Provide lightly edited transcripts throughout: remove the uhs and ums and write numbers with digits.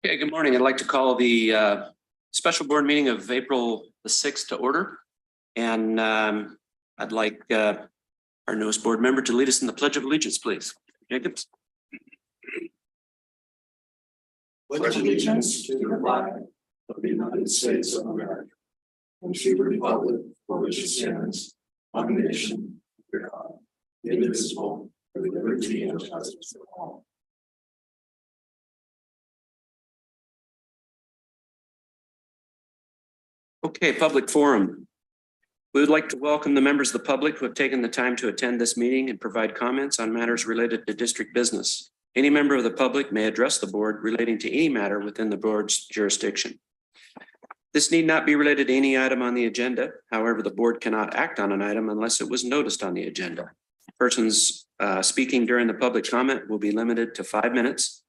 Okay, good morning. I'd like to call the special board meeting of April the 6th to order. And I'd like our newest board member to lead us in the Pledge of Allegiance, please. Jacobs. Pledge allegiance to the flag of the United States of America and to the republic for which it stands, one nation, under God, indivisible, with liberty and justice for all. Okay, public forum. We would like to welcome the members of the public who have taken the time to attend this meeting and provide comments on matters related to district business. Any member of the public may address the board relating to any matter within the board's jurisdiction. This need not be related to any item on the agenda. However, the board cannot act on an item unless it was noticed on the agenda. Persons speaking during the public comment will be limited to 5 minutes,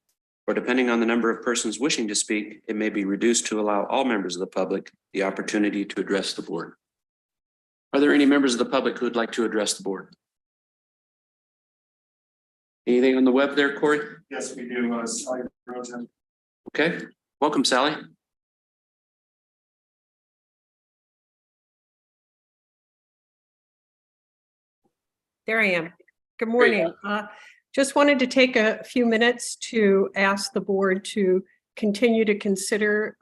or depending on the number of persons wishing to speak, it may be reduced to allow all members of the public the opportunity to address the board. Are there any members of the public who would like to address the board? Anything on the web there, Corey? Yes, we do. Sally. Okay, welcome, Sally. There I am. Good morning. Just wanted to take a few minutes to ask the board to continue to consider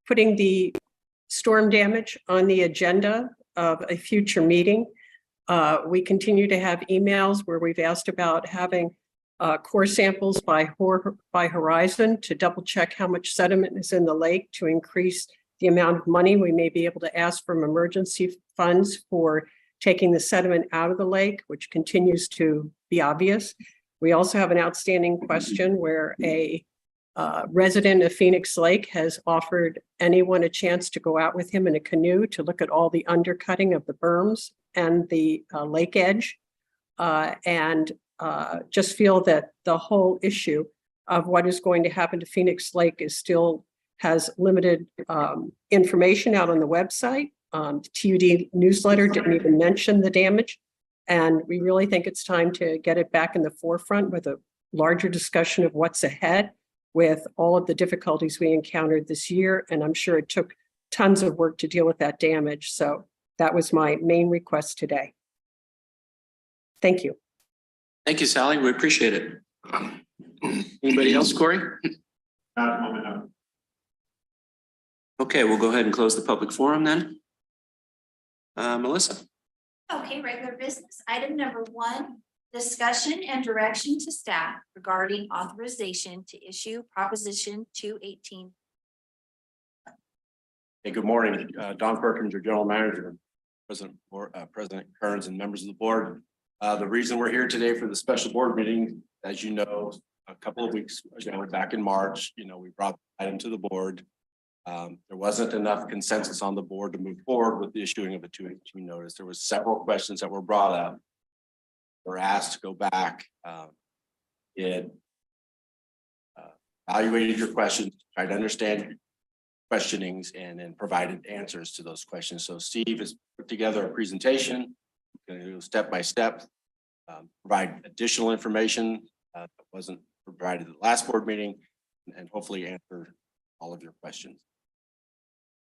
putting the storm damage on the agenda of a future meeting. We continue to have emails where we've asked about having core samples by horizon to double check how much sediment is in the lake to increase the amount of money we may be able to ask from emergency funds for taking the sediment out of the lake, which continues to be obvious. We also have an outstanding question where a resident of Phoenix Lake has offered anyone a chance to go out with him in a canoe to look at all the undercutting of the berms and the lake edge, and just feel that the whole issue of what is going to happen to Phoenix Lake is still has limited information out on the website. The TUD newsletter didn't even mention the damage. And we really think it's time to get it back in the forefront with a larger discussion of what's ahead with all of the difficulties we encountered this year. And I'm sure it took tons of work to deal with that damage. So that was my main request today. Thank you. Thank you, Sally. We appreciate it. Anybody else, Corey? Not a moment, no. Okay, we'll go ahead and close the public forum then. Melissa. Okay, regular business. Item number 1, discussion and direction to staff regarding authorization to issue Proposition 218. Hey, good morning. Don Perkins, your general manager, President Kearns, and members of the board. The reason we're here today for the special board meeting, as you know, a couple of weeks ago, back in March, we brought the item to the board. There wasn't enough consensus on the board to move forward with the issuing of a 218 notice. There was several questions that were brought up. We're asked to go back. Evaluated your questions, tried to understand your questionings, and then provided answers to those questions. So Steve has put together a presentation, going to go step by step, provide additional information that wasn't provided at the last board meeting, and hopefully answer all of your questions.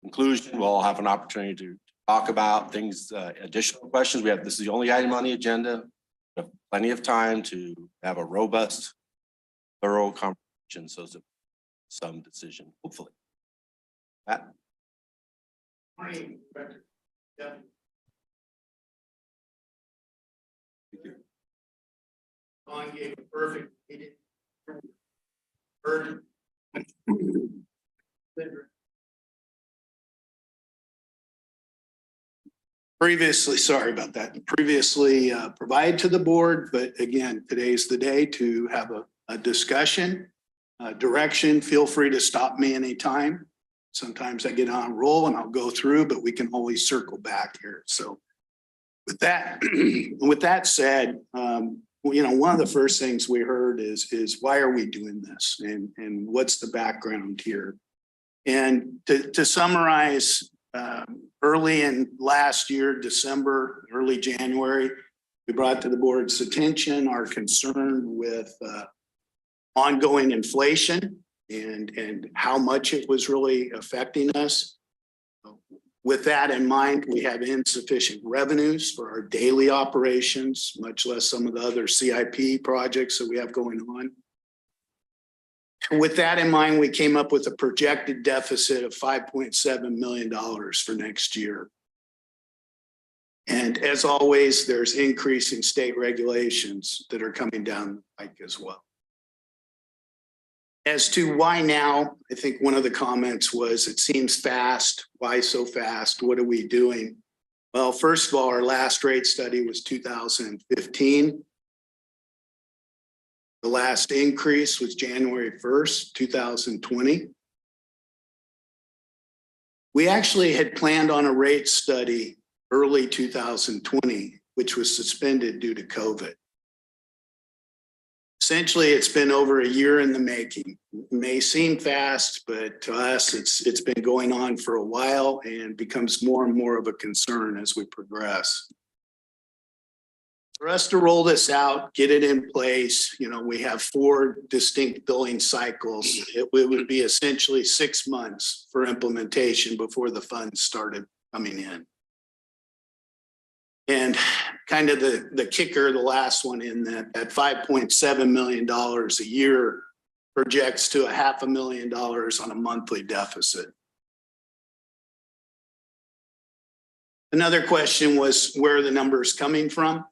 In conclusion, we'll all have an opportunity to talk about things, additional questions. This is the only item on the agenda. We have plenty of time to have a robust, thorough conversation, so it's some decision, hopefully. Pat? Morning. Yeah. Thank you. Don gave a perfect meeting. Heard. Previously, sorry about that, previously provided to the board, but again, today's the day to have a discussion, direction. Feel free to stop me anytime. Sometimes I get on a roll and I'll go through, but we can always circle back here. So with that said, one of the first things we heard is why are we doing this and what's the background here? And to summarize, early in last year, December, early January, we brought to the board's attention our concern with ongoing inflation and how much it was really affecting us. With that in mind, we have insufficient revenues for our daily operations, much less some of the other CIP projects that we have going on. With that in mind, we came up with a projected deficit of $5.7 million for next year. And as always, there's increasing state regulations that are coming down the pike as well. As to why now, I think one of the comments was, it seems fast. Why so fast? What are we doing? Well, first of all, our last rate study was 2015. The last increase was January 1st, 2020. We actually had planned on a rate study early 2020, which was suspended due to COVID. Essentially, it's been over a year in the making. It may seem fast, but to us, it's been going on for a while and becomes more and more of a concern as we progress. For us to roll this out, get it in place, we have 4 distinct billing cycles. It would be essentially 6 months for implementation before the funds started coming in. And kind of the kicker, the last one in that $5.7 million a year projects to $500,000 on a monthly deficit. Another question was, where are the numbers coming from?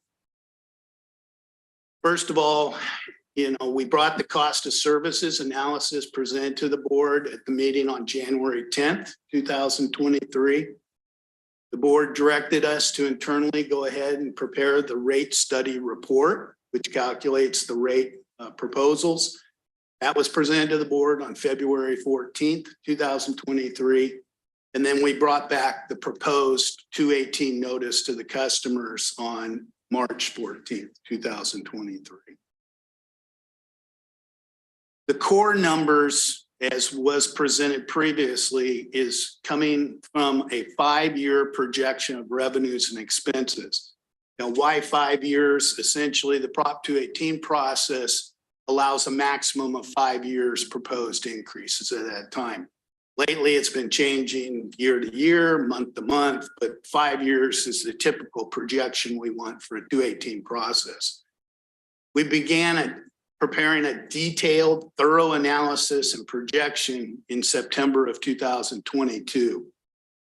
First of all, we brought the cost of services analysis presented to the board at the meeting on January 10th, 2023. The board directed us to internally go ahead and prepare the rate study report, which calculates the rate proposals. That was presented to the board on February 14th, 2023. And then we brought back the proposed 218 notice to the customers on March 14th, 2023. The core numbers, as was presented previously, is coming from a 5-year projection of revenues and expenses. Now, why 5 years? Essentially, the Prop 218 process allows a maximum of 5 years proposed increases at that time. Lately, it's been changing year to year, month to month, but 5 years is the typical projection we want for a 218 process. We began preparing a detailed, thorough analysis and projection in September of 2022.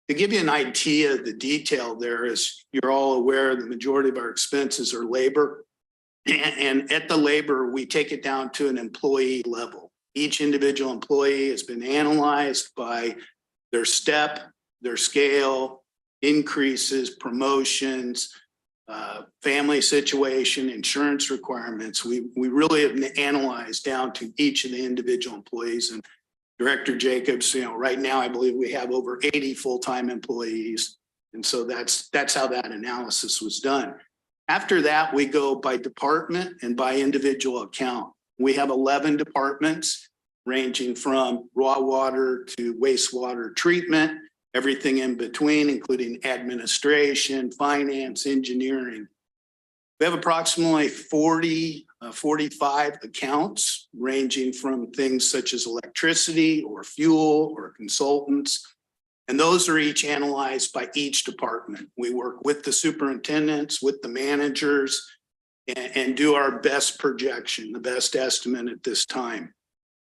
To give you an idea of the detail there, as you're all aware, the majority of our expenses are labor. And at the labor, we take it down to an employee level. Each individual employee has been analyzed by their step, their scale, increases, promotions, family situation, insurance requirements. We really have analyzed down to each of the individual employees. And Director Jacobs, right now, I believe we have over 80 full-time employees. And so that's how that analysis was done. After that, we go by department and by individual account. We have 11 departments ranging from raw water to wastewater treatment, everything in between, including administration, finance, engineering. We have approximately 45 accounts ranging from things such as electricity or fuel or consultants. And those are each analyzed by each department. We work with the superintendents, with the managers, and do our best projection, the best estimate at this time.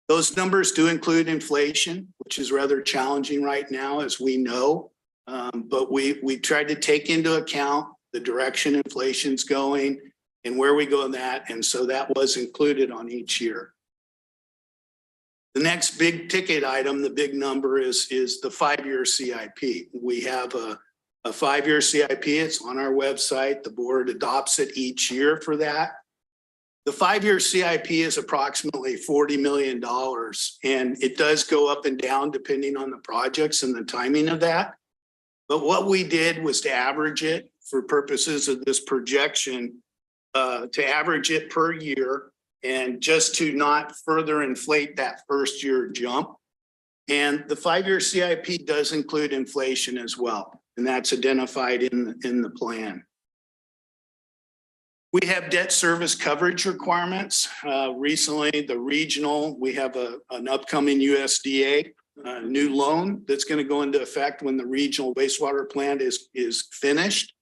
Those numbers do include inflation, which is rather challenging right now, as we know. But we tried to take into account the direction inflation's going and where we go in that. And so that was included on each year. The next big ticket item, the big number is the 5-year CIP. We have a 5-year CIP. It's on our website. The board adopts it each year for that. The 5-year CIP is approximately $40 million, and it does go up and down depending on the projects and the timing of that. But what we did was to average it for purposes of this projection, to average it per year and just to not further inflate that first year jump. And the 5-year CIP does include inflation as well, and that's identified in the plan. We have debt service coverage requirements. Recently, the regional, we have an upcoming USDA new loan that's going to go into effect when the regional wastewater plant is finished.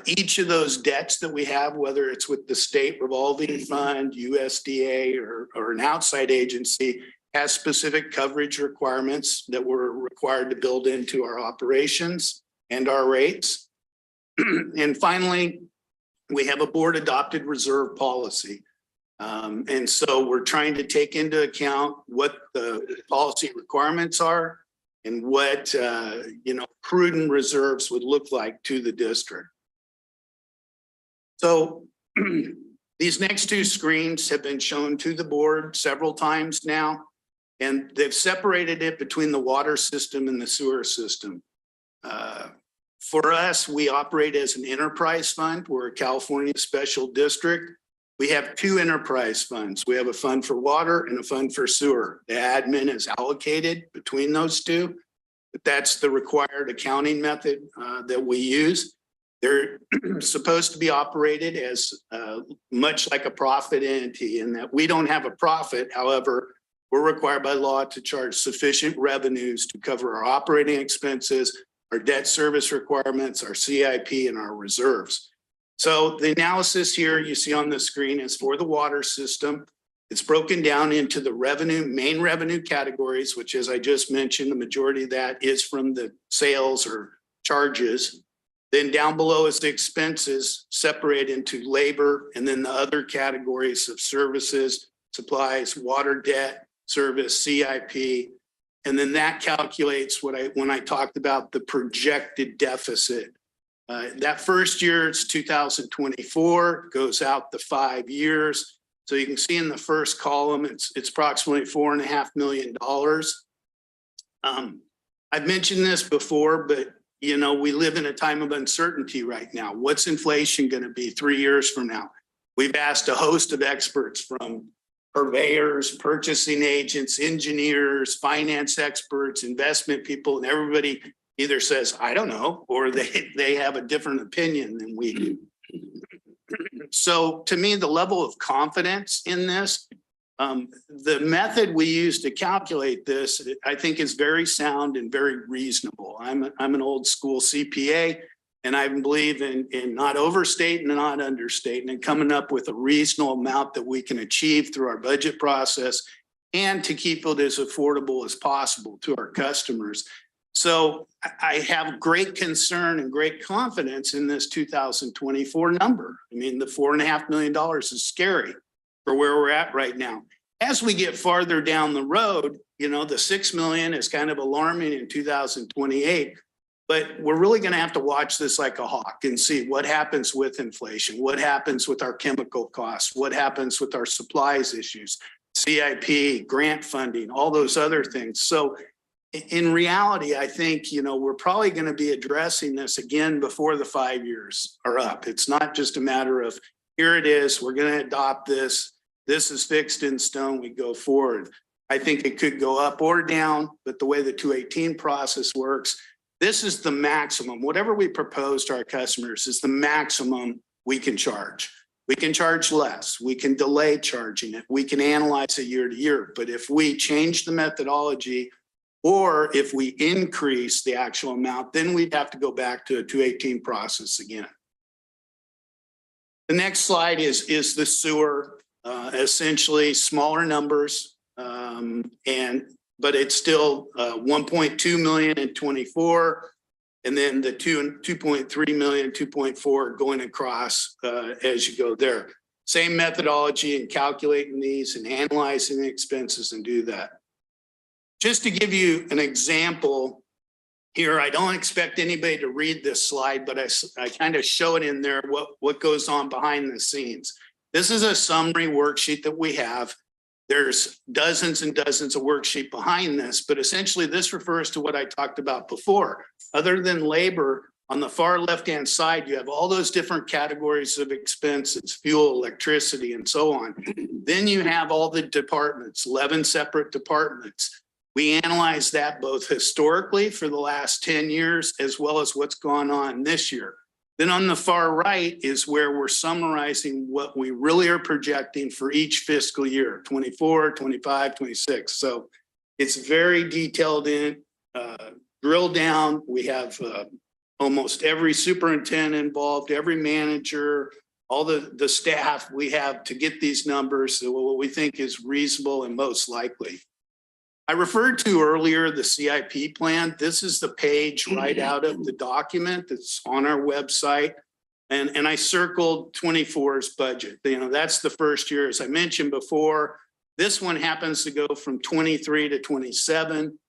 Each of those debts that we have, whether it's with the state revolving fund, USDA, or an outside agency, has specific coverage requirements that we're required to build into our operations and our rates. And finally, we have a board adopted reserve policy. And so we're trying to take into account what the policy requirements are and what, prudent reserves would look like to the district. So these next two screens have been shown to the board several times now, and they've separated it between the water system and the sewer system. For us, we operate as an enterprise fund. We're a California special district. We have two enterprise funds. We have a fund for water and a fund for sewer. The admin is allocated between those two, but that's the required accounting method that we use. They're supposed to be operated as much like a profit entity in that we don't have a profit. However, we're required by law to charge sufficient revenues to cover our operating expenses, our debt service requirements, our CIP, and our reserves. So the analysis here you see on the screen is for the water system. It's broken down into the main revenue categories, which, as I just mentioned, the majority of that is from the sales or charges. Then down below is the expenses, separate into labor, and then the other categories of services, supplies, water debt, service, CIP. And then that calculates when I talked about the projected deficit. That first year, it's 2024, goes out the 5 years. So you can see in the first column, it's approximately $4.5 million. I've mentioned this before, but we live in a time of uncertainty right now. What's inflation going to be 3 years from now? We've asked a host of experts from purveyors, purchasing agents, engineers, finance experts, investment people, and everybody either says, I don't know, or they have a different opinion than we do. So to me, the level of confidence in this, the method we use to calculate this, I think is very sound and very reasonable. I'm an old school CPA, and I believe in not overstating and not understating and coming up with a reasonable amount that we can achieve through our budget process and to keep it as affordable as possible to our customers. So I have great concern and great confidence in this 2024 number. I mean, the $4.5 million is scary for where we're at right now. As we get farther down the road, the 6 million is kind of alarming in 2028, but we're really going to have to watch this like a hawk and see what happens with inflation, what happens with our chemical costs, what happens with our supplies issues, CIP, grant funding, all those other things. So in reality, I think, we're probably going to be addressing this again before the 5 years are up. It's not just a matter of here it is, we're going to adopt this. This is fixed in stone, we go forward. I think it could go up or down, but the way the 218 process works, this is the maximum. Whatever we propose to our customers is the maximum we can charge. We can charge less. We can delay charging it. We can analyze it year to year. But if we change the methodology or if we increase the actual amount, then we'd have to go back to a 218 process again. The next slide is the sewer, essentially smaller numbers, but it's still 1.2 million in 24, and then the 2.3 million, 2.4 going across as you go there. Same methodology in calculating these and analyzing the expenses and do that. Just to give you an example here, I don't expect anybody to read this slide, but I kind of show it in there what goes on behind the scenes. This is a summary worksheet that we have. There's dozens and dozens of worksheets behind this, but essentially this refers to what I talked about before. Other than labor, on the far left-hand side, you have all those different categories of expenses, fuel, electricity, and so on. Then you have all the departments, 11 separate departments. We analyze that both historically for the last 10 years, as well as what's gone on this year. Then on the far right is where we're summarizing what we really are projecting for each fiscal year, 24, 25, 26. So it's very detailed in, drilled down. We have almost every superintendent involved, every manager, all the staff we have to get these numbers to what we think is reasonable and most likely. I referred to earlier the CIP plan. This is the page right out of the document that's on our website. And I circled 24's budget. You know, that's the first year, as I mentioned before. This one happens to go from 23 to 27.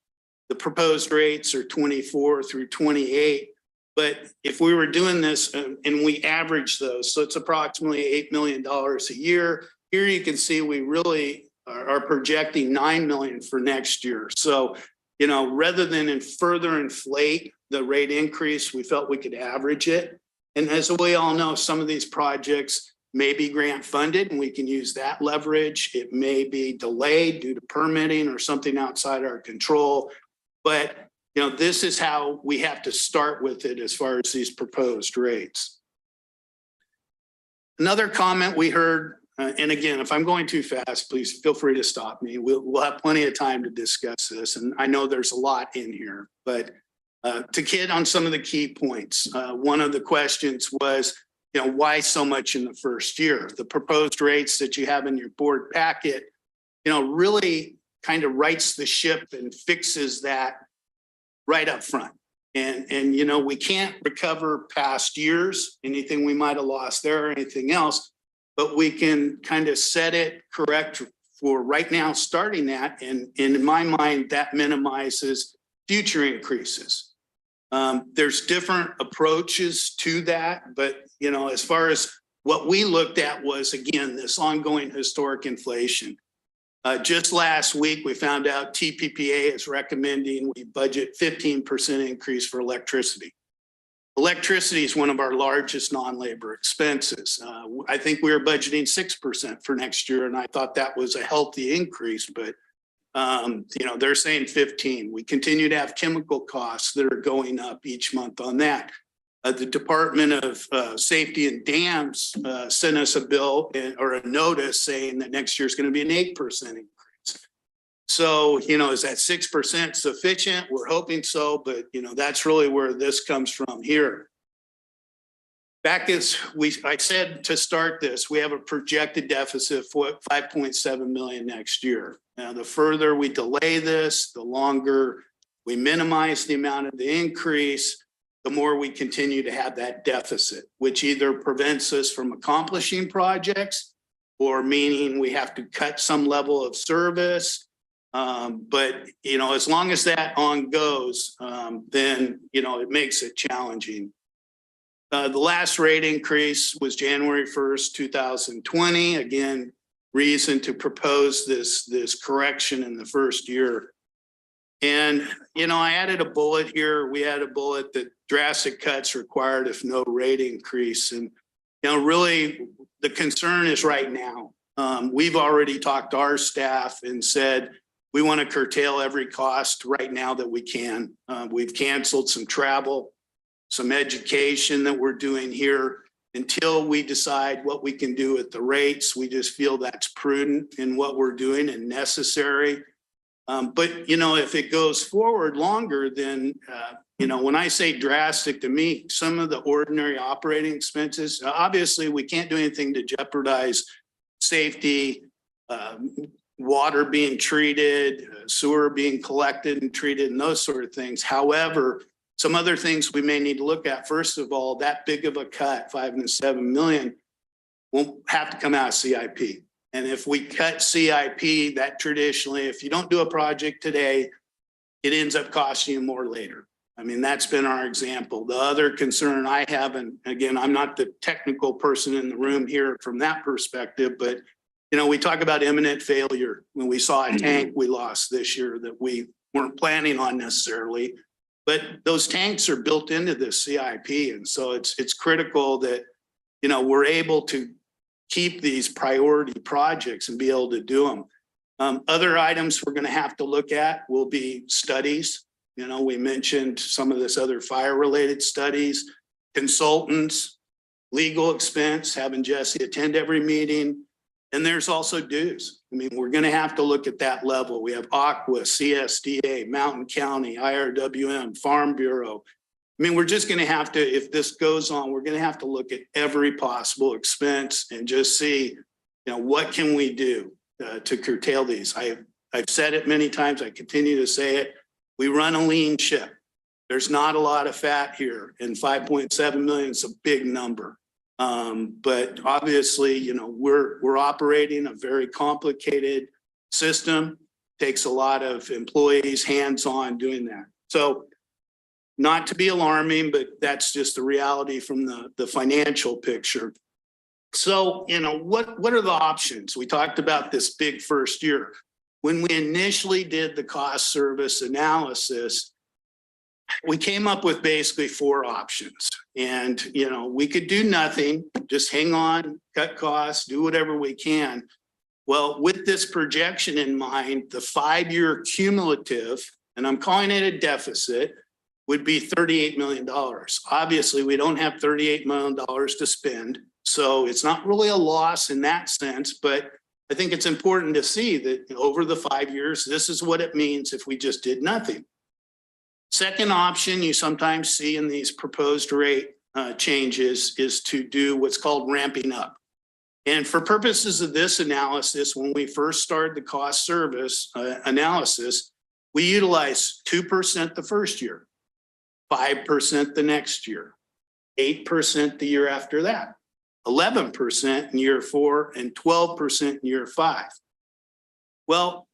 The proposed rates are 24 through 28. But if we were doing this and we average those, so it's approximately $8 million a year. Here you can see we really are projecting 9 million for next year. So, you know, rather than further inflate the rate increase, we felt we could average it. And as we all know, some of these projects may be grant funded and we can use that leverage. It may be delayed due to permitting or something outside our control. But, you know, this is how we have to start with it as far as these proposed rates. Another comment we heard, and again, if I'm going too fast, please feel free to stop me. We'll have plenty of time to discuss this. And I know there's a lot in here, but to hit on some of the key points, one of the questions was, you know, why so much in the first year? The proposed rates that you have in your board packet, you know, really kind of rights the ship and fixes that right up front. And you know, we can't recover past years, anything we might have lost there or anything else, but we can kind of set it correct for right now starting that. And in my mind, that minimizes future increases. There's different approaches to that, but you know, as far as what we looked at was, again, this ongoing historic inflation. Just last week, we found out TPPA is recommending we budget 15% increase for electricity. Electricity is one of our largest non-labor expenses. I think we were budgeting 6% for next year, and I thought that was a healthy increase, but you know, they're saying 15. We continue to have chemical costs that are going up each month on that. The Department of Safety and Dams sent us a bill or a notice saying that next year is going to be an 8% increase. So, you know, is that 6% sufficient? We're hoping so, but, you know, that's really where this comes from here. Back as I said to start this, we have a projected deficit for 5.7 million next year. Now, the further we delay this, the longer we minimize the amount of the increase, the more we continue to have that deficit, which either prevents us from accomplishing projects or meaning we have to cut some level of service. But, you know, as long as that on goes, then, you know, it makes it challenging. The last rate increase was January 1st, 2020. Again, reason to propose this correction in the first year. And, you know, I added a bullet here. We had a bullet that drastic cuts required if no rate increase. And, you know, really the concern is right now. We've already talked to our staff and said, we want to curtail every cost right now that we can. We've canceled some travel, some education that we're doing here until we decide what we can do at the rates. We just feel that's prudent in what we're doing and necessary. But, you know, if it goes forward longer, then, you know, when I say drastic to me, some of the ordinary operating expenses, obviously we can't do anything to jeopardize safety, water being treated, sewer being collected and treated and those sort of things. However, some other things we may need to look at. First of all, that big of a cut, 5 and 7 million, won't have to come out of CIP. And if we cut CIP, that traditionally, if you don't do a project today, it ends up costing you more later. I mean, that's been our example. The other concern I have, and again, I'm not the technical person in the room here from that perspective, but, you know, we talk about imminent failure. When we saw a tank we lost this year that we weren't planning on necessarily, but those tanks are built into this CIP. And so it's critical that, you know, we're able to keep these priority projects and be able to do them. Other items we're going to have to look at will be studies. You know, we mentioned some of this other fire related studies. consultants, legal expense, having Jesse attend every meeting. And there's also dues. I mean, we're going to have to look at that level. We have Aqua, CSDA, Mountain County, IRWM, Farm Bureau. I mean, we're just going to have to, if this goes on, we're going to have to look at every possible expense and just see, what can we do to curtail these? I've said it many times. I continue to say it. We run a lean ship. There's not a lot of fat here, and 5.7 million is a big number. But obviously, we're operating a very complicated system. Takes a lot of employees hands-on doing that. So not to be alarming, but that's just the reality from the financial picture. So, what are the options? We talked about this big first year. When we initially did the cost service analysis, we came up with basically 4 options. And, we could do nothing, just hang on, cut costs, do whatever we can. Well, with this projection in mind, the 5-year cumulative, and I'm calling it a deficit, would be $38 million. Obviously, we don't have $38 million to spend. So it's not really a loss in that sense, but I think it's important to see that over the 5 years, this is what it means if we just did nothing. Second option you sometimes see in these proposed rate changes is to do what's called ramping up. And for purposes of this analysis, when we first started the cost service analysis, we utilized 2% the first year, 5% the next year, 8% the year after that, 11% in year 4, and 12% in year 5. Well,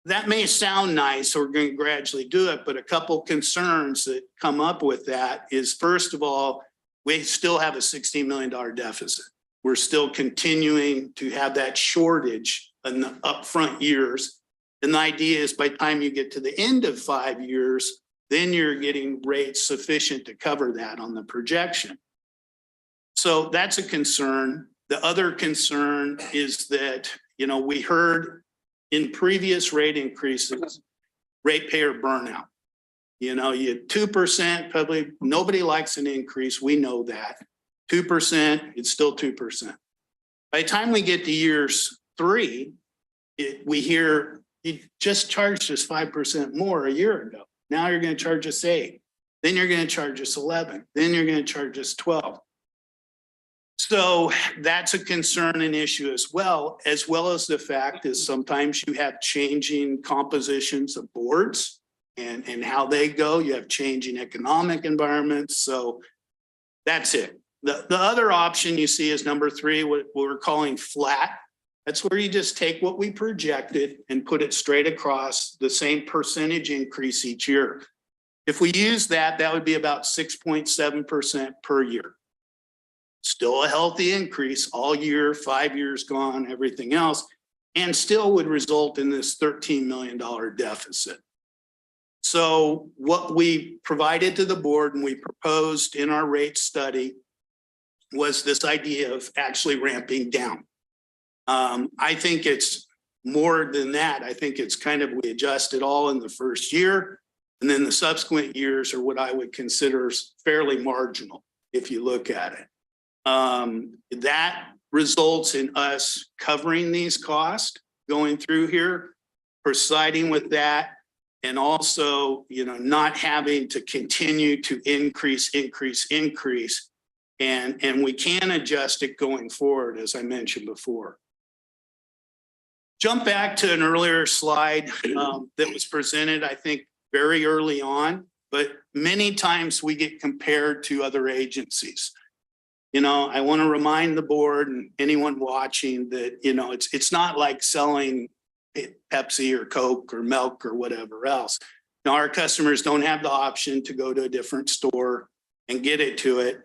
that may sound nice, we're going to gradually do it, but a couple concerns that come up with that is, first of all, we still have a $16 million deficit. We're still continuing to have that shortage in the upfront years. And the idea is by the time you get to the end of 5 years, then you're getting rates sufficient to cover that on the projection. So that's a concern. The other concern is that, we heard in previous rate increases, ratepayer burnout. You had 2%, probably nobody likes an increase. We know that. 2%, it's still 2%. By the time we get to years 3, we hear you just charged us 5% more a year ago. Now you're going to charge us 8. Then you're going to charge us 11. Then you're going to charge us 12. So that's a concern and issue as well as the fact is sometimes you have changing compositions of boards and how they go. You have changing economic environments. So that's it. The other option you see is number 3, what we're calling flat. That's where you just take what we projected and put it straight across the same percentage increase each year. If we use that, that would be about 6.7% per year. Still a healthy increase all year, 5 years gone, everything else, and still would result in this $13 million deficit. So what we provided to the board and we proposed in our rate study was this idea of actually ramping down. I think it's more than that. I think it's kind of, we adjust it all in the first year, and then the subsequent years are what I would consider fairly marginal if you look at it. That results in us covering these costs going through here, proceeding with that, and also, not having to continue to increase, and we can adjust it going forward, as I mentioned before. Jump back to an earlier slide that was presented, I think, very early on, but many times we get compared to other agencies. I want to remind the board and anyone watching that, it's not like selling Pepsi or Coke or milk or whatever else. Now, our customers don't have the option to go to a different store and get it to it.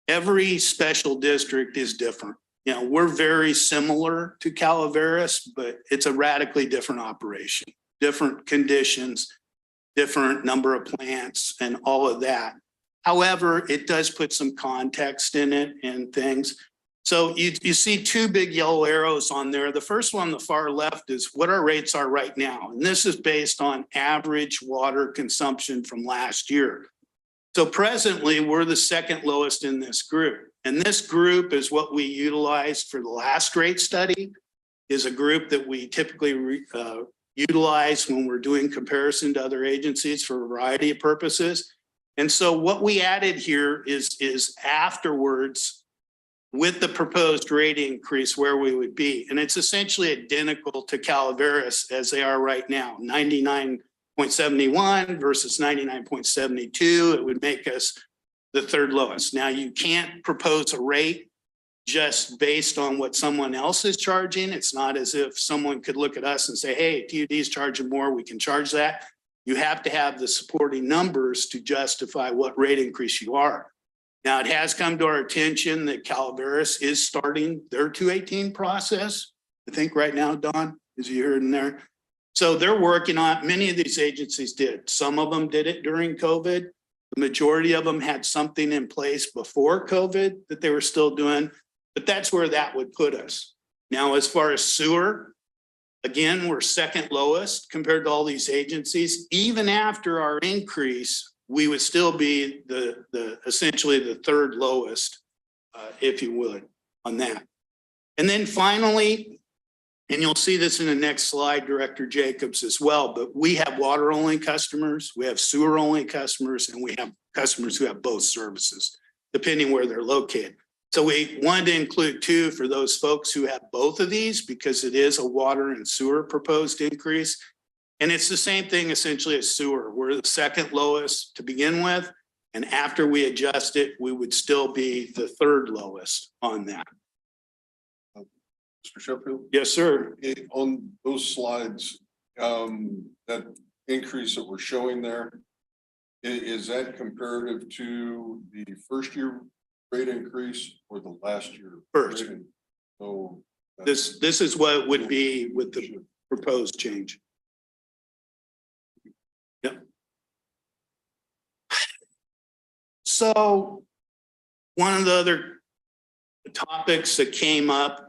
Every special district is different. We're very similar to Calaveras, but it's a radically different operation, different conditions, different number of plants and all of that. However, it does put some context in it and things. So you see 2 big yellow arrows on there. The first one on the far left is what our rates are right now. And this is based on average water consumption from last year. So presently, we're the second lowest in this group. And this group is what we utilized for the last rate study, is a group that we typically utilize when we're doing comparison to other agencies for a variety of purposes. And so what we added here is afterwards with the proposed rate increase where we would be. And it's essentially identical to Calaveras as they are right now, 99.71 versus 99.72. It would make us the third lowest. Now, you can't propose a rate just based on what someone else is charging. It's not as if someone could look at us and say, hey, TUD is charging more, we can charge that. You have to have the supporting numbers to justify what rate increase you are. Now, it has come to our attention that Calaveras is starting their 218 process. I think right now, Don, as you heard in there. So they're working on, many of these agencies did. Some of them did it during COVID. The majority of them had something in place before COVID that they were still doing, but that's where that would put us. Now, as far as sewer, again, we're second lowest compared to all these agencies. Even after our increase, we would still be essentially the third lowest, if you would, on that. And then finally, and you'll see this in the next slide, Director Jacobs as well, but we have water only customers, we have sewer only customers, and we have customers who have both services, depending where they're located. So we wanted to include two for those folks who have both of these because it is a water and sewer proposed increase. And it's the same thing essentially as sewer. We're the second lowest to begin with. And after we adjust it, we would still be the third lowest on that. Mr. Sheffield, Yes, sir. on those slides, that increase that we're showing there, is that comparative to the first year rate increase or the last year? First. So This is what it would be with the proposed change. Yep. So one of the other topics that came up,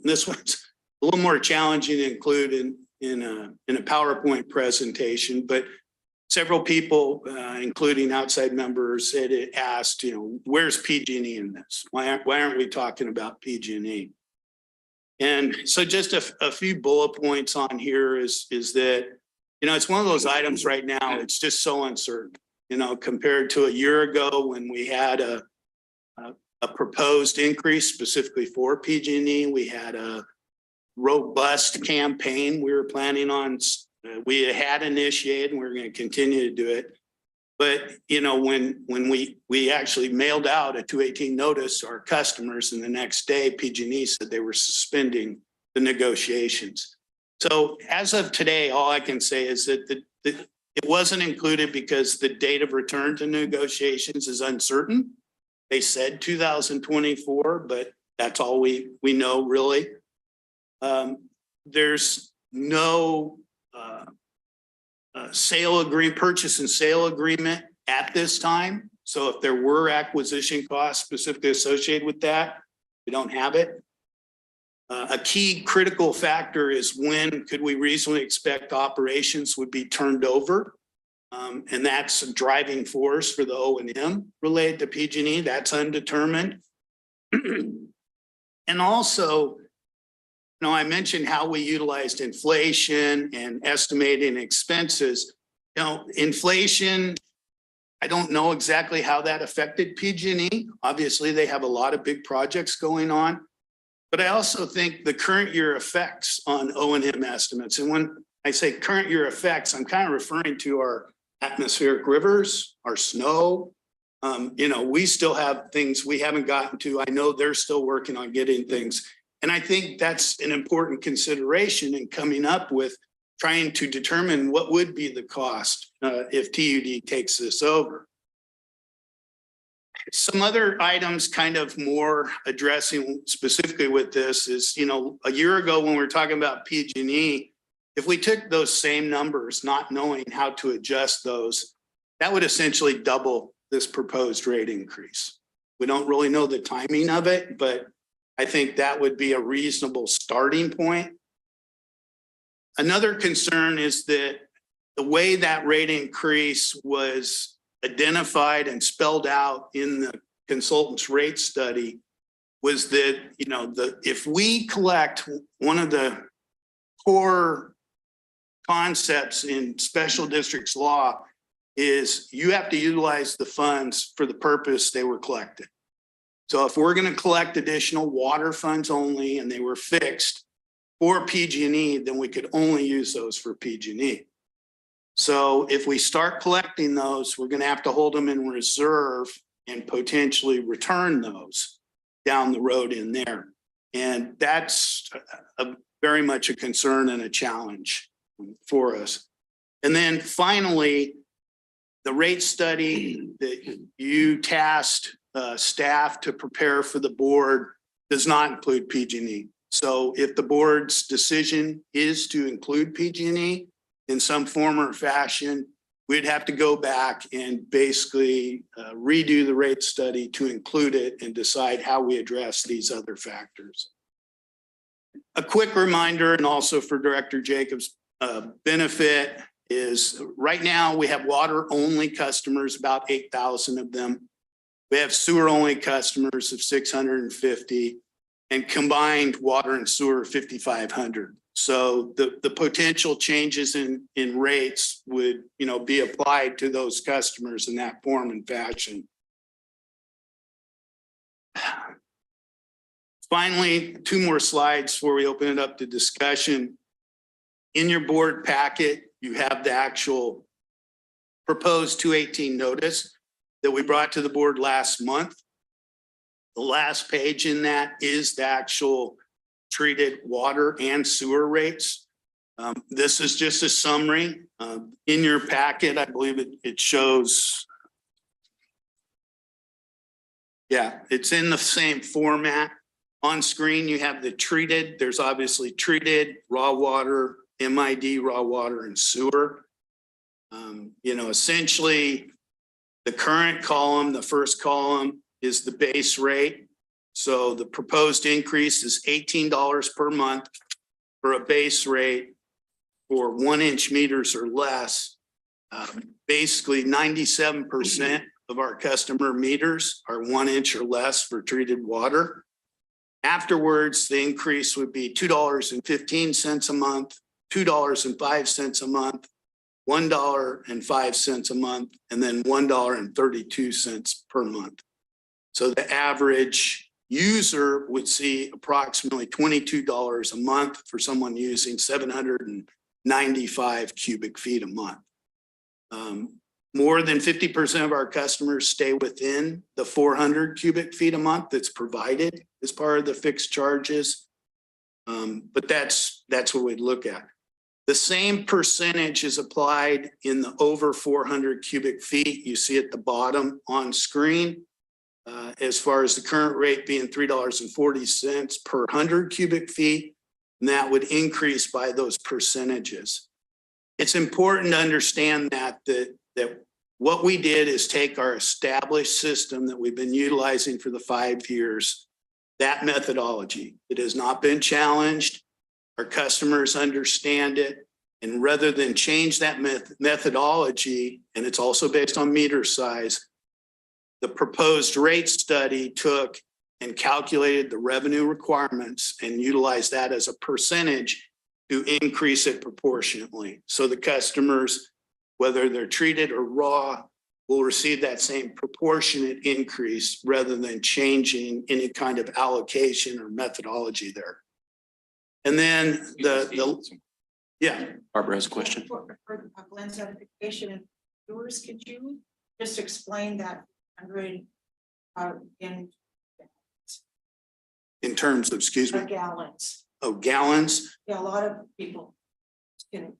this one's a little more challenging to include in a PowerPoint presentation, but several people, including outside members, had asked, where's PG&E in this? Why aren't we talking about PG&E? And so just a few bullet points on here is that, it's one of those items right now, it's just so uncertain, compared to a year ago when we had a proposed increase specifically for PG&E. We had a robust campaign we were planning on. We had initiated and we we're going to continue to do it. But, when we actually mailed out a 218 notice to our customers, and the next day PG&E said they were suspending the negotiations. So as of today, all I can say is that it wasn't included because the date of return to negotiations is uncertain. They said 2024, but that's all we know really. There's no purchase and sale agreement at this time. So if there were acquisition costs specifically associated with that, we don't have it. A key critical factor is when could we reasonably expect operations would be turned over? And that's a driving force for the O&M related to PG&E. That's undetermined. And also, I mentioned how we utilized inflation and estimating expenses. Inflation, I don't know exactly how that affected PG&E. Obviously, they have a lot of big projects going on. But I also think the current year effects on O&M estimates. And when I say current year effects, I'm kind of referring to our atmospheric rivers, our snow. We still have things we haven't gotten to. I know they're still working on getting things. And I think that's an important consideration in coming up with trying to determine what would be the cost if TUD takes this over. Some other items kind of more addressing specifically with this is, a year ago when we were talking about PG&E, if we took those same numbers, not knowing how to adjust those, that would essentially double this proposed rate increase. We don't really know the timing of it, but I think that would be a reasonable starting point. Another concern is that the way that rate increase was identified and spelled out in the consultant's rate study was that, you know, if we collect, one of the core concepts in special districts law is you have to utilize the funds for the purpose they were collected. So if we're going to collect additional water funds only and they were fixed for PG&E, then we could only use those for PG&E. So if we start collecting those, we're going to have to hold them in reserve and potentially return those down the road in there. And that's very much a concern and a challenge for us. And then finally, the rate study that you tasked staff to prepare for the board does not include PG&E. So if the board's decision is to include PG&E in some form or fashion, we'd have to go back and basically redo the rate study to include it and decide how we address these other factors. A quick reminder, and also for Director Jacobs' benefit, is right now we have water only customers, about 8,000 of them. We have sewer only customers of 650, and combined water and sewer 5,500. So the potential changes in rates would, you know, be applied to those customers in that form and fashion. Finally, 2 more slides before we open it up to discussion. In your board packet, you have the actual proposed 218 notice that we brought to the board last month. The last page in that is the actual treated water and sewer rates. This is just a summary. In your packet, I believe it shows. Yeah, it's in the same format. On screen, you have the treated. There's obviously treated, raw water, MID, raw water, and sewer. You know, essentially, the current column, the first column, is the base rate. So the proposed increase is $18 per month for a base rate for 1-inch meters or less. Basically, 97% of our customer meters are 1 inch or less for treated water. Afterwards, the increase would be $2.15 a month, $2.05 a month, $1.05 a month, and then $1.32 per month. So the average user would see approximately $22 a month for someone using 795 cubic feet a month. More than 50% of our customers stay within the 400 cubic feet a month that's provided as part of the fixed charges. But that's what we'd look at. The same percentage is applied in the over 400 cubic feet. You see at the bottom on screen, as far as the current rate being $3.40 per 100 cubic feet, and that would increase by those percentages. It's important to understand that what we did is take our established system that we've been utilizing for the 5 years, that methodology. It has not been challenged. Our customers understand it. And rather than change that methodology, and it's also based on meter size, the proposed rate study took and calculated the revenue requirements and utilized that as a percentage to increase it proportionately. So the customers, whether they're treated or raw, will receive that same proportionate increase rather than changing any kind of allocation or methodology there. And then yeah. Barbara has a question. For Glenn's edification and yours, could you just explain that 100 In terms of, excuse me, gallons? oh, gallons? Yeah, a lot of people can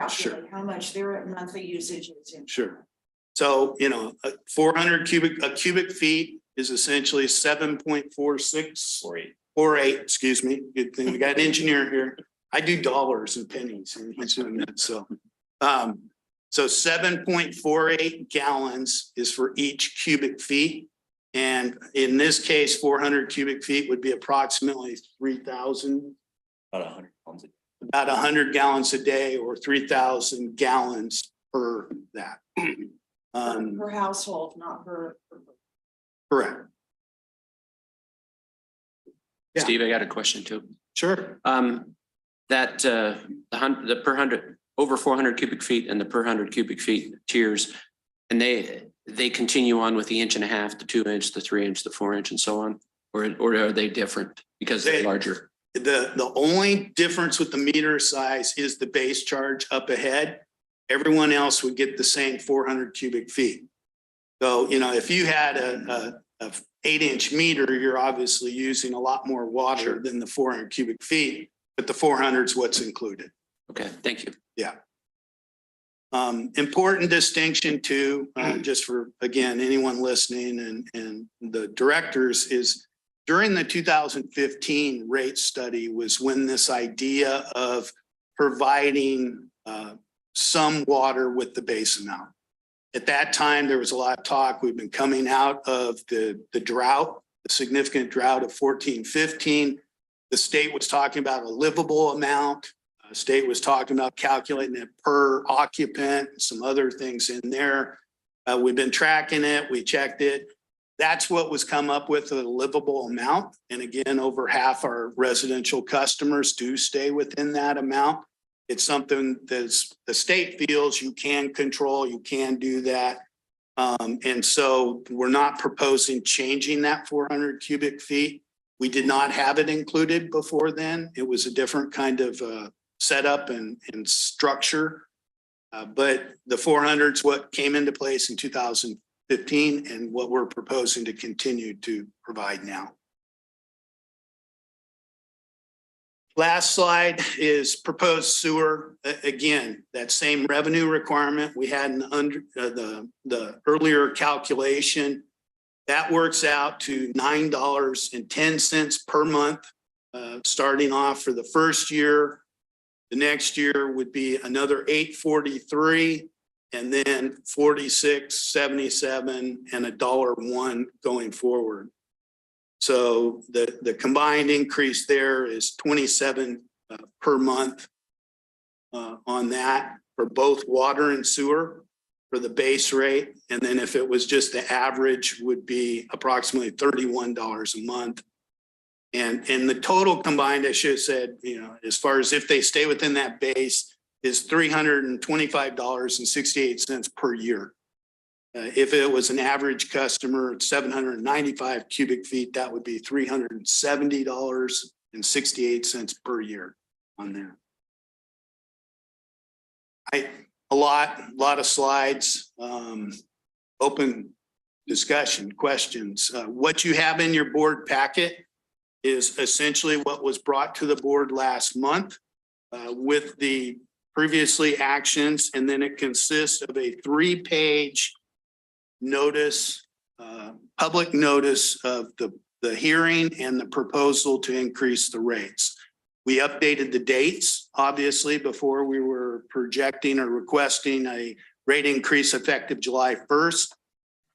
calculate Sure. how much their monthly usage is in. Sure. So, you know, 400 cubic feet is essentially 7.4648, excuse me. Good thing we got an engineer here. I do dollars and pennies and he's doing that. So 7.48 gallons is for each cubic feet. And in this case, 400 cubic feet would be approximately 3,000. About 100 gallons. About 100 gallons a day or 3,000 gallons per that. Per household, not per. Correct. Yeah. Steve, I got a question too. Sure. The per hundred, over 400 cubic feet and the per 100 cubic feet tiers. And they continue on with the 1.5 inch, the 2 inch, the 3 inch, the 4 inch and so on? Or are they different because they're larger? The only difference with the meter size is the base charge up ahead. Everyone else would get the same 400 cubic feet. So, you know, if you had a 8-inch meter, you're obviously using a lot more water than the 400 cubic feet, but the 400 is what's included. Okay, thank you. Yeah. Important distinction too, just for, again, anyone listening and the directors is during the 2015 rate study was when this idea of providing some water with the base amount. At that time, there was a lot of talk. We've been coming out of the drought, the significant drought of 14-15. The state was talking about a livable amount. State was talking about calculating it per occupant, some other things in there. We've been tracking it. We checked it. That's what was come up with, a livable amount. And again, over half our residential customers do stay within that amount. It's something that the state feels you can control, you can do that. And so we're not proposing changing that 400 cubic feet. We did not have it included before then. It was a different kind of setup and structure. But the 400 is what came into place in 2015 and what we're proposing to continue to provide now. Last slide is proposed sewer. Again, that same revenue requirement we had in the earlier calculation. That works out to $9.10 per month, starting off for the first year. The next year would be another $8.43, and then $46.77 and $1.01 going forward. So the combined increase there is 27 per month on that for both water and sewer for the base rate. And then if it was just the average would be approximately $31 a month. And the total combined, I should have said, you know, as far as if they stay within that base is $325.68 per year. If it was an average customer at 795 cubic feet, that would be $370.68 per year on there. A lot of slides, open discussion, questions. What you have in your board packet is essentially what was brought to the board last month with the previously actions, and then it consists of a 3-page notice, public notice of the hearing and the proposal to increase the rates. We updated the dates, obviously, before we were projecting or requesting a rate increase effective July 1st.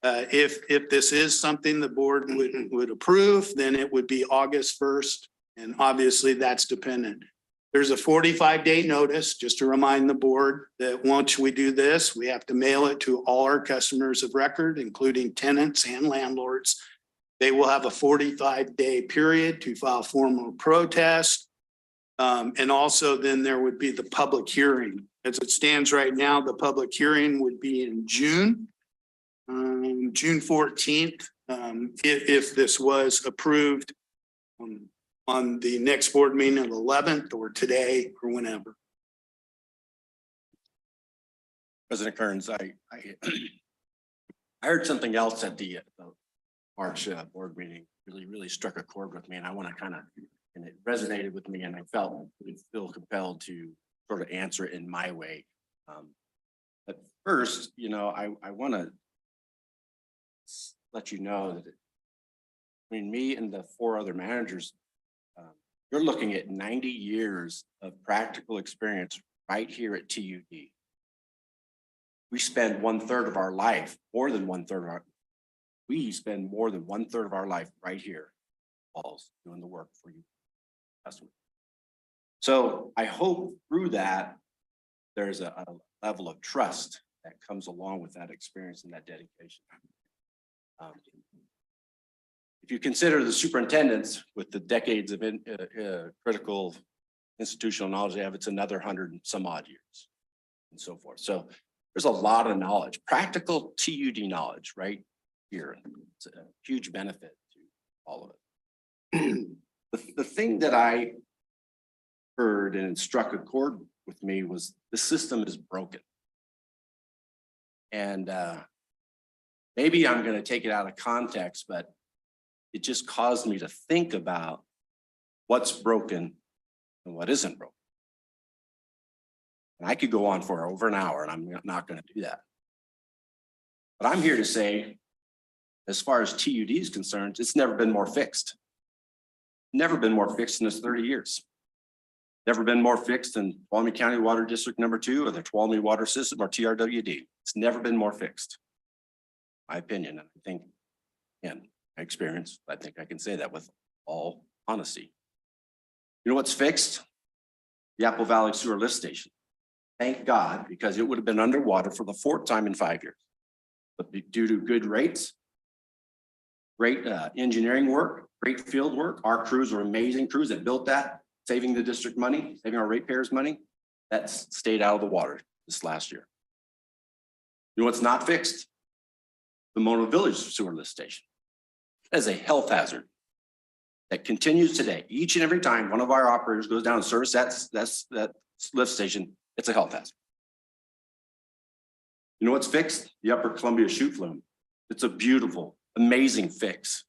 If this is something the board would approve, then it would be August 1st. And obviously that's dependent. There's a 45-day notice, just to remind the board that once we do this, we have to mail it to all our customers of record, including tenants and landlords. They will have a 45-day period to file formal protest. And also then there would be the public hearing. As it stands right now, the public hearing would be in June 14th, if this was approved on the next board meeting of the 11th or today or whenever. President Kearns, I heard something else at the March board meeting, really struck a chord with me, and I want to and it resonated with me, and I feel compelled to sort of answer it in my way. But first, you know, I want to let you know that between me and the 4 other managers, you're looking at 90 years of practical experience right here at TUD. We spend 1/3 of our life, more than 1/3 we spend more than 1/3 of our life right here, walls, doing the work for you customers. So I hope through that, there's a level of trust that comes along with that experience and that dedication. If you consider the superintendents with the decades of critical institutional knowledge they have, it's another 100 and some odd years and so forth. So there's a lot of knowledge, practical TUD knowledge right here. It's a huge benefit to all of it. The thing that I heard and struck a chord with me was the system is broken. And maybe I'm going to take it out of context, but it just caused me to think about what's broken and what isn't broken. And I could go on for over an hour, and I'm not going to do that. But I'm here to say, as far as TUD is concerned, it's never been more fixed. Never been more fixed in this 30 years. Never been more fixed than Tuolumne County Water District number 2 or the Tuolumne Water System or TRWD. It's never been more fixed. My opinion, and I think, and my experience, I think I can say that with all honesty. You know what's fixed? The Apple Valley Sewer Lift Station. Thank God, because it would have been underwater for the 4th time in 5 years. But due to good rates, great engineering work, great field work, our crews are amazing crews that built that, saving the district money, saving our ratepayers money. That's stayed out of the water this last year. You know what's not fixed? The Mona Village Sewer Lift Station. As a health hazard that continues today. Each and every time one of our operators goes down and service that lift station, it's a health hazard. You know what's fixed? The Upper Columbia chute flume. It's a beautiful, amazing fix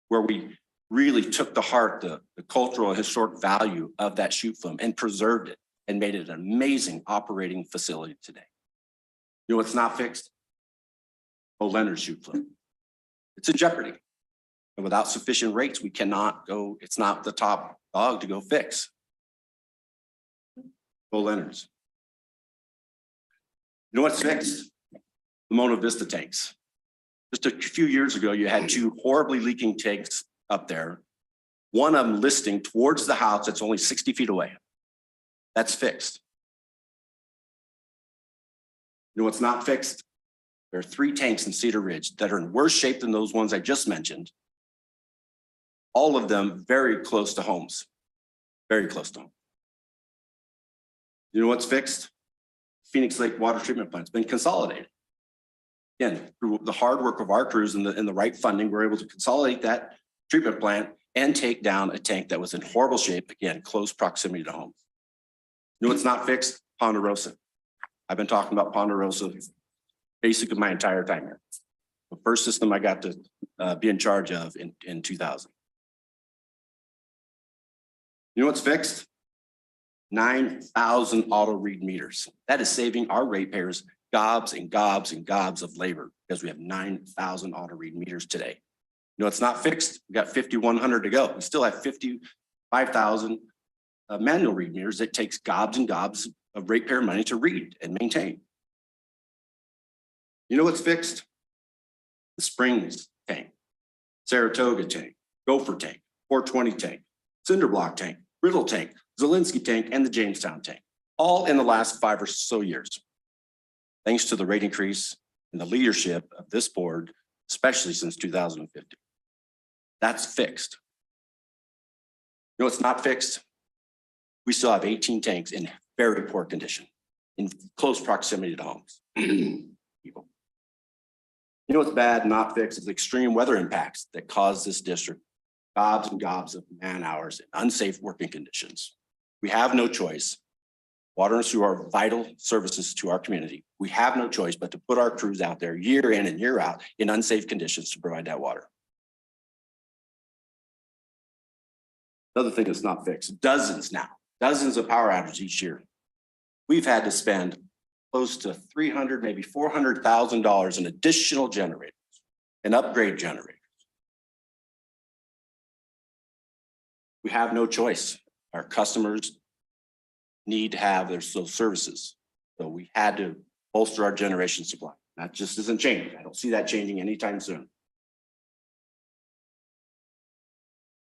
where we really took to heart the cultural and historic value of that chute flume and preserved it and made it an amazing operating facility today. You know what's not fixed? Oh, Leonard's chute flume. It's in jeopardy. And without sufficient rates, we cannot go, it's not the top dog to go fix. Oh, Leonard's. You know what's fixed? The Mona Vista tanks. Just a few years ago, you had 2 horribly leaking tanks up there. One of them listing towards the house that's only 60 feet away. That's fixed. You know what's not fixed? There are 3 tanks in Cedar Ridge that are in worse shape than those ones I just mentioned. All of them very close to homes, very close to home. You know what's fixed? Phoenix Lake Water Treatment Plant's been consolidated. Again, through the hard work of our crews and the right funding, we're able to consolidate that treatment plant and take down a tank that was in horrible shape, again, close proximity to homes. You know what's not fixed? Ponderosa. I've been talking about Ponderosa basically my entire time here. The first system I got to be in charge of in 2000. You know what's fixed? 9,000 auto read meters. That is saving our ratepayers gobs and gobs and gobs of labor because we have 9,000 auto read meters today. You know it's not fixed. We got 5,100 to go. We still have 55,000 manual read meters that takes gobs and gobs of ratepayer money to read and maintain. You know what's fixed? The Springs tank, Saratoga tank, Gopher tank, 420 tank, Cinder Block tank, Riddle tank, Zielinski tank, and the Jamestown tank, all in the last 5 or so years. Thanks to the rate increase and the leadership of this board, especially since 2015. That's fixed. You know what's not fixed? We still have 18 tanks in very poor condition, in close proximity to homes. People. You know what's bad, not fixed, is extreme weather impacts that cause this district gobs and gobs of man hours and unsafe working conditions. We have no choice. Water and sewer are vital services to our community. We have no choice but to put our crews out there year in and year out in unsafe conditions to provide that water. Another thing that's not fixed, dozens of power outages each year. We've had to spend close to $300,000, maybe $400,000 in additional generators and upgrade generators. We have no choice. Our customers need to have those services. So we had to bolster our generation supply. That just isn't changing. I don't see that changing anytime soon.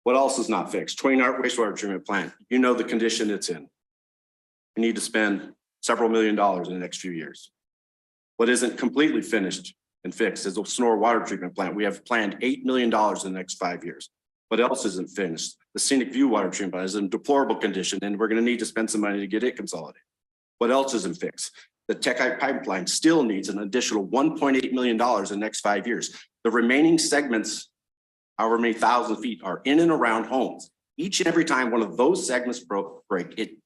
What else is not fixed? Twain Harte wastewater treatment plant. You know the condition it's in. We need to spend several $1 million in the next few years. What isn't completely finished and fixed is the Sonora Water Treatment Plant. We have planned $8 million in the next 5 years. What else isn't finished? The Scenic View Water Treatment Plant is in deplorable condition, and we're going to need to spend some money to get it consolidated. What else isn't fixed? The Tech pipeline still needs an additional $1.8 million in the next 5 years. The remaining segments, however many thousand feet, are in and around homes. Each and every time one of those segments break, it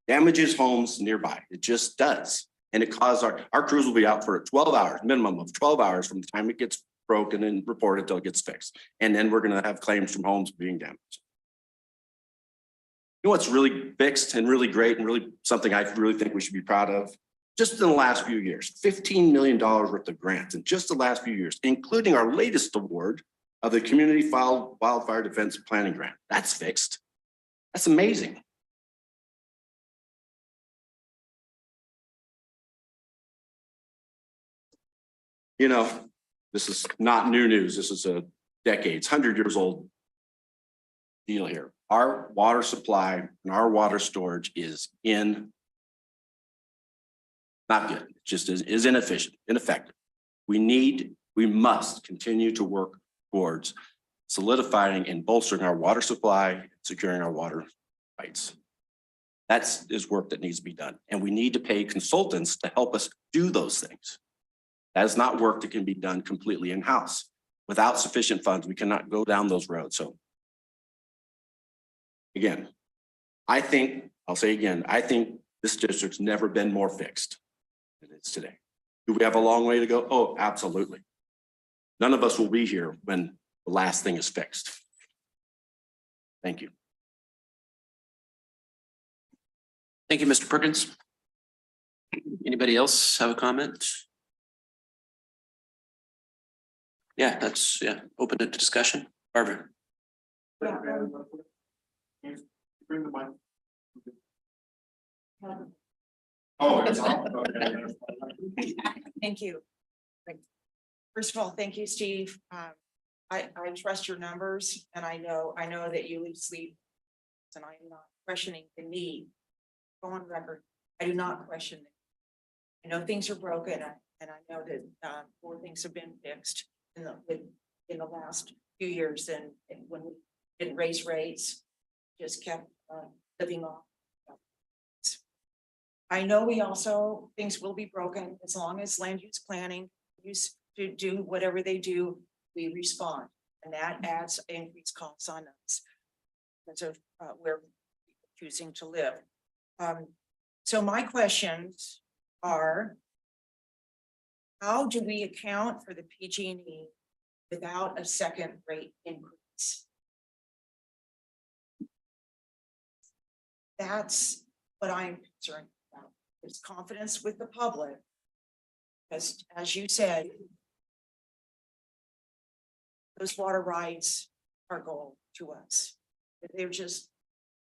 damages homes nearby. It just does. And it causes our crews will be out for 12 hours, minimum of 12 hours from the time it gets broken and reported till it gets fixed. And then we're going to have claims from homes being damaged. You know what's really fixed and really great and really something I really think we should be proud of? Just in the last few years, $15 million worth of grants in just the last few years, including our latest award of the Community Wildfire Defense Planning Grant. That's fixed. That's amazing. You know, this is not new news. This is a decades, 100 years old deal here. Our water supply and our water storage is not good. It just is inefficient, ineffective. We must continue to work towards solidifying and bolstering our water supply, securing our water rights. That is work that needs to be done. And we need to pay consultants to help us do those things. That is not work that can be done completely in-house. Without sufficient funds, we cannot go down those roads. So again, I'll say again, I think this district's never been more fixed than it is today. Do we have a long way to go? Oh, absolutely. None of us will be here when the last thing is fixed. Thank you. Thank you, Mr. Perkins. Anybody else have a comment? Yeah, open to discussion. Barbara. Bring the mic. Oh, it's on. Thank you. First of all, thank you, Steve. I trust your numbers, and I know that you lose sleep, and I'm not questioning the need. Go on record. I do not question it. I know things are broken, and I know that more things have been fixed in the last few years than when we didn't raise rates, just kept living off. I know things will be broken as long as land use planning used to do whatever they do, we respond. And that adds increased costs on us because of where we're choosing to live. So my questions are, how do we account for the PG&E without a second rate increase? That's what I'm concerned about. There's confidence with the public. Because as you said, those water rights are gold to us. They're just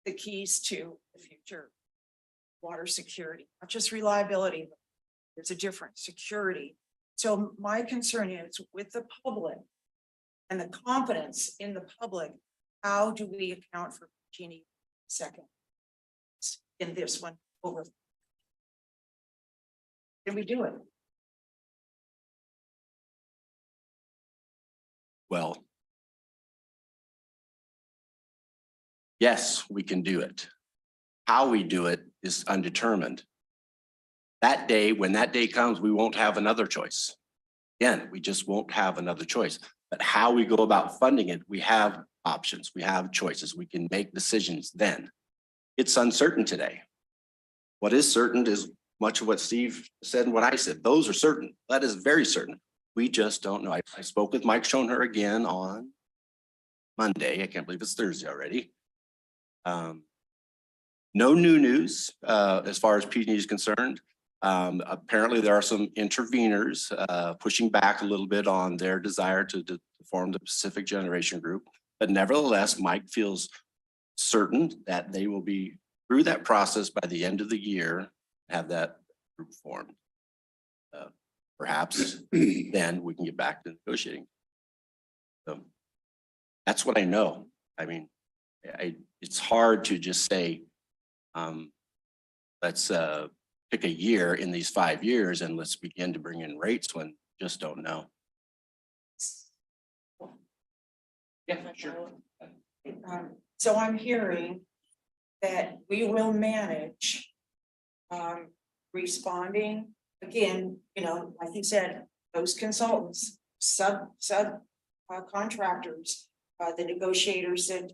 the keys to the future water security, not just reliability, but there's a difference, security. So my concern is with the public and the confidence in the public, how do we account for PG&E second in this one over? Can we do it? Well, yes, we can do it. How we do it is undetermined. That day, when that day comes, we won't have another choice. Again, we just won't have another choice. But how we go about funding it, we have options, we have choices, we can make decisions then. It's uncertain today. What is certain is much of what Steve said and what I said. Those are certain. That is very certain. We just don't know. I spoke with Mike Schoenherr again on Monday. I can't believe it's Thursday already. No new news as far as PG&E is concerned. Apparently there are some interveners pushing back a little bit on their desire to form the Pacific Generation Group. But nevertheless, Mike feels certain that they will be through that process by the end of the year, have that group formed. Perhaps then we can get back to negotiating. So that's what I know. I mean, it's hard to just say, let's pick a year in these 5 years and let's begin to bring in rates when just don't know. Yeah, sure. So I'm hearing that we will manage responding, again, you know, like you said, those consultants, contractors, the negotiators that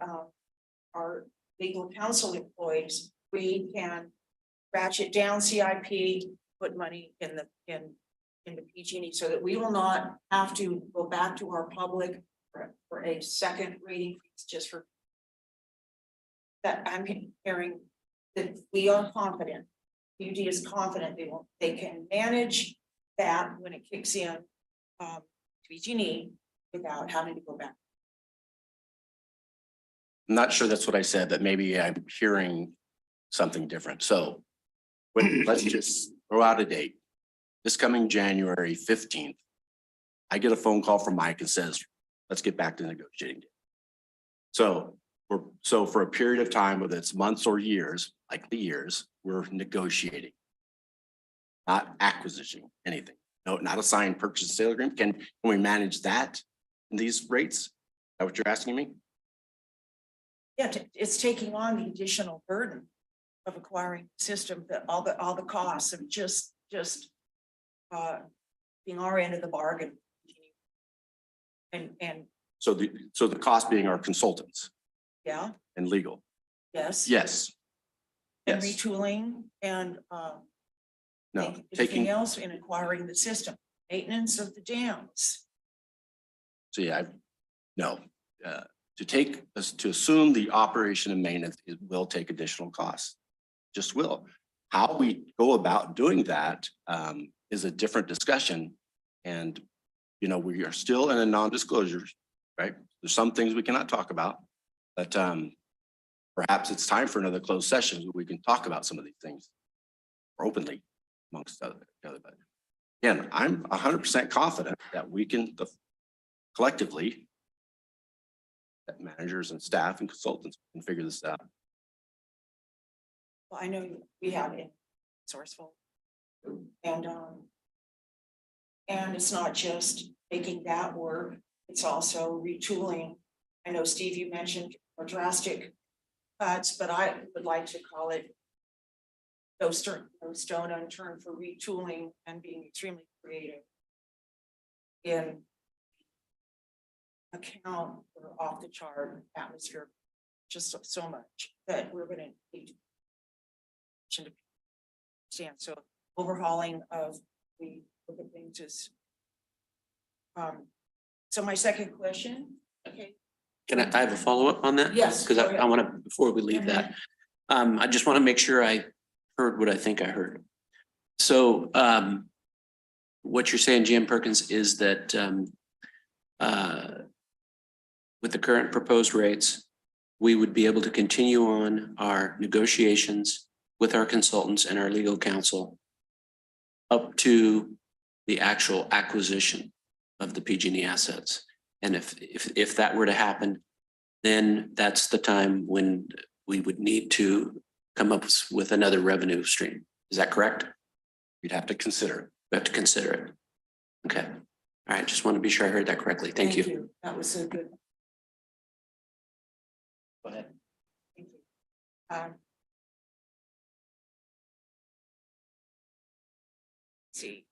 our legal counsel employees, we can ratchet down CIP, put money in the PG&E so that we will not have to go back to our public for a second reading just for that. I'm hearing that we are confident, UD is confident they can manage that when it kicks in to PG&E without having to go back. I'm not sure that's what I said, that maybe I'm hearing something different. So let's just throw out a date. This coming January 15th, I get a phone call from Mike and says, let's get back to negotiating. So for a period of time, whether it's months or years, likely years, we're negotiating. Not acquisition, anything. No, not a signed purchase and sale agreement. Can we manage that in these rates? Is that what you're asking me? Yeah, it's taking on the additional burden of acquiring the system, that all the costs of just being our end of the bargain. And So the cost being our consultants yeah, and legal. yes. Yes. And Yes. retooling and No, anything taking, else in acquiring the system, maintenance of the dams. so yeah, no, to assume the operation and maintenance, it will take additional costs. Just will. How we go about doing that is a different discussion. And, you know, we are still in a non-disclosure, right? There's some things we cannot talk about, but perhaps it's time for another closed session where we can talk about some of these things openly amongst other. But again, I'm 100% confident that we can collectively, that managers and staff and consultants can figure this out. Well, I know we have it sourceful. And it's not just making that work, it's also retooling. I know, Steve, you mentioned more drastic cuts, but I would like to call it no stone unturned for retooling and being extremely creative in account for off the chart atmosphere, just so much that we're going to need to understand. So overhauling of the things is so my second question. Okay. Can I have a follow-up on that? Yes, Because go I ahead. want to, before we leave that, I just want to make sure I heard what I think I heard. So what you're saying, Jim Perkins, is that with the current proposed rates, we would be able to continue on our negotiations with our consultants and our legal counsel up to the actual acquisition of the PG&E assets. And if that were to happen, then that's the time when we would need to come up with another revenue stream. Is that correct? We'd have to consider it. We have to consider it. Okay. All right. Just want to be sure I heard that correctly. Thank you. That was so good. Go ahead. Thank you. See.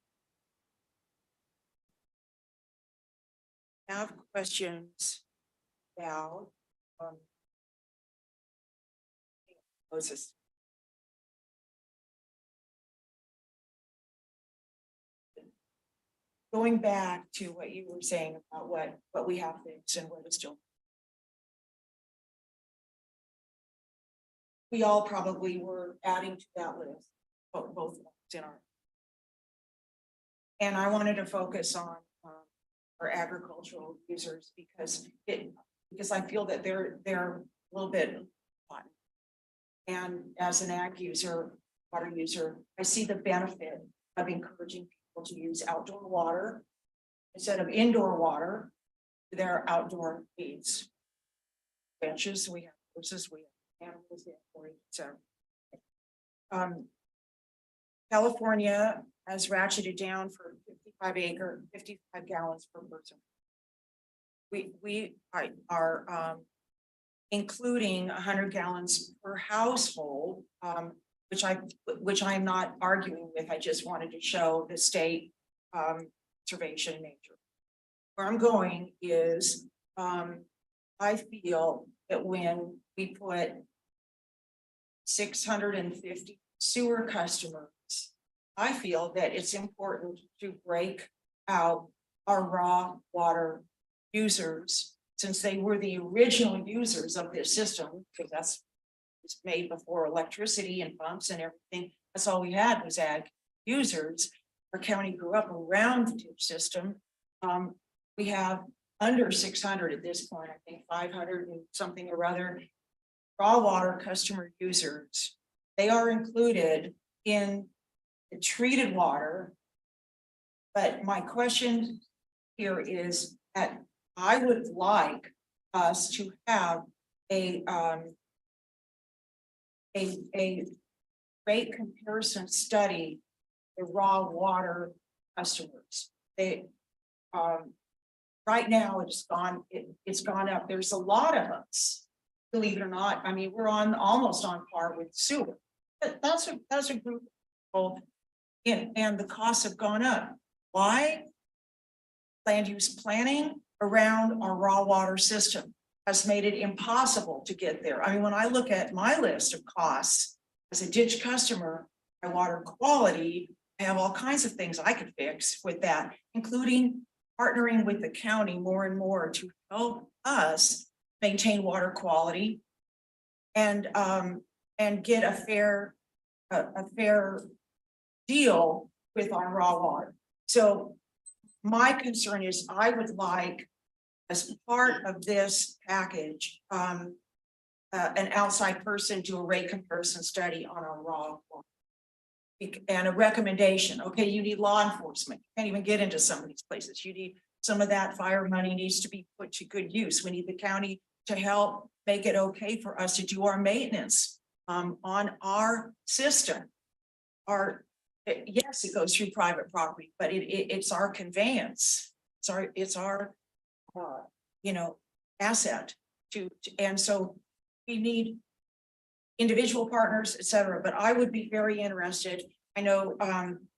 I have questions about Moses. Going back to what you were saying about what we have fixed and what is still. We all probably were adding to that list, both of us in our. And I wanted to focus on our agricultural users because I feel that they're a little bit fun. And as an ag user, water user, I see the benefit of encouraging people to use outdoor water instead of indoor water for their outdoor needs. Benches, we have horses, we have animals, we have etc. California has ratcheted down for 55 gallons per person. We are including 100 gallons per household, which I'm not arguing with. I just wanted to show the state conservation nature. Where I'm going is, I feel that when we put 650 sewer customers, I feel that it's important to break out our raw water users, since they were the original users of this system, because that's was made before electricity and pumps and everything. That's all we had was ag users. Our county grew up around the tip system. We have under 600 at this point, I think 500 and something or other raw water customer users. They are included in the treated water. But my question here is that I would like us to have a rate comparison study, the raw water customers. They right now it's gone up. There's a lot of us, believe it or not. I mean, we're almost on par with sewer. But that's a group of people, and the costs have gone up. Why? Land use planning around our raw water system has made it impossible to get there. I mean, when I look at my list of costs as a ditch customer, my water quality, I have all kinds of things I could fix with that, including partnering with the county more and more to help us maintain water quality and get a fair deal with our raw water. So my concern is I would like, as part of this package, an outside person do a rate comparison study on our raw water. And a recommendation. Okay, you need law enforcement. You can't even get into some of these places. You need some of that fire money needs to be put to good use. We need the county to help make it okay for us to do our maintenance on our system. Yes, it goes through private property, but it's our conveyance. It's our asset and so we need individual partners, et cetera. But I would be very interested. I know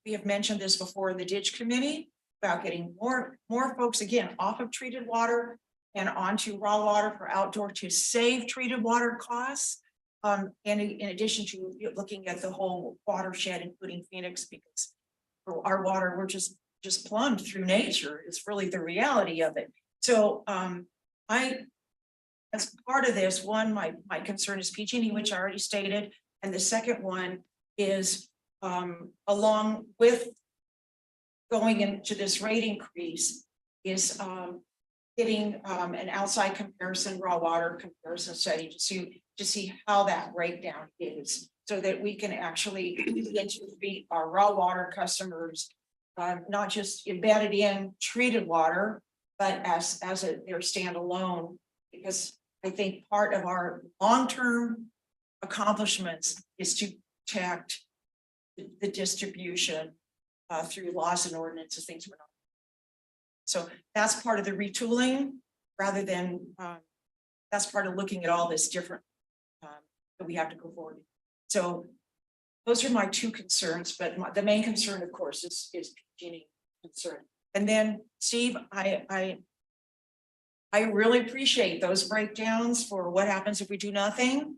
we have mentioned this before in the ditch committee about getting more folks again off of treated water and onto raw water for outdoor to save treated water costs. And in addition to looking at the whole watershed, including Phoenix, because for our water, we're just plumbed through nature. It's really the reality of it. So as part of this, one, my concern is PG&E, which I already stated. And the second one is along with going into this rate increase is getting an outside comparison, raw water comparison study to see how that breakdown is, so that we can actually treat our raw water customers, not just embedded in treated water, but as their standalone. Because I think part of our long-term accomplishments is to protect the distribution through laws and ordinances, things we're not. So that's part of the retooling, rather than that's part of looking at all this different that we have to go forward. So those are my two concerns, but the main concern, of course, is PG&E concern. And then Steve, I really appreciate those breakdowns for what happens if we do nothing.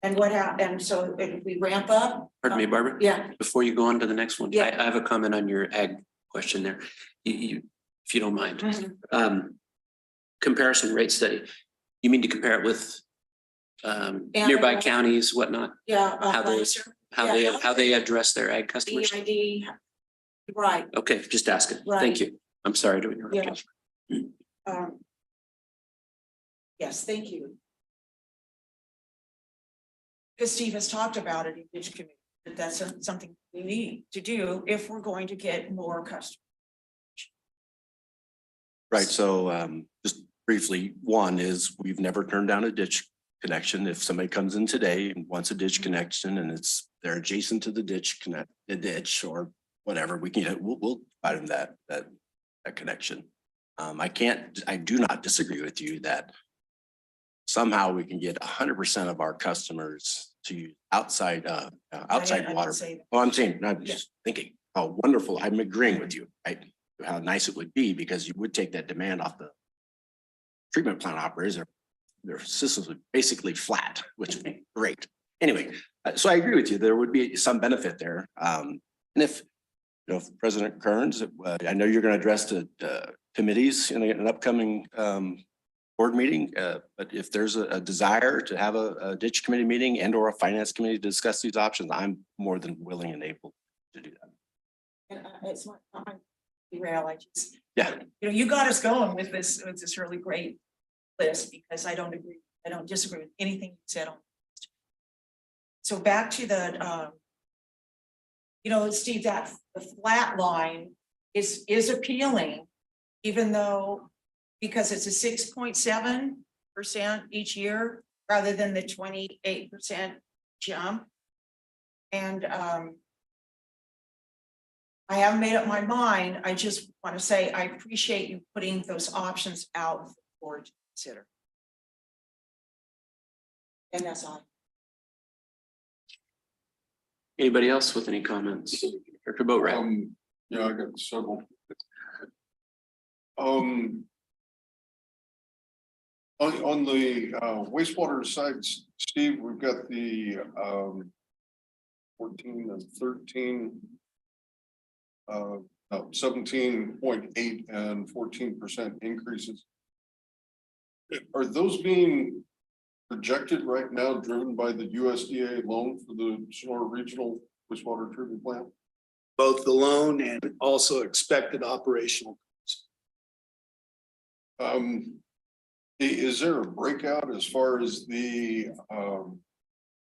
And what happened, so if we ramp up. Pardon me, Barbara? Yeah. Before you go on to the next one, Yeah. I have a comment on your ag question there. If you don't mind. Mhm. Comparison rate study. You mean to compare it with nearby counties, whatnot? Yeah. How they address their ag customers? EID. Right. Okay, just asking. Right. Thank you. I'm sorry to interrupt you. Yes, thank you. Because Steve has talked about it in each committee, that that's something we need to do if we're going to get more customers. Right, so just briefly, one is we've never turned down a ditch connection. If somebody comes in today and wants a ditch connection and they're adjacent to the ditch or whatever, we'll provide them that connection. I do not disagree with you that somehow we can get 100% of our customers to use outside I water. didn't say that. Oh, I'm saying, I'm just thinking how wonderful, I'm agreeing with you, right? How nice it would be because you would take that demand off the treatment plant operators. Their systems would basically flat, which would be great. Anyway, so I agree with you. There would be some benefit there. And if, President Kearns, I know you're going to address the committees in an upcoming board meeting, but if there's a desire to have a ditch committee meeting and or a finance committee to discuss these options, I'm more than willing and able to do that. And it's not my derail. I just, Yeah. you got us going with this really great list because I don't disagree with anything you said on. So back to the, Steve, that the flat line is appealing, even though, because it's a 6.7% each year rather than the 28% jump. And I haven't made up my mind. I just want to say I appreciate you putting those options out for the board to consider. And that's all. Anybody else with any comments? Director Boatright. Yeah, I got several. On the wastewater side, Steve, we've got the 14 and 13. No, 17.8 and 14% increases. Are those being projected right now, driven by the USDA loan for the Sonora Regional Wastewater Treatment Plant? Both the loan and also expected operational. Is there a breakout as far as the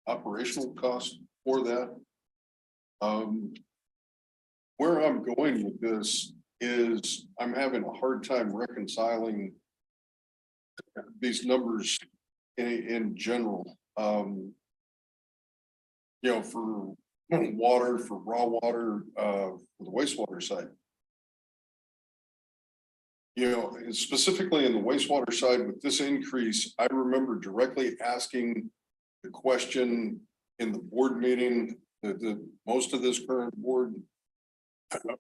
operational cost for that? Where I'm going with this is I'm having a hard time reconciling these numbers in general. For water, for raw water, for the wastewater side. Specifically in the wastewater side with this increase, I remember directly asking the question in the board meeting that most of this current board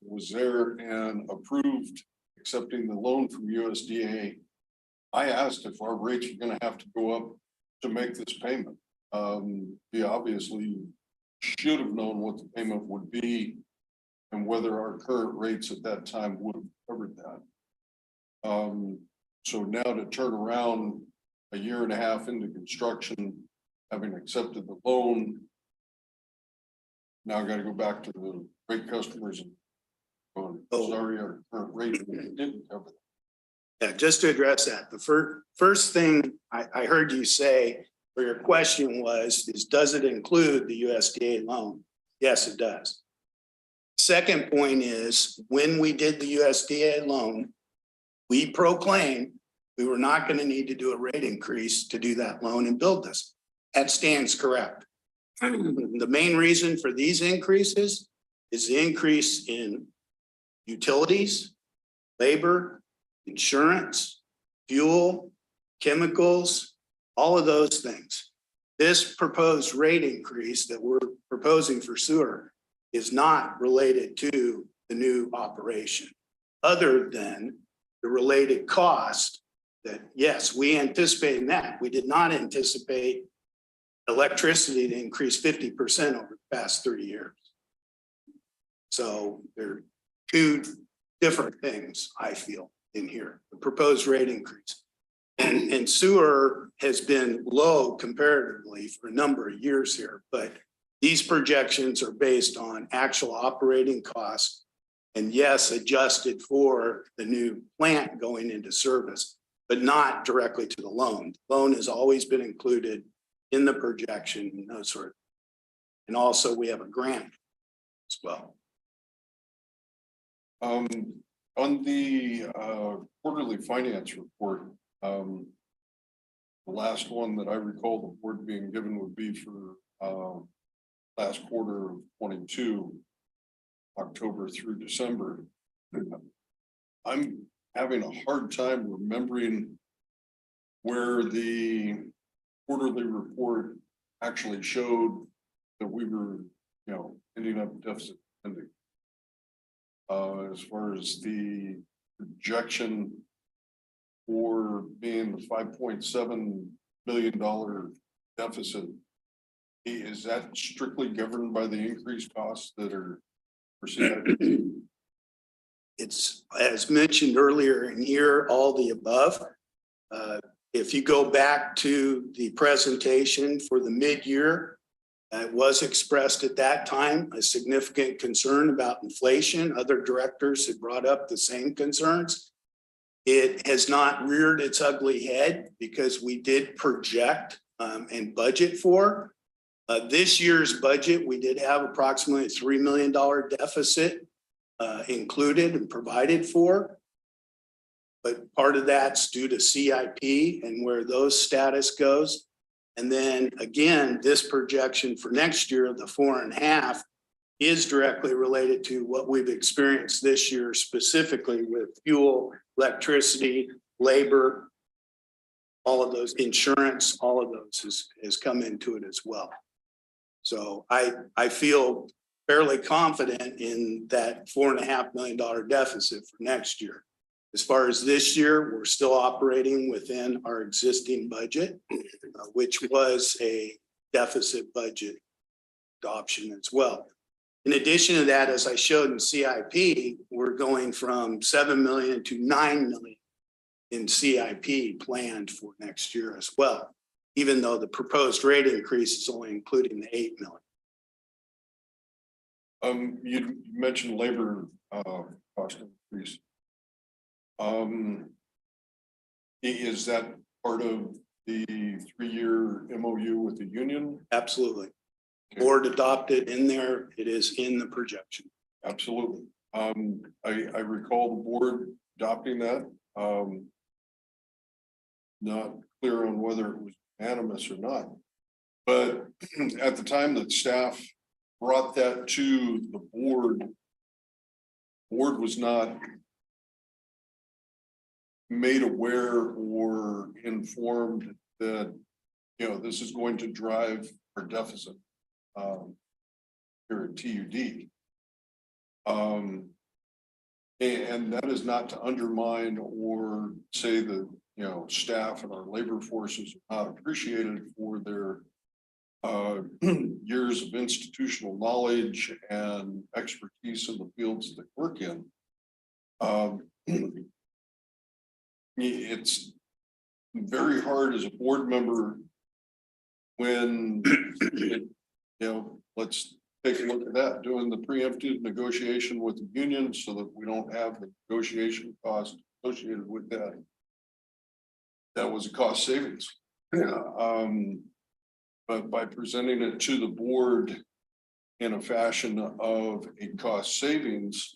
was there and approved accepting the loan from USDA. I asked if our rates are going to have to go up to make this payment. We obviously should have known what the payment would be and whether our current rates at that time would have covered that. So now to turn around a year and a half into construction, having accepted the loan, now I got to go back to the rate customers and sorry, our current rate didn't cover that. Yeah, just to address that, the first thing I heard you say, or your question was, does it include the USDA loan? Yes, it does. Second point is, when we did the USDA loan, we proclaimed we were not going to need to do a rate increase to do that loan and build this. That stands correct. The main reason for these increases is the increase in utilities, labor, insurance, fuel, chemicals, all of those things. This proposed rate increase that we're proposing for sewer is not related to the new operation, other than the related cost that, yes, we anticipate that. We did not anticipate electricity to increase 50% over the past 30 years. So there are two different things, I feel, in here, the proposed rate increase. And sewer has been low comparatively for a number of years here, but these projections are based on actual operating costs and yes, adjusted for the new plant going into service, but not directly to the loan. The loan has always been included in the projection and those sort of, and also we have a grant as well. On the quarterly finance report, The last one that I recall the board being given would be for last quarter of 22, October through December. I'm having a hard time remembering where the quarterly report actually showed that we were, ending up deficit spending. As far as the projection for being the $5.7 billion deficit, is that strictly governed by the increased costs that are perceived? It's, as mentioned earlier in here, all the above. If you go back to the presentation for the mid-year, it was expressed at that time a significant concern about inflation. Other directors had brought up the same concerns. It has not reared its ugly head because we did project and budget for. This year's budget, we did have approximately a $3 million deficit included and provided for. But part of that's due to CIP and where those status goes. And then again, this projection for next year of the 4.5 is directly related to what we've experienced this year, specifically with fuel, electricity, labor, all of those, insurance, all of those has come into it as well. So I feel fairly confident in that $4.5 million deficit for next year. As far as this year, we're still operating within our existing budget, which was a deficit budget adoption as well. In addition to that, as I showed in CIP, we're going from 7 million to 9 million in CIP planned for next year as well, even though the proposed rate increase is only including the 8 million. You mentioned labor cost increase. Is that part of the 3-year MOU with the union? Absolutely. Board adopted in there. It is in the projection. Absolutely. I recall the board adopting that. Not clear on whether it was unanimous or not, but at the time that staff brought that to the board was not made aware or informed that, this is going to drive our deficit here at TUD. And that is not to undermine or say that, staff and our labor forces are not appreciated for their years of institutional knowledge and expertise in the fields they work in. It's very hard as a board member when, let's take a look at that, doing the preemptive negotiation with the union so that we don't have the negotiation cost associated with that. That was a cost savings. But by presenting it to the board in a fashion of a cost savings,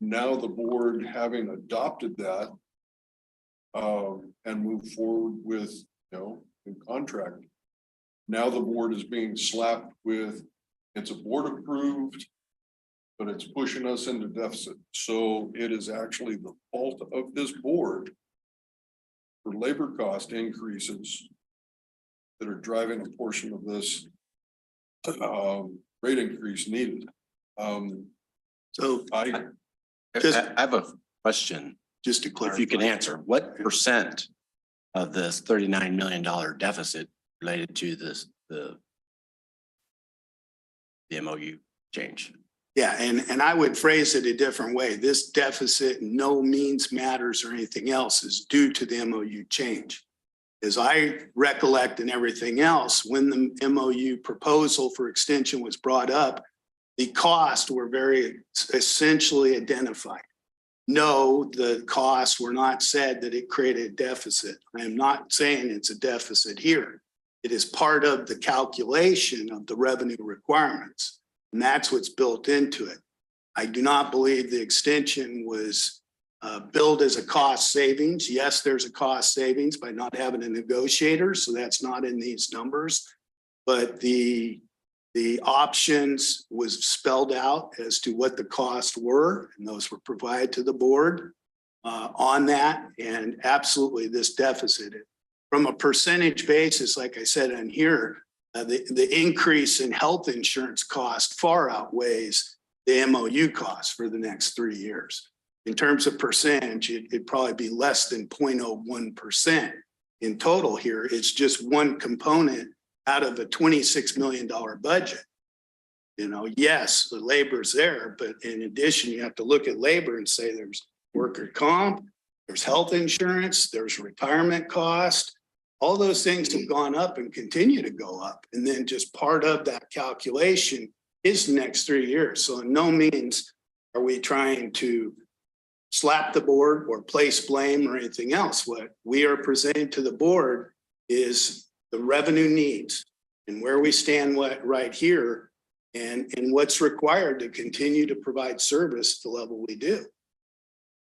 now the board having adopted that and move forward with, in contract. Now the board is being slapped with, it's a board approved, but it's pushing us into deficit. So it is actually the fault of this board for labor cost increases that are driving a portion of this rate increase needed. So I Just- have a question. just to If clarify, you can answer, what percent of this $39 million deficit related to the MOU change? yeah, and I would phrase it a different way. This deficit in no means matters or anything else is due to the MOU change. As I recollect and everything else, when the MOU proposal for extension was brought up, the costs were very essentially identified. No, the costs were not said that it created a deficit. I am not saying it's a deficit here. It is part of the calculation of the revenue requirements, and that's what's built into it. I do not believe the extension was billed as a cost savings. Yes, there's a cost savings by not having a negotiator, so that's not in these numbers. But the options was spelled out as to what the costs were, and those were provided to the board on that. And absolutely, this deficit, from a percentage basis, like I said on here, the increase in health insurance cost far outweighs the MOU cost for the next 3 years. In terms of percentage, it'd probably be less than 0.01% in total here. It's just one component out of a $26 million budget. You know, yes, the labor's there, but in addition, you have to look at labor and say there's worker comp, there's health insurance, there's retirement cost. All those things have gone up and continue to go up. And then just part of that calculation is the next 3 years. So in no means are we trying to slap the board or place blame or anything else. What we are presenting to the board is the revenue needs and where we stand right here and what's required to continue to provide service at the level we do.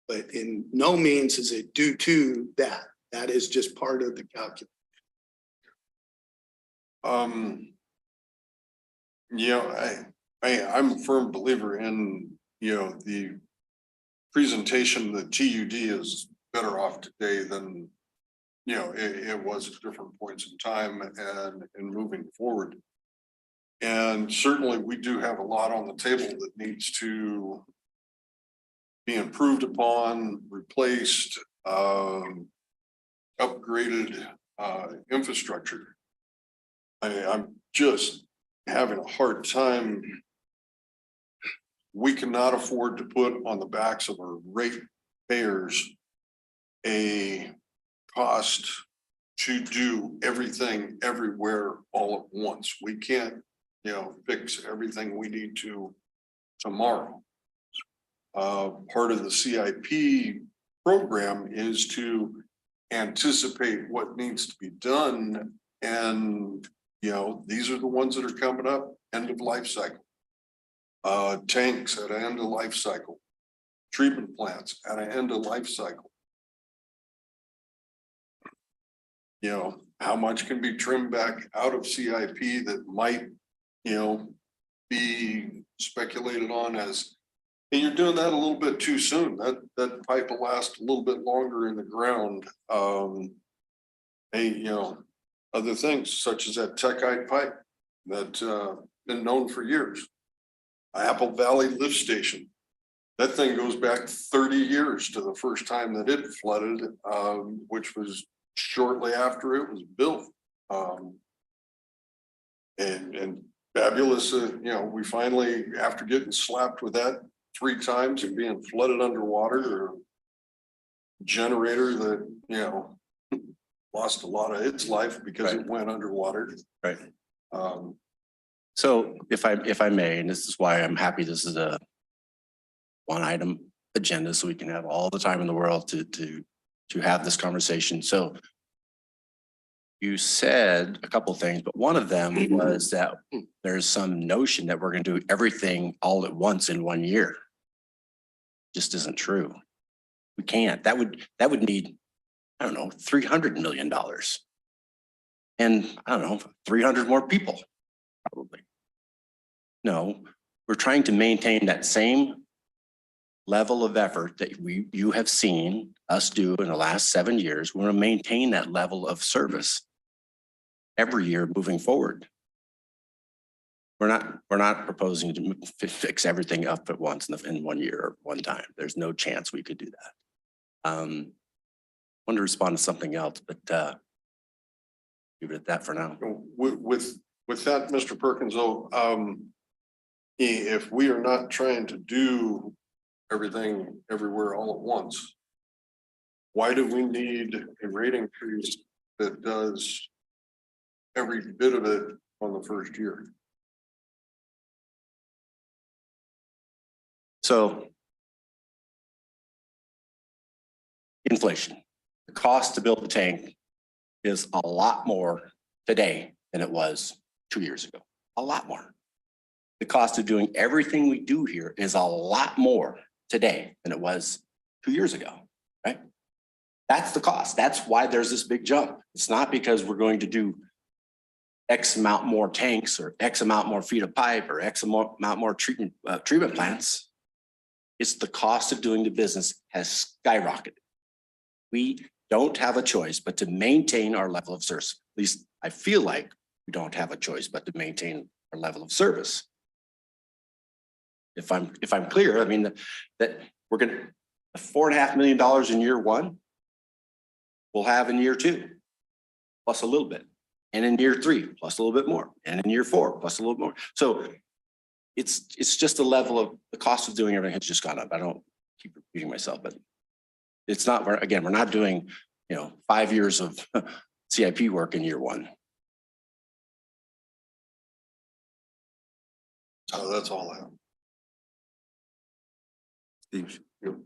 But in no means is it due to that. That is just part of the calculation. You know, I'm a firm believer in, you know, the presentation that TUD is better off today than, you know, it was at different points in time and moving forward. And certainly we do have a lot on the table that needs to be improved upon, replaced, upgraded infrastructure. I'm just having a hard time. We cannot afford to put on the backs of our ratepayers a cost to do everything everywhere all at once. We can't, you know, fix everything we need to tomorrow. Part of the CIP program is to anticipate what needs to be done. And, you know, these are the ones that are coming up, end of life cycle. Tanks at an end of life cycle, treatment plants at an end of life cycle. You know, how much can be trimmed back out of CIP that might, you know, be speculated on as, and you're doing that a little bit too soon. That pipe will last a little bit longer in the ground. You know, other things such as that Techite pipe that been known for years. Apple Valley lift station. That thing goes back 30 years to the first time that it flooded, which was shortly after it was built. And fabulous, you know, we finally, after getting slapped with that 3 times and being flooded underwater, or generator that, you know, lost a lot of its life because it went underwater. Right. So if I may, and this is why I'm happy this is a one item agenda, so we can have all the time in the world to have this conversation. So you said a couple of things, but one of them was that there's some notion that we're going to do everything all at once in 1 year. Just isn't true. We can't. That would need, I don't know, $300 million. And I don't know, 300 more people, probably. No, we're trying to maintain that same level of effort that you have seen us do in the last 7 years. We want to maintain that level of service every year moving forward. We're not proposing to fix everything up at once in 1 year or one time. There's no chance we could do that. I want to respond to something else, but leave it at that for now. With that, Mr. Perkins, though, if we are not trying to do everything everywhere all at once, why do we need a rate increase that does every bit of it on the first year? So inflation, the cost to build the tank is a lot more today than it was 2 years ago, a lot more. The cost of doing everything we do here is a lot more today than it was 2 years ago, right? That's the cost. That's why there's this big jump. It's not because we're going to do X amount more tanks or X amount more feet of pipe or X amount more treatment plants. It's the cost of doing the business has skyrocketed. We don't have a choice but to maintain our level of service. At least I feel like we don't have a choice but to maintain our level of service. If I'm clear, I mean that we're gonna $4.5 million in year one. We'll have in year two, plus a little bit, and in year three, plus a little bit more, and in year four, plus a little more. So it's just a level of the cost of doing everything has just gone up. I don't keep repeating myself, but it's not, again, we're not doing, 5 years of CIP work in year one. Oh, that's all I have.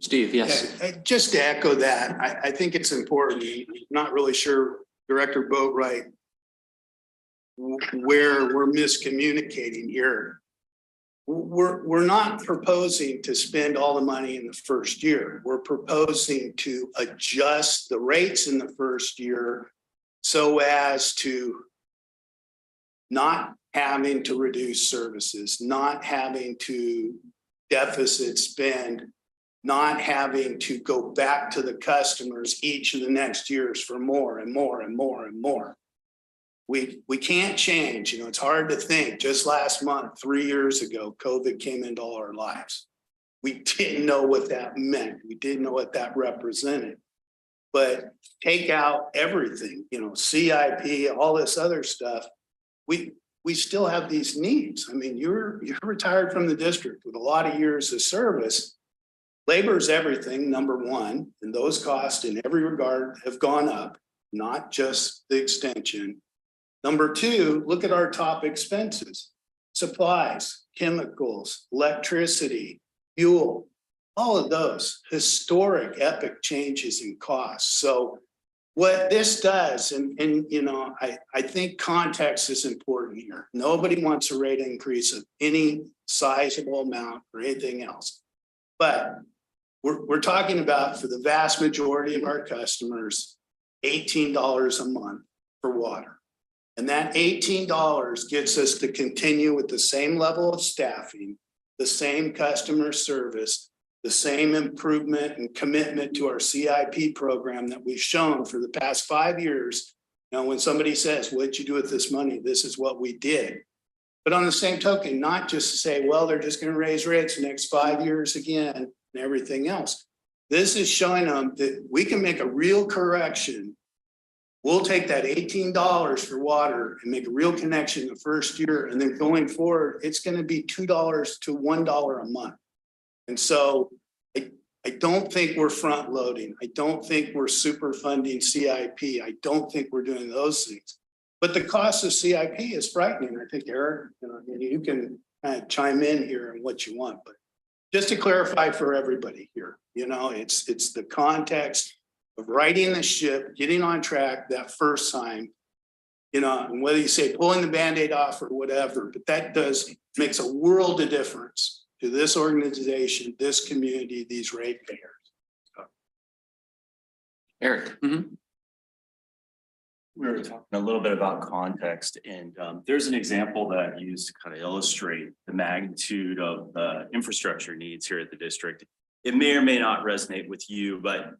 Steve, yes. Yeah, just to echo that, I think it's important, not really sure, Director Boatwright, where we're miscommunicating here. We're not proposing to spend all the money in the first year. We're proposing to adjust the rates in the first year so as to not having to reduce services, not having to deficit spend, not having to go back to the customers each of the next years for more and more and more and more. We can't change, it's hard to think. Just last month, 3 years ago, COVID came into all our lives. We didn't know what that meant. We didn't know what that represented. But take out everything, CIP, all this other stuff. We still have these needs. I mean, you're retired from the district with a lot of years of service. Labor is everything, number one, and those costs in every regard have gone up, not just the extension. Number two, look at our top expenses: supplies, chemicals, electricity, fuel, all of those historic epic changes in costs. So what this does, and I think context is important here. Nobody wants a rate increase of any sizable amount or anything else. But we're talking about, for the vast majority of our customers, $18 a month for water. And that $18 gets us to continue with the same level of staffing, the same customer service, the same improvement and commitment to our CIP program that we've shown for the past 5 years. Now, when somebody says, what'd you do with this money? This is what we did. But on the same token, not just to say, well, they're just going to raise rates the next 5 years again and everything else. This is showing them that we can make a real correction. We'll take that $18 for water and make a real connection the first year. And then going forward, it's going to be $2 to $1 a month. And so I don't think we're front loading. I don't think we're super funding CIP. I don't think we're doing those things. But the cost of CIP is frightening. I think, Eric, you can kind of chime in here on what you want. But just to clarify for everybody here, it's the context of righting the ship, getting on track that first time, and whether you say pulling the Band-Aid off or whatever, but that makes a world of difference to this organization, this community, these ratepayers. Eric. We were talking a little bit about context, and there's an example that I used to kind of illustrate the magnitude of the infrastructure needs here at the district. It may or may not resonate with you, but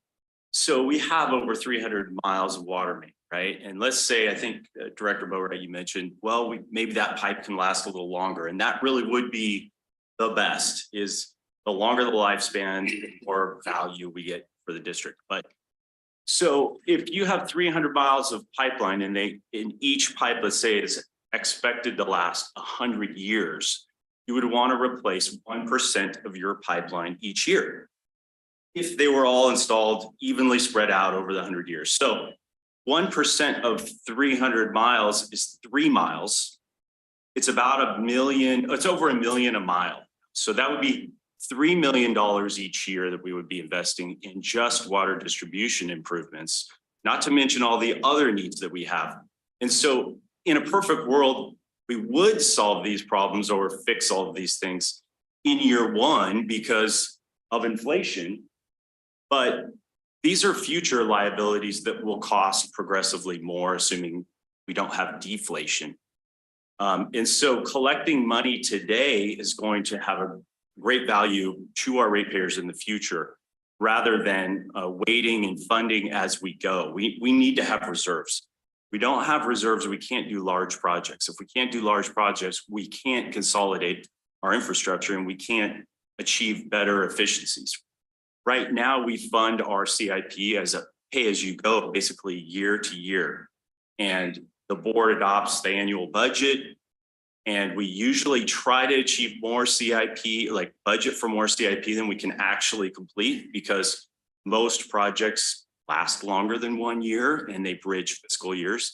so we have over 300 miles of water main, right? And let's say, I think Director Boatwright, you mentioned, well, maybe that pipe can last a little longer, and that really would be the best. Is the longer the lifespan, the more value we get for the district. But so if you have 300 miles of pipeline and in each pipe, let's say is expected to last 100 years, you would want to replace 1% of your pipeline each year, if they were all installed evenly spread out over the 100 years. So 1% of 300 miles is 3 miles. It's about $1 million. It's over $1 million a mile. So that would be $3 million each year that we would be investing in just water distribution improvements, not to mention all the other needs that we have. And so in a perfect world, we would solve these problems or fix all of these things in year one because of inflation. But these are future liabilities that will cost progressively more, assuming we don't have deflation. And so collecting money today is going to have a great value to our ratepayers in the future, rather than waiting and funding as we go. We need to have reserves. We don't have reserves, we can't do large projects. If we can't do large projects, we can't consolidate our infrastructure and we can't achieve better efficiencies. Right now, we fund our CIP as a pay-as-you-go, basically year to year. And the board adopts the annual budget. And we usually try to achieve more CIP, like budget for more CIP than we can actually complete, because most projects last longer than 1 year and they bridge fiscal years.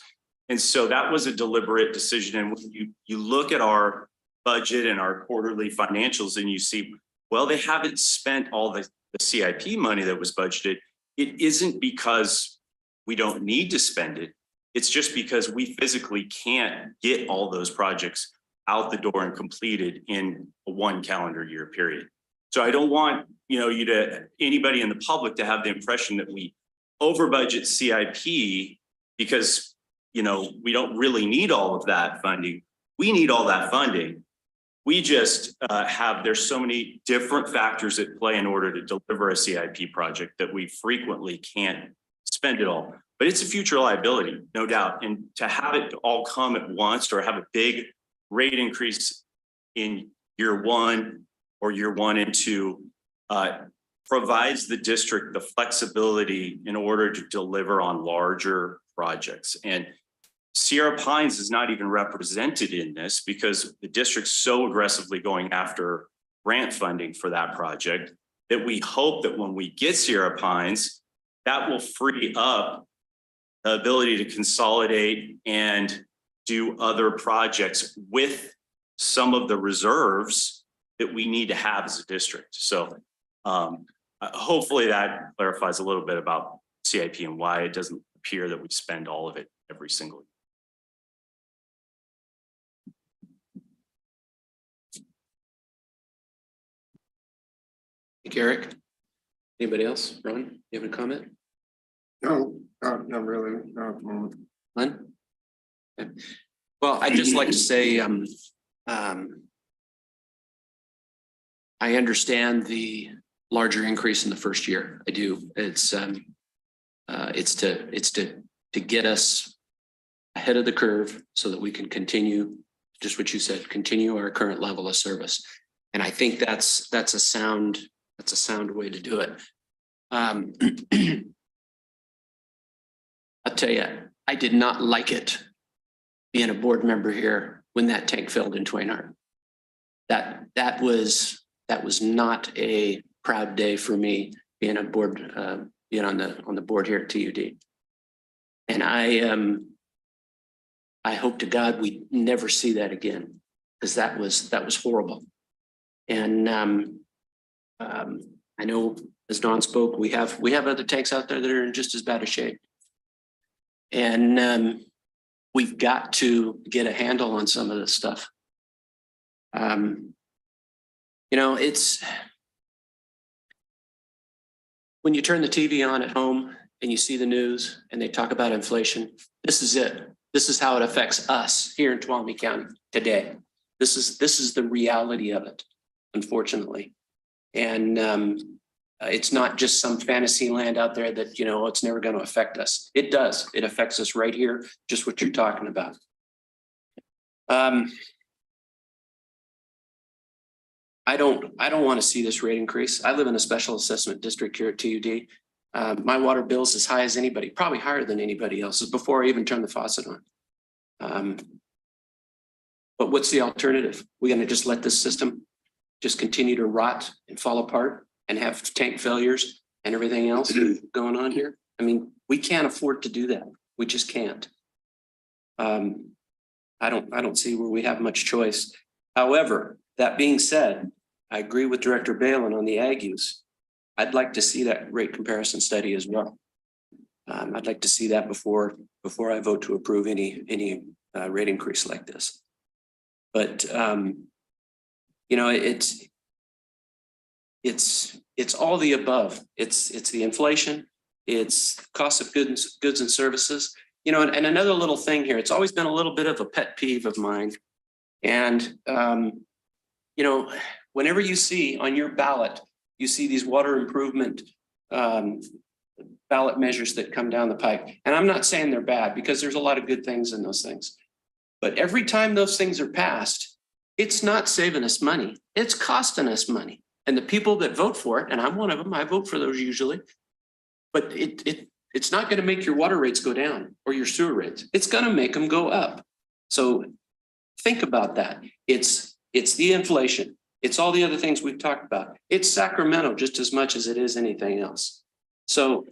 And so that was a deliberate decision. And when you look at our budget and our quarterly financials and you see, well, they haven't spent all the CIP money that was budgeted. It isn't because we don't need to spend it. It's just because we physically can't get all those projects out the door and completed in a 1 calendar year period. So I don't want anybody in the public to have the impression that we over budget CIP because we don't really need all of that funding. We need all that funding. We just there's so many different factors at play in order to deliver a CIP project that we frequently can't spend it all. But it's a future liability, no doubt. And to have it all come at once or have a big rate increase in year 1 or year 1 and 2 provides the district the flexibility in order to deliver on larger projects. And Sierra Pines is not even represented in this because the district's so aggressively going after grant funding for that project that we hope that when we get Sierra Pines, that will free up the ability to consolidate and do other projects with some of the reserves that we need to have as a district. So hopefully that clarifies a little bit about CIP and why it doesn't appear that we spend all of it every single year. Thank you, Eric. Anybody else? Ron, you have a comment? No, not really, not at the moment. Len? Okay. Well, I'd just like to say, I understand the larger increase in the first year. I do. It's to get us ahead of the curve so that we can continue, just what you said, continue our current level of service. And I think that's a sound way to do it. I'll tell you, I did not like it being a board member here when that tank filled in Twainhart. That was not a proud day for me being a board, being on the board here at TUD. And I hope to God we never see that again, because that was horrible. And I know, as Don spoke, we have other tanks out there that are in just as bad a shape. And we've got to get a handle on some of this stuff. It's when you turn the TV on at home and you see the news and they talk about inflation, this is it. This is how it affects us here in Tuolumne County today. This is the reality of it, unfortunately. And it's not just some fantasy land out there that, it's never going to affect us. It does. It affects us right here, just what you're talking about. I don't want to see this rate increase. I live in a special assessment district here at TUD. My water bill is as high as anybody, probably higher than anybody else's before I even turn the faucet on. But what's the alternative? We're going to just let this system just continue to rot and fall apart and have tank failures and everything else going on here? I mean, we can't afford to do that. We just can't. I don't see where we have much choice. However, that being said, I agree with Director Balin on the ag use. I'd like to see that rate comparison study as well. I'd like to see that before I vote to approve any rate increase like this. But it's it's all the above. It's the inflation, it's cost of goods and services. You know, and another little thing here, it's always been a little bit of a pet peeve of mine. And, you know, whenever you see on your ballot, you see these water improvement ballot measures that come down the pike. And I'm not saying they're bad, because there's a lot of good things in those things. But every time those things are passed, it's not saving us money. It's costing us money. And the people that vote for it, and I'm one of them, I vote for those usually, but it's not going to make your water rates go down or your sewer rates. It's going to make them go up. So think about that. It's the inflation. It's all the other things we've talked about. It's Sacramento just as much as it is anything else. So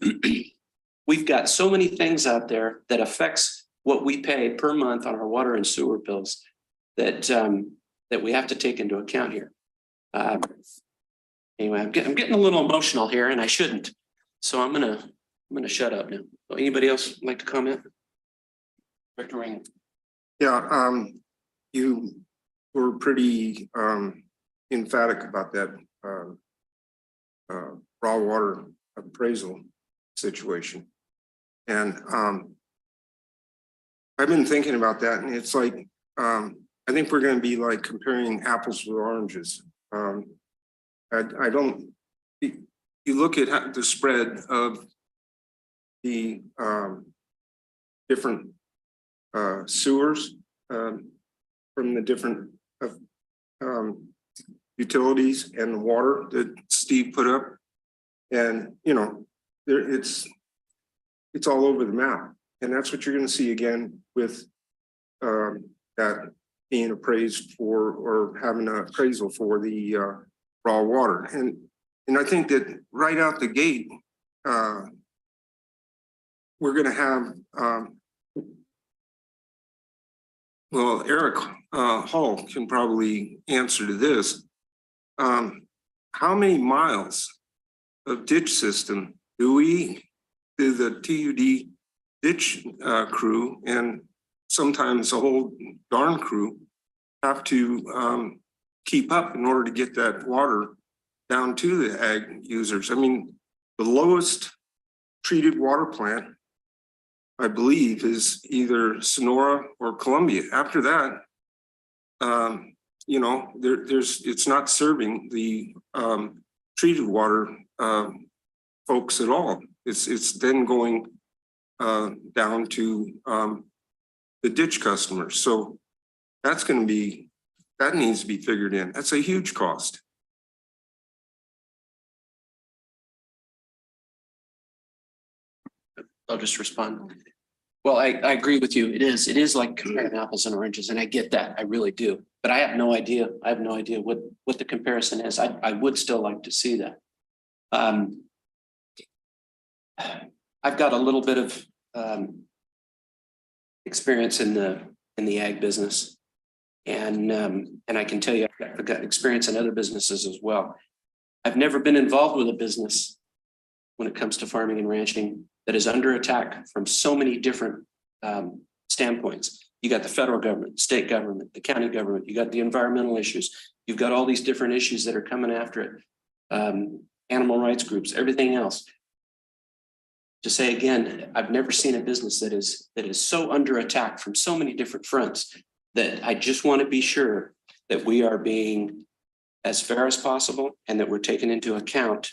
we've got so many things out there that affects what we pay per month on our water and sewer bills that that we have to take into account here. Anyway, I'm getting a little emotional here, and I shouldn't. So I'm gonna shut up now. Anybody else like to comment? Director Ring. Yeah, you were pretty emphatic about that raw water appraisal situation. And I've been thinking about that, and it's like, I think we're going to be like comparing apples with oranges. I don't, you look at the spread of the different sewers from the different utilities and the water that Steve put up, and you know, it's all over the map, and that's what you're going to see again with that being appraised for, or having an appraisal for the raw water. And I think that right out the gate, we're going to have well, Eric Hall can probably answer to this. How many miles of ditch system do the TUD ditch crew, and sometimes the whole darn crew, have to keep up in order to get that water down to the ag users? I mean, the lowest treated water plant, I believe, is either Sonora or Columbia. After that, you know, it's not serving the treated water folks at all. It's then going down to the ditch customers. So that's going to be, that needs to be figured in. That's a huge cost. I'll just respond. Well, I agree with you. It is like comparing apples and oranges, and I get that. I really do. But I have no idea. I have no idea what the comparison is. I would still like to see that. I've got a little bit of experience in the ag business, and I can tell you I've got experience in other businesses as well. I've never been involved with a business when it comes to farming and ranching that is under attack from so many different standpoints. You got the federal government, state government, the county government, you got the environmental issues, you've got all these different issues that are coming after it, animal rights groups, everything else. To say again, I've never seen a business that is so under attack from so many different fronts, that I just want to be sure that we are being as fair as possible, and that we're taking into account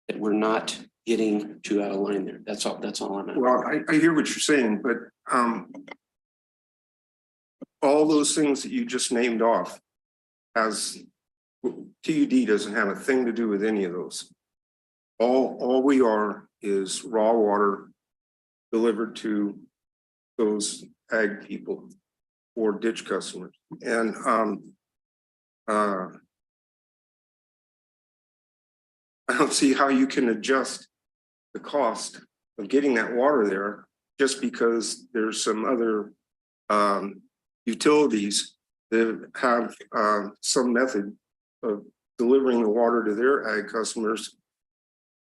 that we're not getting too out of line there. That's all I'm at. Well, I hear what you're saying, but all those things that you just named off, as TUD doesn't have a thing to do with any of those. All we are is raw water delivered to those ag people or ditch customers. And I don't see how you can adjust the cost of getting that water there just because there's some other utilities that have some method of delivering the water to their ag customers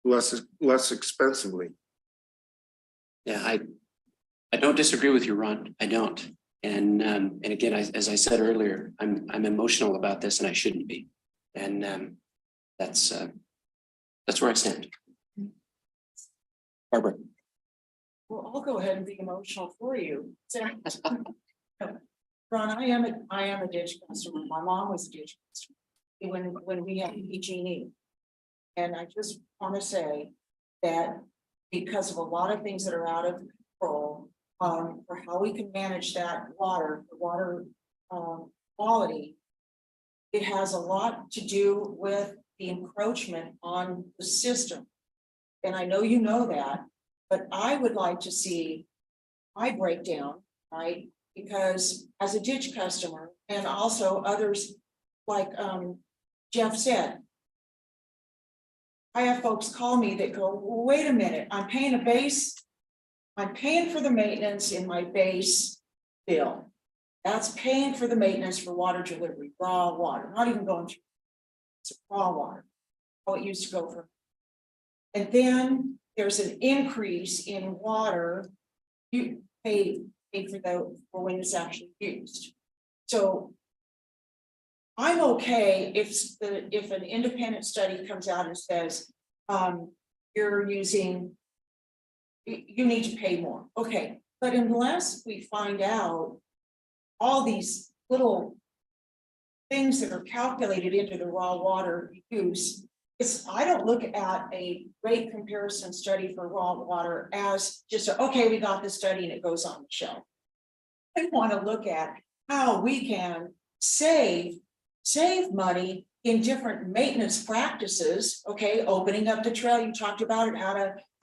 less expensively. Yeah, I don't disagree with you, Ron. I don't. And again, as I said earlier, I'm emotional about this, and I shouldn't be. And That's where I stand. Barbara. Well, I'll go ahead and be emotional for you. Ron, I am a ditch customer. My mom was a ditch customer when we had PG&E. And I just want to say that because of a lot of things that are out of control, for how we can manage that water, quality, it has a lot to do with the encroachment on the system. And I know you know that, but I would like to see my breakdown, right? Because as a ditch customer and also others, like Jeff said, I have folks call me that go, well, wait a minute, I'm paying for the maintenance in my base bill. That's paying for the maintenance for water delivery, raw water, not even going through. It's raw water. Oh, it used to go for. And then there's an increase in water you pay for when it's actually used. So I'm okay if an independent study comes out and says you need to pay more. Okay, but unless we find out all these little things that are calculated into the raw water use, I don't look at a rate comparison study for raw water as just okay, we got this study and it goes on the shelf. I want to look at how we can save money in different maintenance practices. Okay, opening up the trail, you talked about it, how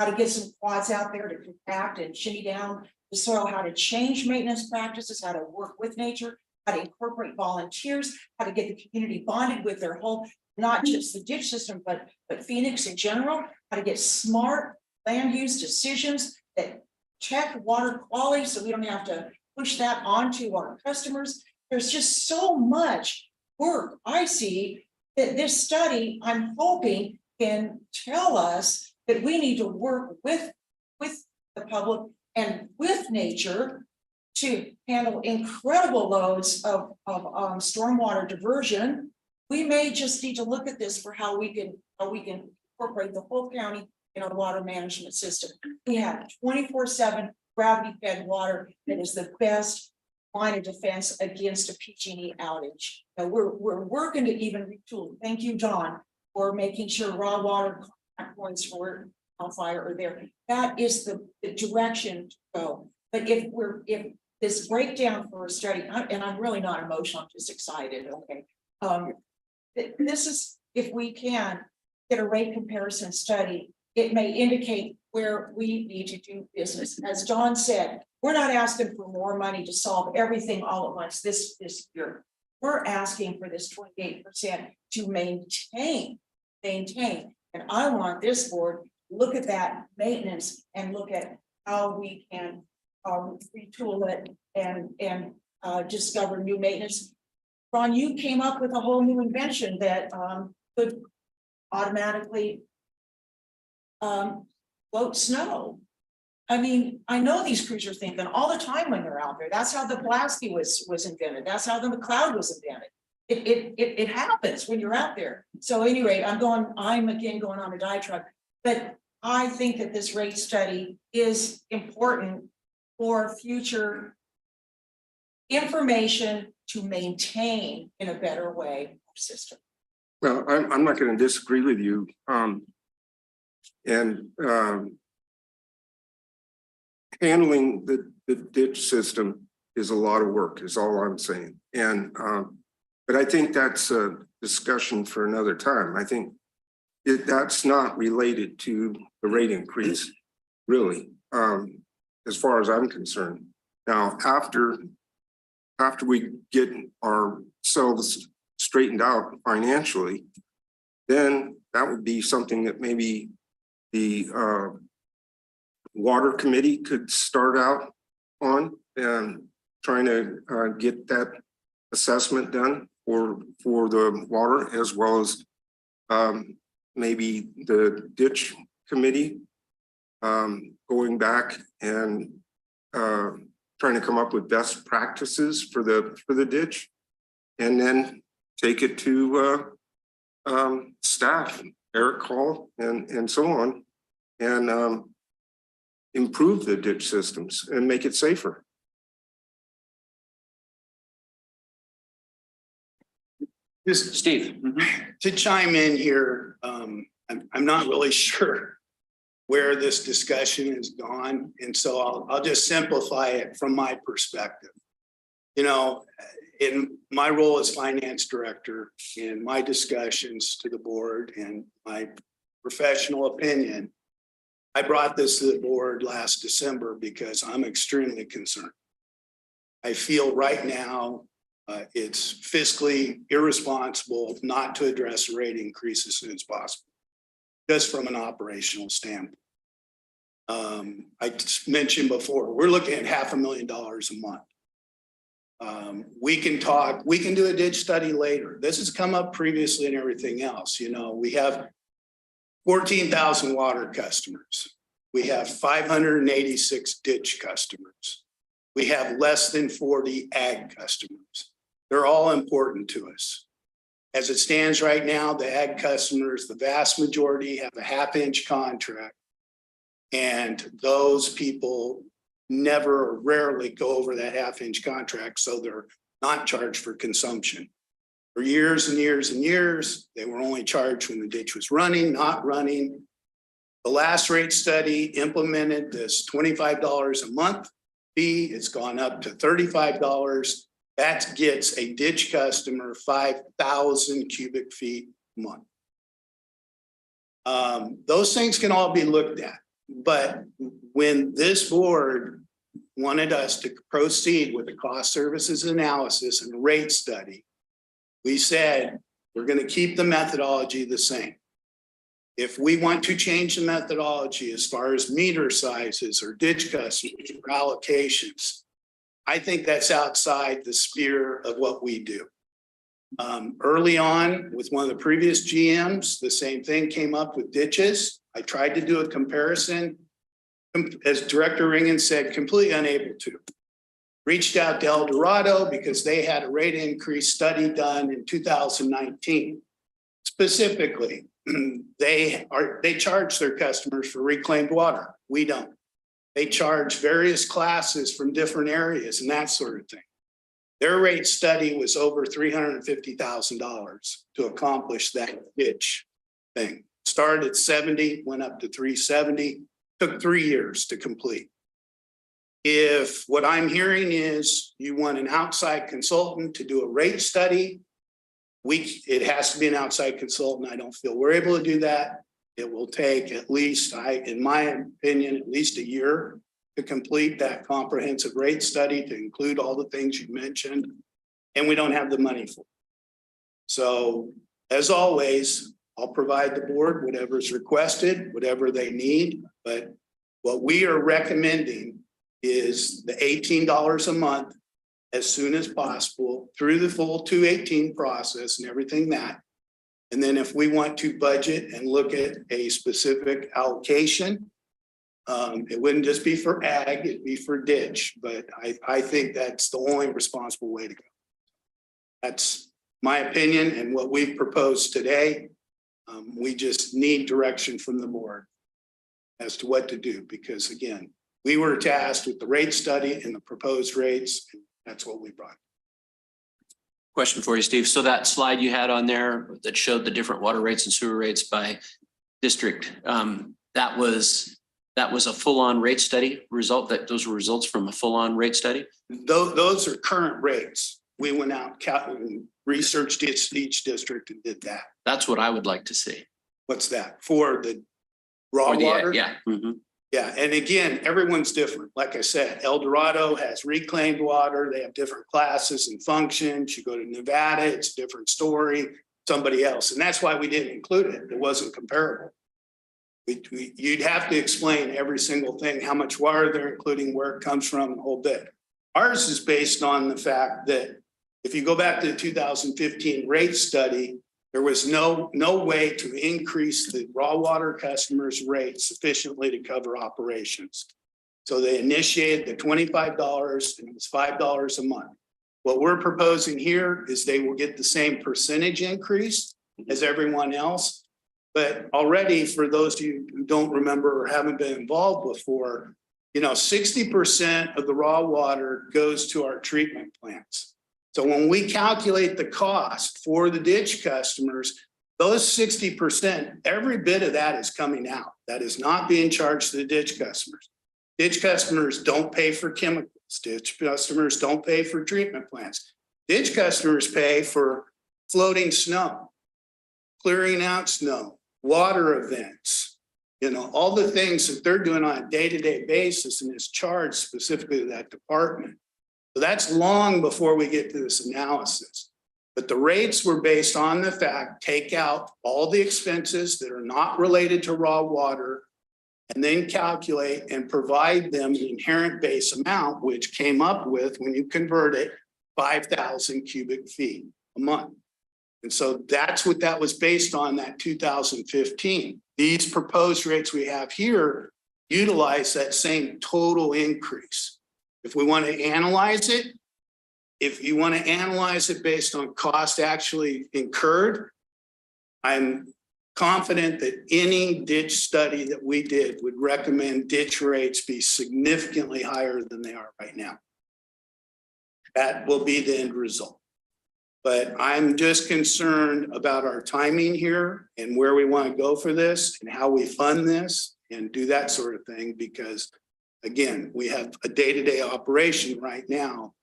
to get some quads out there to compact and shimmy down the soil, how to change maintenance practices, how to work with nature, how to incorporate volunteers, how to get the community bonded with their whole, not just the ditch system, but Phoenix in general, how to get smart land use decisions that check water quality so we don't have to push that onto our customers. There's just so much work I see that this study, I'm hoping, can tell us that we need to work with the public and with nature to handle incredible loads of stormwater diversion. We may just need to look at this for how we can incorporate the whole county in our water management system. We have 24/7 gravity-fed water that is the best line of defense against a PG&E outage. Now we're working to even retool. Thank you, John, for making sure raw water contact points for fire are there. That is the direction to go. But if this breakdown for a study, and I'm really not emotional, I'm just excited. Okay, this is, if we can get a rate comparison study, it may indicate where we need to do business. As John said, we're not asking for more money to solve everything all at once this year. We're asking for this 28% to maintain. And I want this board to look at that maintenance and look at how we can retool it and discover new maintenance. Ron, you came up with a whole new invention that could automatically float snow. I mean, I know these crews are thinking all the time when they're out there. That's how the Pulaski was invented. That's how the McLeod was invented. It happens when you're out there. So anyway, I'm again going on a diatribe, but I think that this rate study is important for future information to maintain in a better way our system. Well, I'm not going to disagree with you. Handling the ditch system is a lot of work, is all I'm saying. But I think that's a discussion for another time. I think that's not related to the rate increase, really, as far as I'm concerned. Now, after we get ourselves straightened out financially, then that would be something that maybe the water committee could start out on and trying to get that assessment done for the water, as well as maybe the ditch committee going back and trying to come up with best practices for the ditch, and then take it to staff, Eric Hall and so on, and improve the ditch systems and make it safer. Just Steve. to chime in here, I'm not really sure where this discussion has gone. And so I'll just simplify it from my perspective. You know, in my role as finance director, in my discussions to the board and my professional opinion, I brought this to the board last December because I'm extremely concerned. I feel right now it's fiscally irresponsible not to address a rate increase as soon as possible, just from an operational standpoint. I just mentioned before, we're looking at $500,000 a month. We can do a ditch study later. This has come up previously and everything else. You know, we have 14,000 water customers. We have 586 ditch customers. We have less than 40 ag customers. They're all important to us. As it stands right now, the ag customers, the vast majority have a 1/2-inch contract. And those people never or rarely go over that 1/2-inch contract, so they're not charged for consumption. For years and years and years, they were only charged when the ditch was running, not running. The last rate study implemented this $25 a month fee. It's gone up to $35. That gets a ditch customer 5,000 cubic feet a month. Those things can all be looked at. But when this board wanted us to proceed with the cost services analysis and the rate study, we said, we're going to keep the methodology the same. If we want to change the methodology as far as meter sizes or ditch customers or allocations, I think that's outside the sphere of what we do. Early on with one of the previous GMs, the same thing came up with ditches. I tried to do a comparison. As Director Ringen said, completely unable to. Reached out to El Dorado because they had a rate increase study done in 2019. Specifically, they charge their customers for reclaimed water. We don't. They charge various classes from different areas and that sort of thing. Their rate study was over $350,000 to accomplish that ditch thing. Started at 70, went up to 370, took 3 years to complete. If what I'm hearing is you want an outside consultant to do a rate study, it has to be an outside consultant. I don't feel we're able to do that. It will take at least, in my opinion, at least a year to complete that comprehensive rate study to include all the things you mentioned, and we don't have the money for it. So as always, I'll provide the board whatever's requested, whatever they need, but what we are recommending is the $18 a month as soon as possible through the full 218 process and everything that. And then if we want to budget and look at a specific allocation, it wouldn't just be for ag, it'd be for ditch, but I think that's the only responsible way to go. That's my opinion and what we've proposed today. We just need direction from the board as to what to do, because again, we were tasked with the rate study and the proposed rates. And that's what we brought. Question for you, Steve. So that slide you had on there that showed the different water rates and sewer rates by district, that was a full-on rate study result. Those were results from a full-on rate study? Those are current rates. We went out and researched each district and did that. That's what I would like to see. What's that? For the raw water? Yeah. Mhm. Yeah, and again, everyone's different. Like I said, El Dorado has reclaimed water. They have different classes and functions. You go to Nevada, it's a different story, somebody else. And that's why we didn't include it. It wasn't comparable. You'd have to explain every single thing, how much water they're including, where it comes from, the whole bit. Ours is based on the fact that if you go back to the 2015 rate study, there was no way to increase the raw water customers' rate sufficiently to cover operations. So they initiated the $25 and it was $5 a month. What we're proposing here is they will get the same percentage increase, as everyone else. But already, for those of you who don't remember or haven't been involved before, 60% of the raw water goes to our treatment plants. So when we calculate the cost for the ditch customers, those 60%, every bit of that is coming out. That is not being charged to the ditch customers. Ditch customers don't pay for chemicals. Ditch customers don't pay for treatment plants. Ditch customers pay for floating snow, clearing out snow, water events, all the things that they're doing on a day-to-day basis and is charged specifically to that department. So that's long before we get to this analysis. But the rates were based on the fact, take out all the expenses that are not related to raw water, and then calculate and provide them the inherent base amount, which came up with, when you convert it, 5,000 cubic feet a month. And so that's what that was based on, that 2015. These proposed rates we have here utilize that same total increase. If we want to analyze it, if you want to analyze it based on cost actually incurred, I'm confident that any ditch study that we did would recommend ditch rates be significantly higher than they are right now. That will be the end result. But I'm just concerned about our timing here and where we want to go for this and how we fund this and do that sort of thing, because again, we have a day-to-day operation right now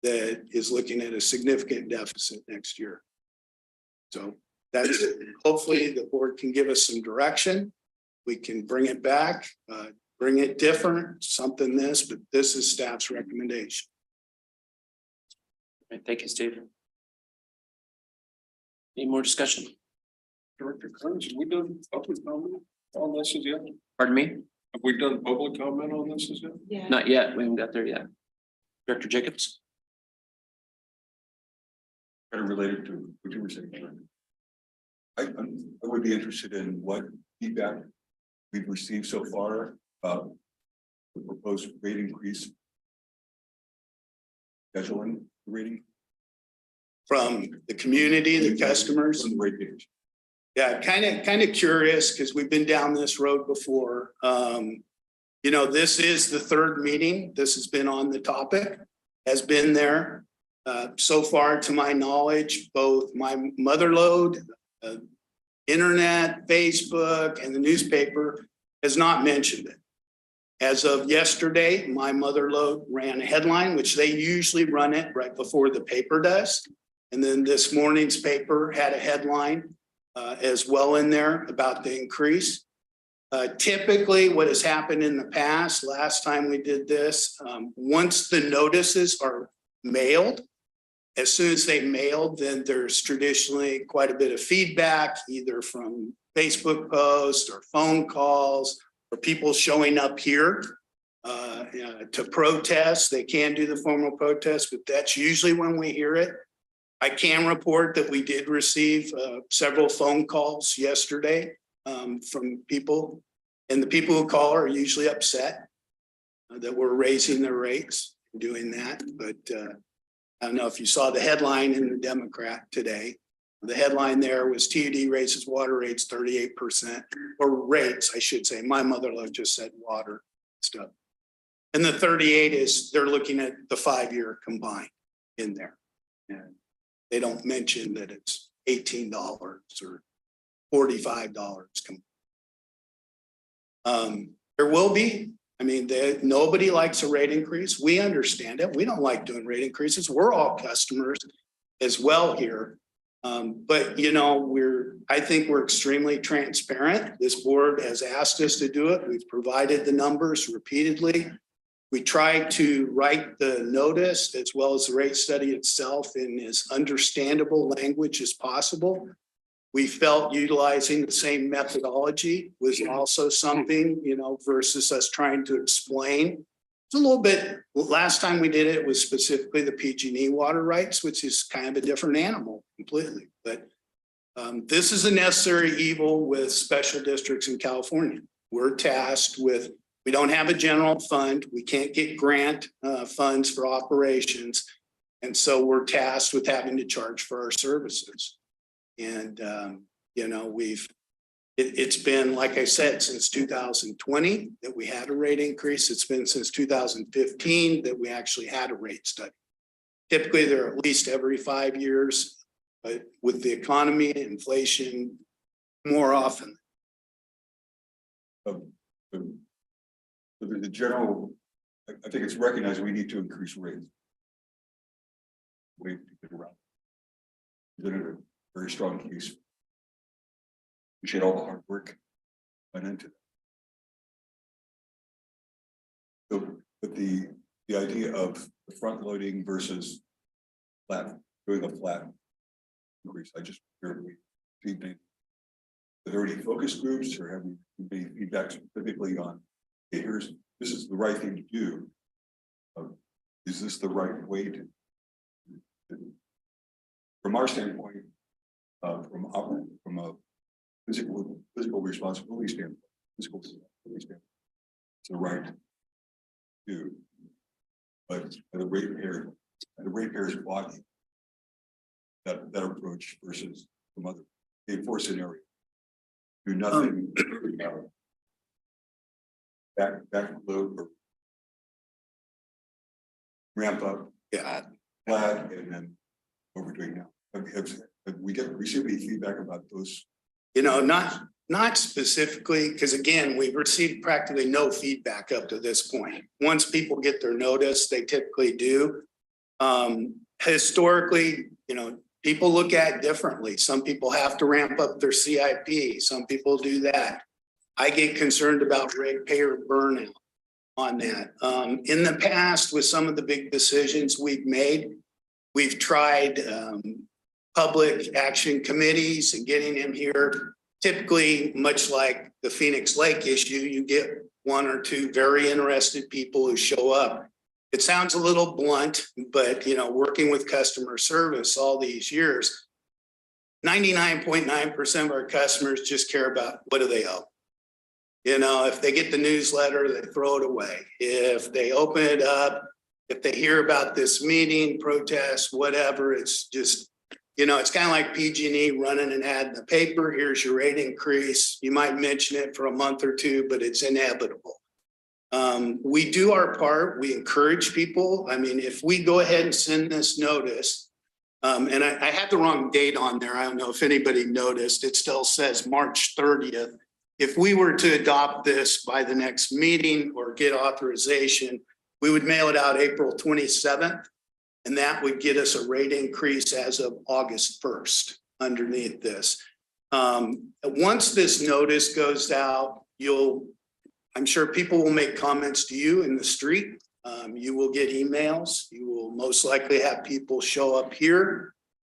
that is looking at a significant deficit next year. So that's it. Hopefully the board can give us some direction. We can bring it back, bring it different, something this, but this is staff's recommendation. All right, thank you, Steve. Any more discussion? Director Kearns, have we done public comment on this as yet? Pardon me? Have we done public comment on this as yet? Yeah. Not yet. We haven't got there yet. Director Jacobs? Kind of related to what you were saying. I would be interested in what feedback we've received so far about the proposed rate increase. Scheduling the rating. From the community, the customers. From the rate gauge. Yeah, kind of curious, because we've been down this road before. This is the third meeting. This has been on the topic, has been there. So far, to my knowledge, both my motherlode, internet, Facebook, and the newspaper has not mentioned it. As of yesterday, my motherlode ran a headline, which they usually run it right before the paper does. And then this morning's paper had a headline as well in there about the increase. Typically, what has happened in the past, last time we did this, once the notices are mailed, as soon as they mailed, then there's traditionally quite a bit of feedback, either from Facebook posts or phone calls or people showing up here to protest. They can do the formal protest, but that's usually when we hear it. I can report that we did receive several phone calls yesterday from people, and the people who call are usually upset that we're raising their rates and doing that. But I don't know if you saw the headline in the Democrat today. The headline there was TUD raises water rates 38%, or rates, I should say. My mother-in-law just said water stuff. And the 38 is they're looking at the 5-year combined in there. And they don't mention that it's $18 or $45. There will be. I mean, nobody likes a rate increase. We understand it. We don't like doing rate increases. We're all customers as well here. But I think we're extremely transparent. This board has asked us to do it. We've provided the numbers repeatedly. We try to write the notice as well as the rate study itself in as understandable language as possible. We felt utilizing the same methodology was also something, versus us trying to explain. It's a little bit, last time we did it was specifically the PG&E water rights, which is kind of a different animal completely. But this is a necessary evil with special districts in California. We're tasked with, we don't have a general fund. We can't get grant funds for operations. And so we're tasked with having to charge for our services. And, you know, it's been, like I said, since 2020 that we had a rate increase. It's been since 2015 that we actually had a rate study. Typically, they're at least every 5 years, but with the economy, inflation, more often. So there's a general, I think it's recognized we need to increase rates. Way to get around. Presented a very strong case. Appreciate all the hard work went into that. So, but the idea of the front loading versus flat, doing a flat increase, I just heard we feedback. Are there any focus groups or have we made feedback specifically on, hey, this is the right thing to do? Is this the right way to from our standpoint, from a physical responsibility standpoint, it's the right to do, but the ratepayers body that approach versus some other enforced scenario. Do nothing, back load or ramp up, flat, and then what we're doing now. Have we received any feedback about those? You know, not specifically, because again, we've received practically no feedback up to this point. Once people get their notice, they typically do. Historically, you know, people look at it differently. Some people have to ramp up their CIP. Some people do that. I get concerned about ratepayer burnout on that. In the past, with some of the big decisions we've made, we've tried public action committees and getting them here. Typically, much like the Phoenix Lake issue, you get one or two very interested people who show up. It sounds a little blunt, but you know, working with customer service all these years, 99.9% of our customers just care about what do they owe. You know, if they get the newsletter, they throw it away. If they open it up, if they hear about this meeting, protest, whatever, it's just, you know, it's kind of like PG&E running an ad in the paper. Here's your rate increase. You might mention it for a month or two, but it's inevitable. We do our part. We encourage people. I mean, if we go ahead and send this notice, and I had the wrong date on there. I don't know if anybody noticed. It still says March 30th. If we were to adopt this by the next meeting or get authorization, we would mail it out April 27th. And that would get us a rate increase as of August 1st underneath this. Once this notice goes out, I'm sure people will make comments to you in the street. You will get emails. You will most likely have people show up here.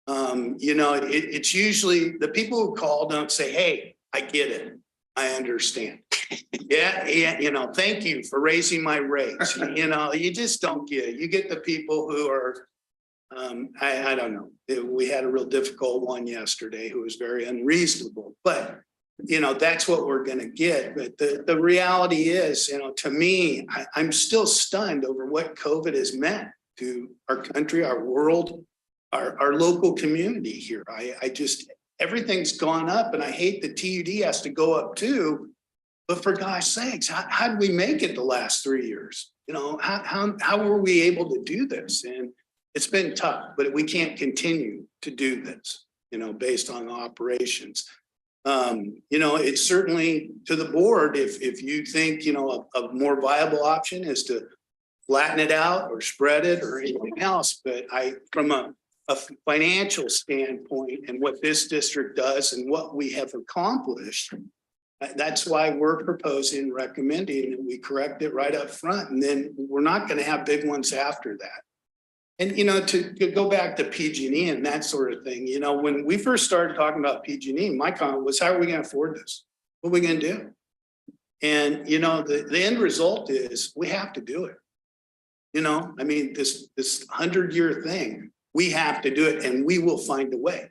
You know, it's usually the people who call don't say, hey, I get it. I understand. Yeah, you know, thank you for raising my rates. You know, you just don't get it. You get the people who are, I don't know. We had a real difficult one yesterday who was very unreasonable, but you know, that's what we're going to get. But the reality is, you know, to me, I'm still stunned over what COVID has meant to our country, our world, our local community here. I just, everything's gone up, and I hate the TUD has to go up too. But for gosh sakes, how did we make it the last 3 years? You know, how were we able to do this? And it's been tough, but we can't continue to do this, you know, based on operations. You know, it's certainly to the board, if you think, you know, a more viable option is to flatten it out or spread it or anything else. But from a financial standpoint and what this district does and what we have accomplished, that's why we're proposing, recommending that we correct it right up front. And then we're not going to have big ones after that. And, you know, to go back to PG&E and that sort of thing, you know, when we first started talking about PG&E, my comment was, how are we going to afford this? What are we going to do? And, you know, the end result is we have to do it. You know, I mean, this 100-year thing, we have to do it, and we will find a way.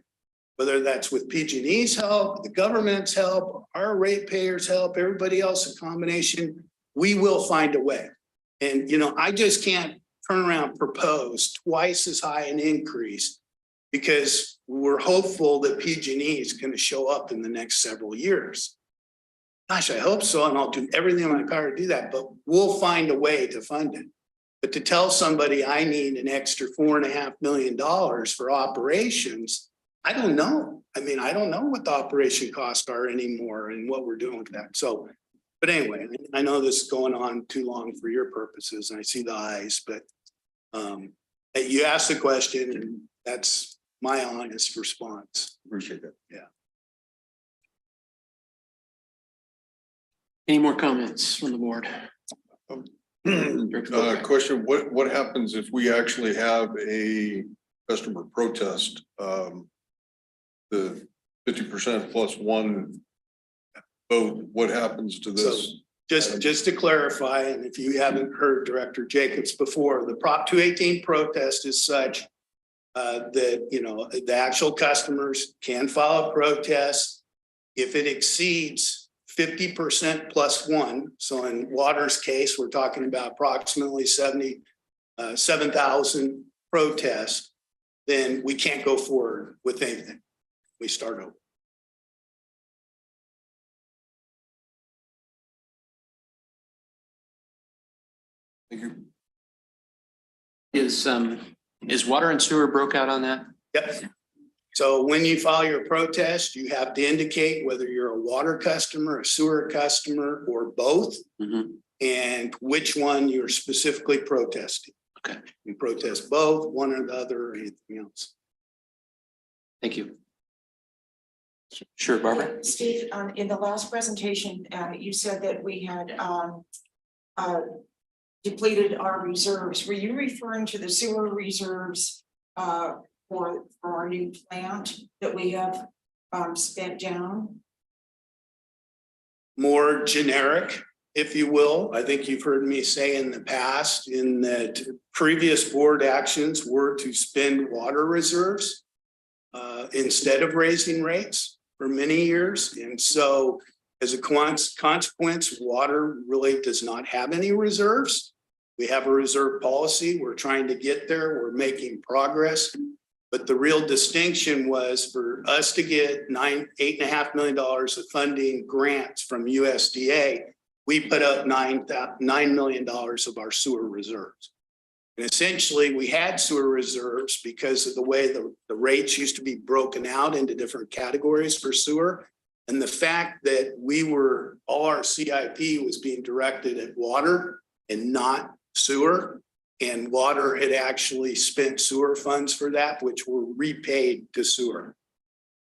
Whether that's with PG&E's help, the government's help, our ratepayers' help, everybody else, a combination, we will find a way. And, you know, I just can't turn around, propose twice as high an increase because we're hopeful that PG&E is going to show up in the next several years. Gosh, I hope so, and I'll do everything in my power to do that, but we'll find a way to fund it. But to tell somebody I need an extra $4.5 million for operations, I don't know. I mean, I don't know what the operation costs are anymore and what we're doing with that. So, but anyway, I know this is going on too long for your purposes, and I see the eyes, but you asked the question, and that's my honest response. Appreciate that. Yeah. Any more comments from the board? Question, what happens if we actually have a customer protest? The 50% plus one vote, what happens to this? Just to clarify, and if you haven't heard Director Jacobs before, the Prop 218 protest is such that, you know, the actual customers can file a protest if it exceeds 50% plus one. So in water's case, we're talking about approximately 7,000 protests, then we can't go forward with anything. We start over. Thank you. Is water and sewer broke out on that? Yep. So when you file your protest, you have to indicate whether you're a water customer, a sewer customer, or both, and which one you're specifically protesting. Okay. You protest both, one or the other, or anything else. Thank you. Sure, Barbara. Steve, in the last presentation, you said that we had depleted our reserves. Were you referring to the sewer reserves for our new plant that we have spent down? More generic, if you will. I think you've heard me say in the past in that previous board actions were to spend water reserves instead of raising rates for many years. And so as a consequence, water really does not have any reserves. We have a reserve policy. We're trying to get there. We're making progress. But the real distinction was for us to get $8.5 million of funding grants from USDA, we put up $9 million of our sewer reserves. And essentially we had sewer reserves because of the way the rates used to be broken out into different categories for sewer. And the fact that all our CIP was being directed at water and not sewer. And water had actually spent sewer funds for that, which were repaid to sewer.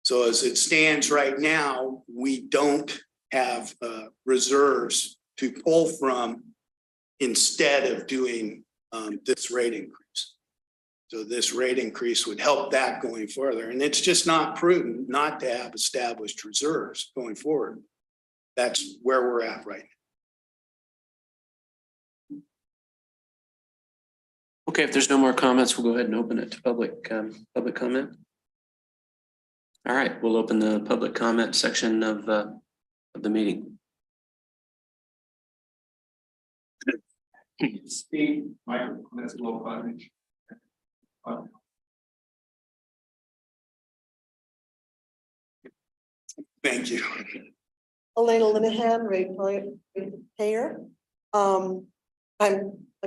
So as it stands right now, we don't have reserves to pull from instead of doing this rate increase. So this rate increase would help that going further. And it's just not prudent not to have established reserves going forward. That's where we're at right now. Okay, if there's no more comments, we'll go ahead and open it to public comment. All right, we'll open the public comment section of the meeting. Steve, microphone, that's low coverage. Thank you. Elena Linehan, ratepayer. I'm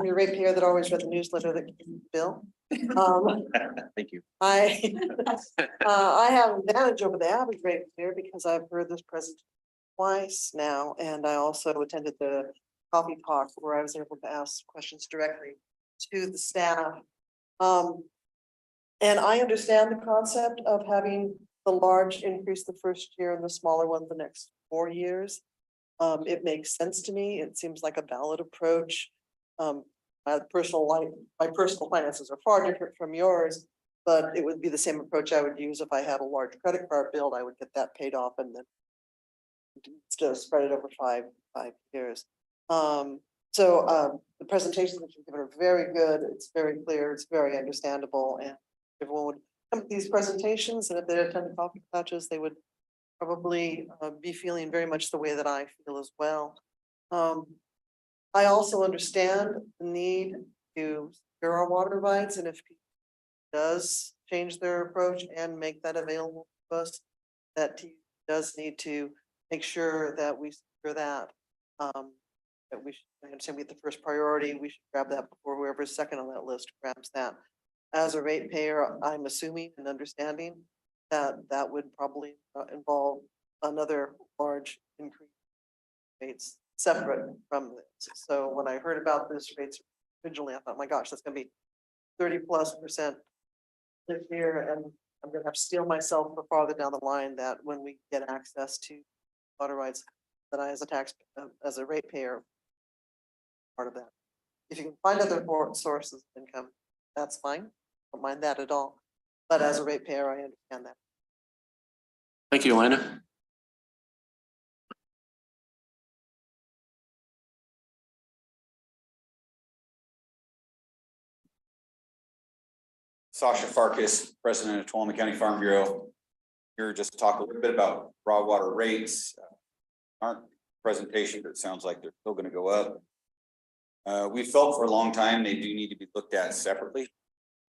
your ratepayer that always read the newsletter that came with Bill. Thank you. I have an advantage over the average ratepayer because I've heard this presentation twice now, and I also attended the coffee talk where I was able to ask questions directly to the staff. And I understand the concept of having the large increase the first year and the smaller one the next 4 years. It makes sense to me. It seems like a valid approach. My personal finances are far different from yours, but it would be the same approach I would use if I had a large credit card bill. I would get that paid off and then still spread it over five years. The presentations that you've given are very good. It's very clear. It's very understandable, and everyone would come to these presentations, and if they attended coffee couches, they would probably be feeling very much the way that I feel as well. I also understand the need to secure our water rights, and if people does change their approach and make that available to us. That TUD does need to make sure that we secure that. That we should, I understand we get the first priority, we should grab that before whoever's second on that list grabs that. As a ratepayer, I'm assuming and understanding that that would probably involve another large increase rates separate from this. So when I heard about this rates originally, I thought, my gosh, that's gonna be 30+% this year, and I'm gonna have to steel myself for farther down the line that when we get access to water rights, that I, as a ratepayer, part of that. If you can find other sources of income, that's fine. Don't mind that at all. But as a ratepayer, I understand that. Thank you, Elena. Sasha Farkas, President of Tuolumne County Farm Bureau. Here just to talk a little bit about raw water rates. Aren't presentation, but it sounds like they're still going to go up. We felt for a long time they do need to be looked at separately,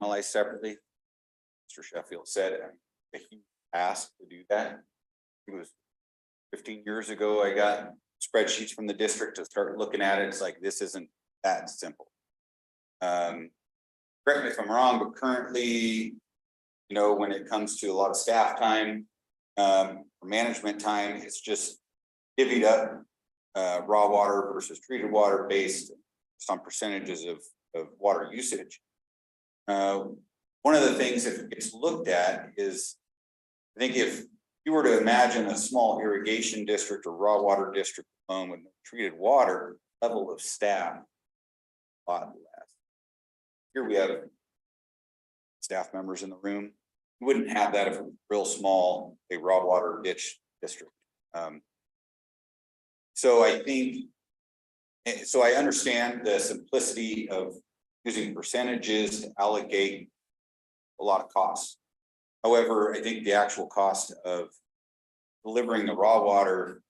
analyzed separately. Mr. Sheffield said a huge ask to do that. It was 15 years ago. I got spreadsheets from the district to start looking at it. It's like, this isn't that simple. Correct me if I'm wrong, but currently, you know, when it comes to a lot of staff time, management time, it's just divvied up raw water versus treated water based just on percentages of water usage. One of the things that gets looked at is, I think if you were to imagine a small irrigation district or raw water district alone with treated water, level of staff, a lot less. Here we have staff members in the room. You wouldn't have that if it was real small, a raw water ditch district. So I think, so I understand the simplicity of using percentages to allocate a lot of costs. However, I think the actual cost of delivering the raw water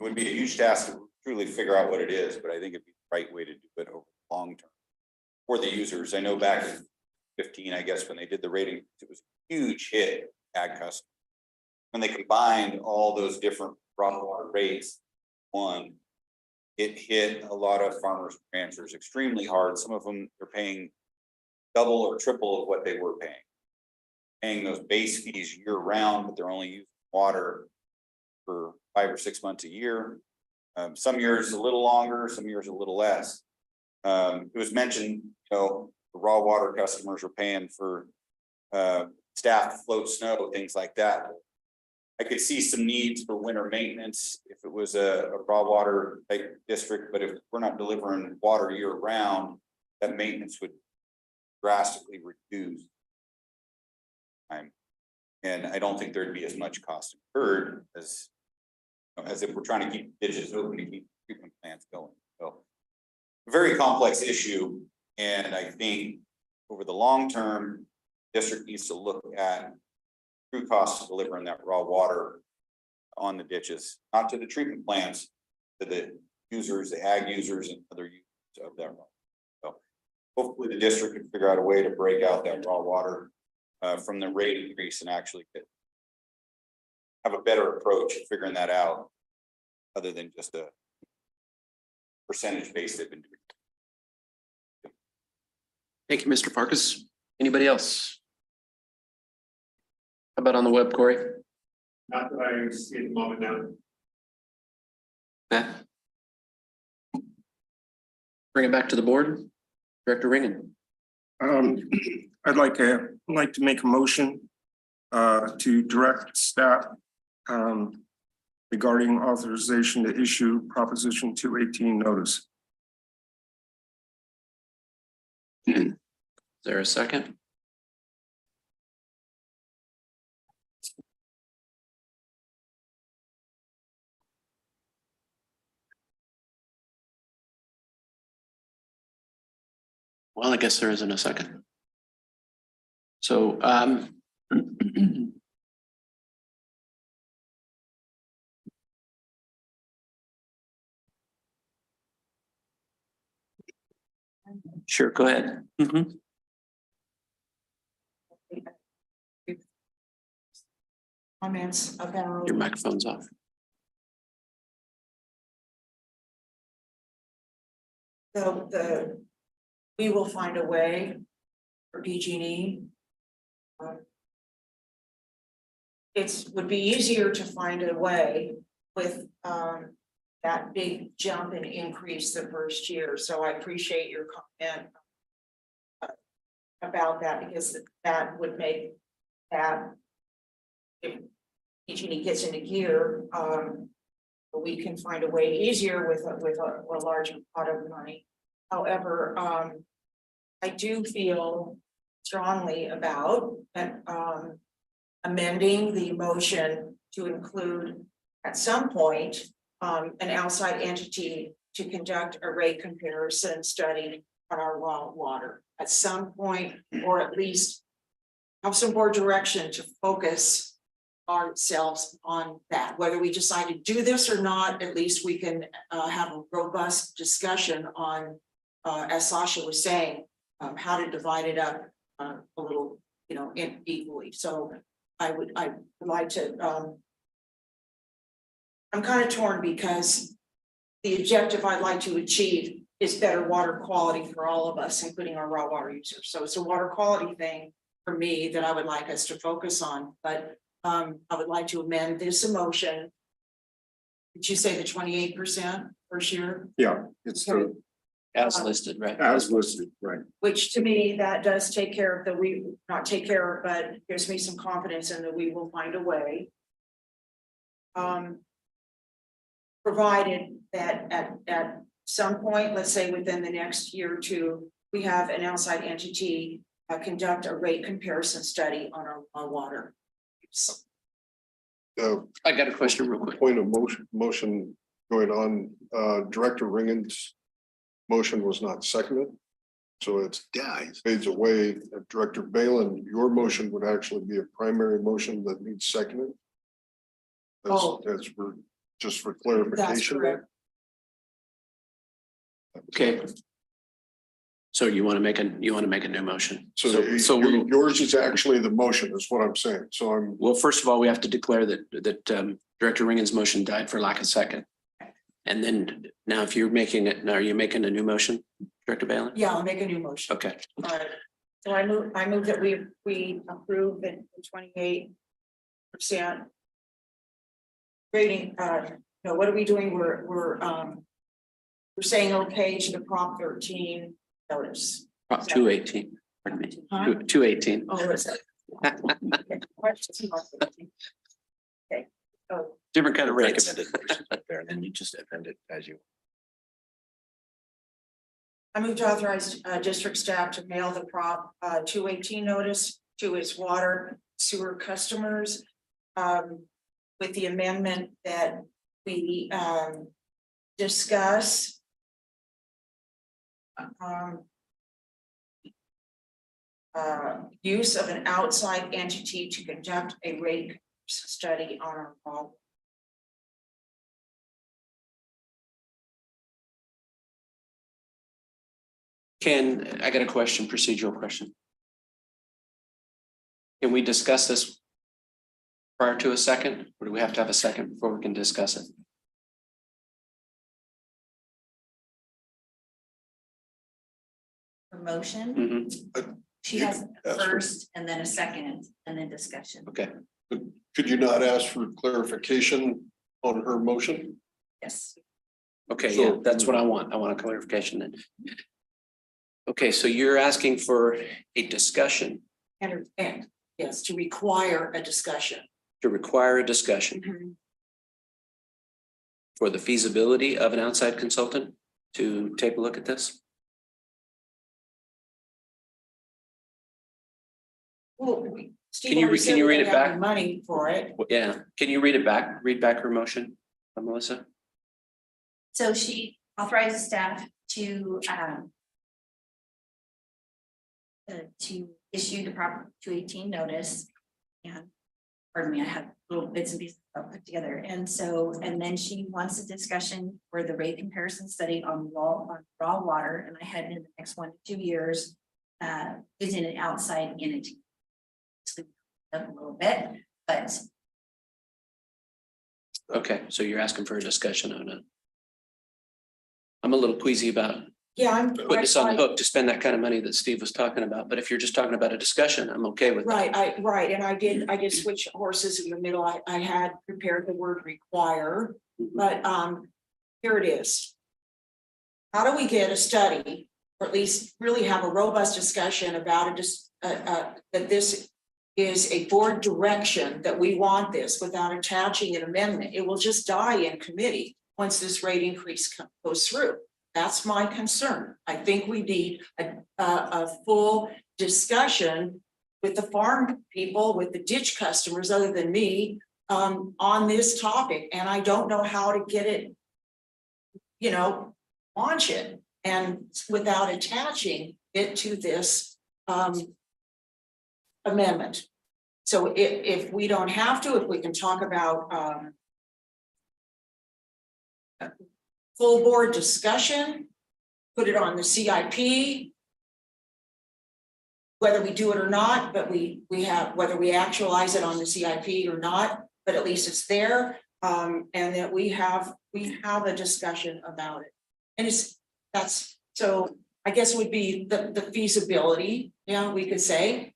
would be a huge task to truly figure out what it is, but I think it'd be the right way to do it over the long term for the users. I know back in 15, I guess, when they did the rating, it was a huge hit ag customers. When they combined all those different raw water rates, it hit a lot of farmers and ranchers extremely hard. Some of them are paying double or triple of what they were paying those base fees year round, but they're only using water for 5 or 6 months a year. Some years a little longer, some years a little less. It was mentioned, you know, the raw water customers are paying for staff to float snow, things like that. I could see some needs for winter maintenance if it was a raw water type district, but if we're not delivering water year round, that maintenance would drastically reduce time. And I don't think there'd be as much cost incurred as if we're trying to keep ditches open to keep treatment plants going. So a very complex issue. And I think over the long term, district needs to look at true costs of delivering that raw water on the ditches, not to the treatment plants, to the users, the ag users and other users of that raw. So hopefully the district can figure out a way to break out that raw water from the rate increase and actually have a better approach of figuring that out other than just a percentage base they've been doing. Thank you, Mr. Farkas. Anybody else? How about on the web, Corey? Not that I see at the moment now. Matt? Bring it back to the board. Director Ringen. I'd like to make a motion to direct staff regarding authorization to issue Proposition 218 notice. Is there a second? Well, I guess there isn't a second. So sure, go ahead. comments about. Your microphone's off. We will find a way for PG&E. Would be easier to find a way with that big jump and increase the first year. So I appreciate your comment about that, because that would make that, if PG&E gets into gear, we can find a way easier with a larger pot of money. However, I do feel strongly about amending the motion to include at some point an outside entity to conduct a rate comparison study on our raw water at some point, or at least have some more direction to focus ourselves on that. Whether we decide to do this or not, at least we can have a robust discussion on, as Sasha was saying, how to divide it up a little, equally. So I would like to, I'm kind of torn, because the objective I'd like to achieve is better water quality for all of us, including our raw water users. So it's a water quality thing for me that I would like us to focus on, but I would like to amend this motion. Did you say the 28% first year? Yeah, it's Okay. As listed, right? as listed, right? Which to me, that does take care of not take care of, but gives me some confidence in that we will find a way. Provided that at some point, let's say within the next year or two, we have an outside entity conduct a rate comparison study on our water. I got a question real quick. Point of motion going on, Director Ringen's motion was not seconded. So it fades away. Director Balin, your motion would actually be a primary motion that needs seconded. That's for, just for That's clarification. correct. Okay. So you want to make a new motion? So yours is actually the motion, is what I'm saying. So Well, first of all, we have to declare that Director Ringen's motion died for lack of second. And then now if you're making it, are you making a new motion, Director Balin? Yeah, I'll make a new motion. Okay. All right. So I move that we approve the 28% rating. What are we doing? We're saying okay to the Prop 13 notice. Prop 218, pardon me. Huh? 218. Oh, is it? Okay. Oh, Different kind of rates. There, and then you just amend it as you. I move to authorize district staff to mail the Prop 218 notice to its water sewer customers with the amendment that we discuss use of an outside entity to conduct a rate study on our call. I got a question, procedural question. Can we discuss this prior to a second, or do we have to have a second before we can discuss it? Motion. She has a That's for- first and then a second and then discussion. Okay. could you not ask for clarification on her motion? Yes. Okay, So- yeah, that's what I want. I want a clarification then. Okay, so you're asking for a discussion And yes, to require a discussion. to require a discussion for the feasibility of an outside consultant to take a look at this? Well, Steve Can you already can said you we read didn't it have the back? money for it. Yeah, can you read it back? Read back her motion, Melissa? So she authorizes staff to issue the Prop 218 notice. And pardon me, I have little bits and pieces I'll put together. And then she wants a discussion for the rate comparison study on raw water. And I had in the next 1 to 2 years using an outside entity. A little bit, but Okay, so you're asking for a discussion on it. I'm a little queasy about Yeah, I'm. putting us on the hook to spend that kind of money that Steve was talking about, but if you're just talking about a discussion, I'm okay with that. Right, and I did switch horses in the middle. I had prepared the word require, but here it is. How do we get a study, or at least really have a robust discussion about it, just that this is a board direction, that we want this without attaching an amendment? It will just die in committee once this rate increase goes through. That's my concern. I think we need a full discussion with the farm people, with the ditch customers, other than me, on this topic. And I don't know how to get it, launch it, and without attaching it to this amendment. So if we don't have to, if we can talk about full board discussion, put it on the CIP, whether we do it or not, but we have, whether we actualize it on the CIP or not, but at least it's there. And that we have a discussion about it. And so I guess it would be the feasibility, we could say.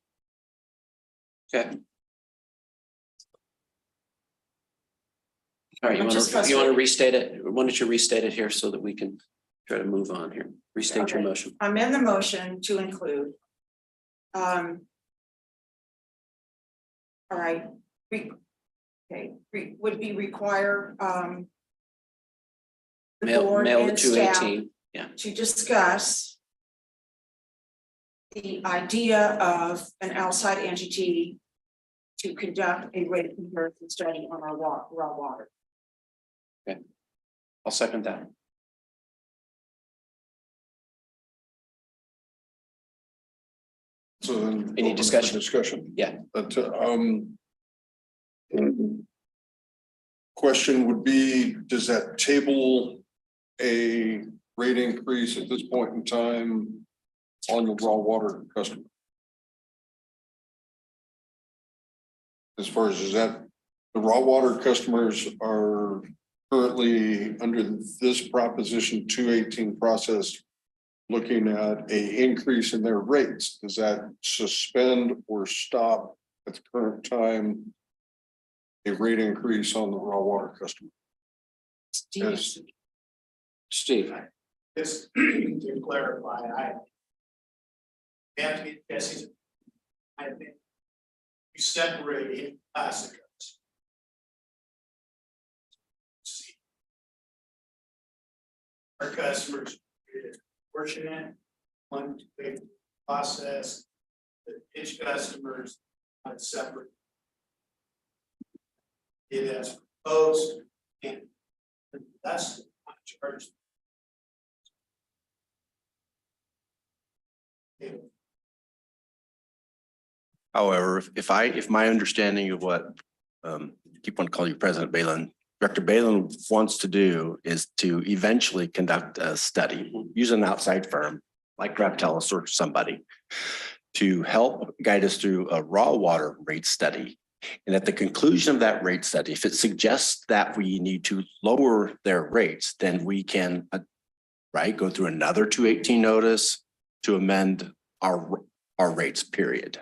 Okay. All right, you I'm just want to frustrated. restate it? Why don't you restate it here so that we can try to move on here? Restate your Okay. motion. Amend the motion to include. All right. Would be require the board Mail the and staff 218. Yeah. to discuss the idea of an outside entity to conduct a rate comparison study on our raw water. Okay. I'll second that. So then. Any open for discussion? Discussion. Yeah. But, question would be, does that table a rate increase at this point in time on the raw water customer? As far as, is that the raw water customers are currently under this Proposition 218 process looking at a increase in their rates? Does that suspend or stop at the current time a rate increase on the raw water customer? Yes. Steve. Just to clarify, Anthony, Jesse's, I think you separate it plastic. Our customers is fortunate, one to pay process, the pitch customers are separate. It has proposed, and that's not charged. However, if my understanding of what, keep on calling you President Balin, Director Balin wants to do is to eventually conduct a study, use an outside firm like Raptelis or somebody to help guide us through a raw water rate study. And at the conclusion of that rate study, if it suggests that we need to lower their rates, then we can, go through another 218 notice to amend our rates, period.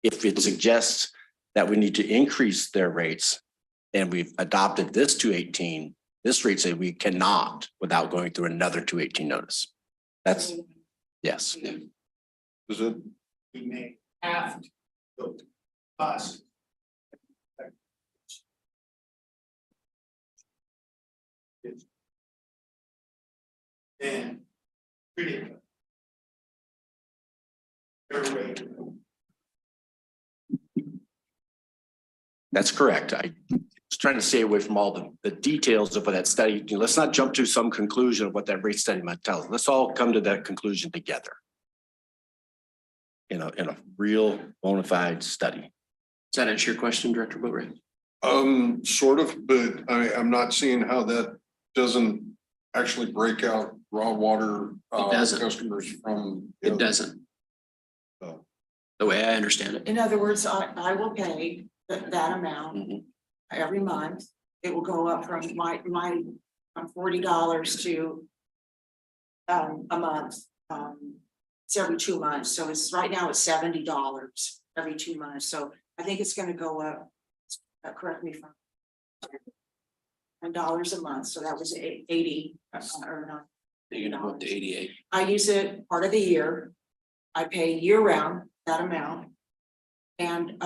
If it suggests that we need to increase their rates and we've adopted this 218, this rate say we cannot without going through another 218 notice. That's, yes. Is it? We may have to go to us. And pretty. That's correct. I was trying to stay away from all the details of what that study, let's not jump to some conclusion of what that rate study might tell us. Let's all come to that conclusion together. In a real bona fide study. Does that answer your question, Director Boatwright? Sort of, but I'm not seeing how that doesn't actually break out raw water customers from. It doesn't. Oh. The way I understand it. In other words, I will pay that amount. Mhm. every month. It will go up from from $40 to a month. It's every 2 months. So it's right now it's $70 every 2 months. So I think it's gonna go up. Correct me if I'm $10 a month. So that was 80 or not. You're gonna go up to 88. I use it part of the year. I pay year round that amount. And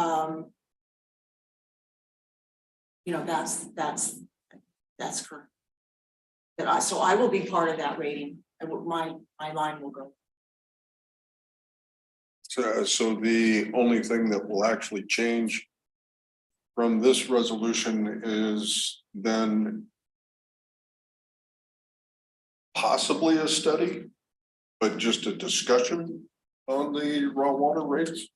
you know, that's correct. So I will be part of that rating. My line will go. So the only thing that will actually change from this resolution is then possibly a study, but just a discussion on the raw water rates.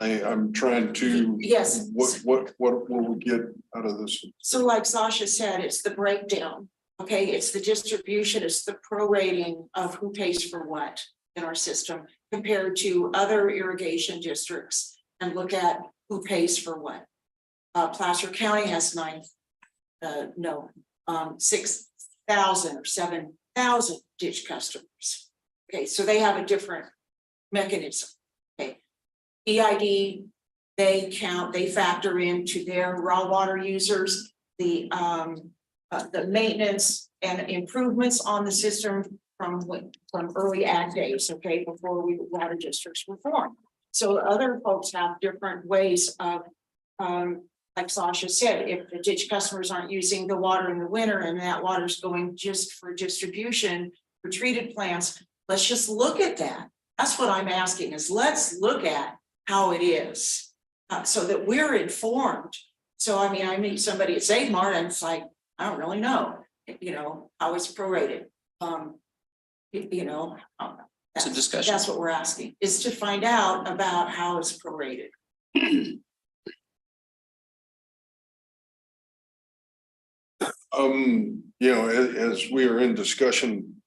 I'm trying to. Yes. What will we get out of this? So like Sasha said, it's the breakdown. Okay, it's the distribution, it's the prorating of who pays for what in our system compared to other irrigation districts, and look at who pays for what. Placer County has 6,000 or 7,000 ditch customers. Okay, so they have a different mechanism. Okay, EID, they factor into their raw water users the maintenance and improvements on the system from early ag days, okay, before water districts were formed. So other folks have different ways of, like Sasha said, if the ditch customers aren't using the water in the winter and that water's going just for distribution for treated plants, let's just look at that. That's what I'm asking, is let's look at how it is so that we're informed. So I mean, I meet somebody at Save Mart and it's like, I don't really know, you know, how it's prorated. You know, It's a discussion. That's what we're asking, is to find out about how it's prorated. You know, as we are in discussion,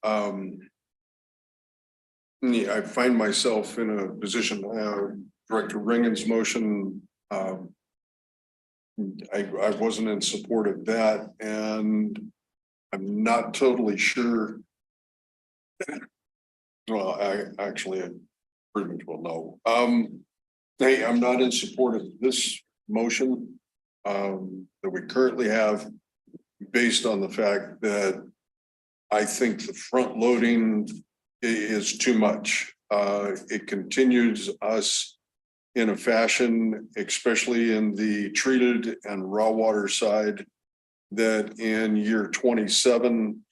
yeah, I find myself in a position, Director Ringen's motion, I wasn't in support of that, and I'm not totally sure. Well, I actually pretty much will know. Hey, I'm not in support of this motion that we currently have, based on the fact that I think the front loading is too much. It continues us in a fashion, especially in the treated and raw water side, that in year 27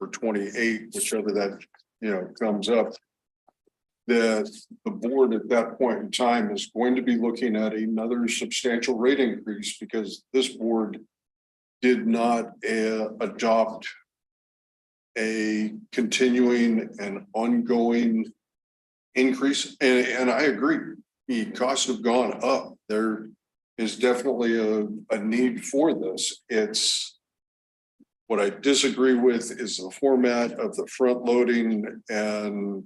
or 28, whichever that, you know, comes up, that the board at that point in time is going to be looking at another substantial rate increase, because this board did not adopt a continuing and ongoing increase. And I agree, the costs have gone up. There is definitely a need for this. It's what I disagree with is the format of the front loading and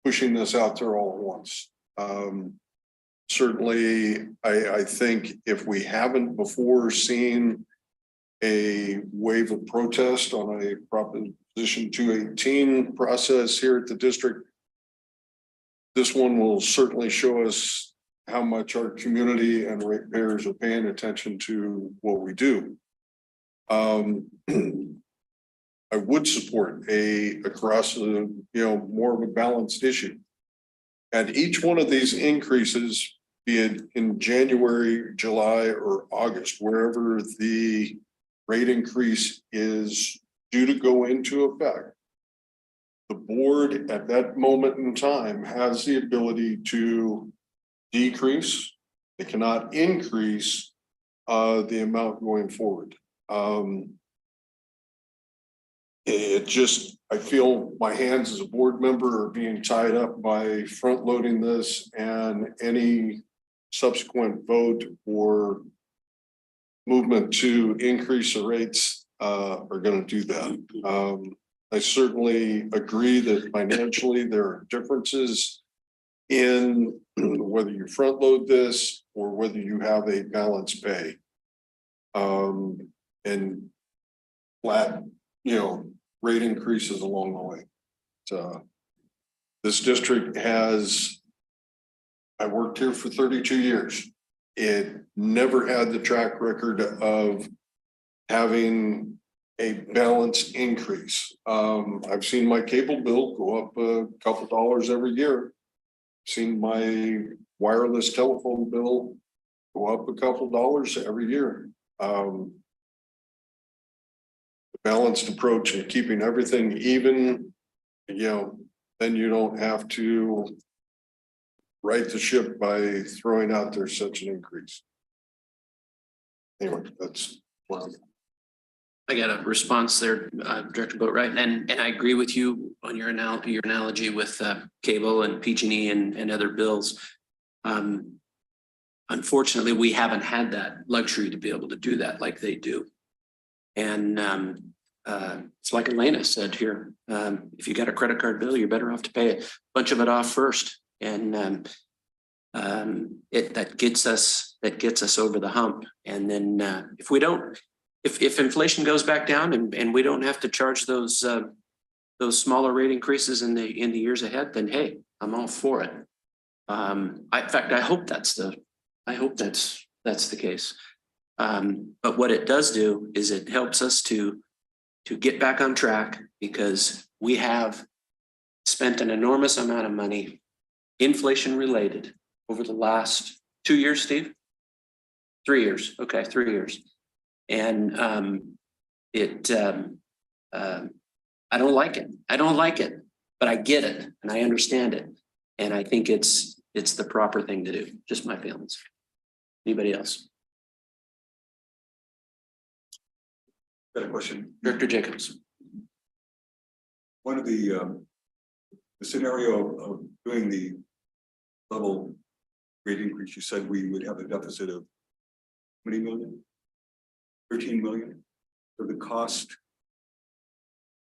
pushing this out there all at once. Certainly, I think if we haven't before seen a wave of protest on a Proposition 218 process here at the district, this one will certainly show us how much our community and ratepayers are paying attention to what we do. I would support across the, you know, more of a balanced issue. And each one of these increases, be it in January, July, or August, wherever the rate increase is due to go into effect, the board at that moment in time has the ability to decrease. They cannot increase the amount going forward. It just, I feel my hands as a board member are being tied up by front loading this, and any subsequent vote or movement to increase the rates are going to do that. I certainly agree that financially there are differences in whether you front load this or whether you have a balanced pay. And flat, rate increases along the way. So this district I worked here for 32 years. It never had the track record of having a balanced increase. I've seen my cable bill go up a couple dollars every year. Seen my wireless telephone bill go up a couple dollars every year. Balanced approach and keeping everything even, then you don't have to right the ship by throwing out there such an increase. Anyway, that's one. I got a response there, Director Boatright, and I agree with you on your analogy with cable and PG&E and other bills. Unfortunately, we haven't had that luxury to be able to do that like they do. And it's like Elena said here, if you got a credit card bill, you're better off to pay a bunch of it off first. And that gets us over the hump. And then if inflation goes back down and we don't have to charge those smaller rate increases in the years ahead, then hey, I'm all for it. In fact, I hope that's the case. But what it does do is it helps us to get back on track, because we have spent an enormous amount of money, inflation related, over the last 2 years, Steve? 3 years. Okay, 3 years. And I don't like it. I don't like it, but I get it and I understand it. And I think it's the proper thing to do. Just my feelings. Anybody else? Got a question. Director Jacobs. One of the scenario of doing the level rate increase, you said we would have a deficit of how many million? 13 million. So the cost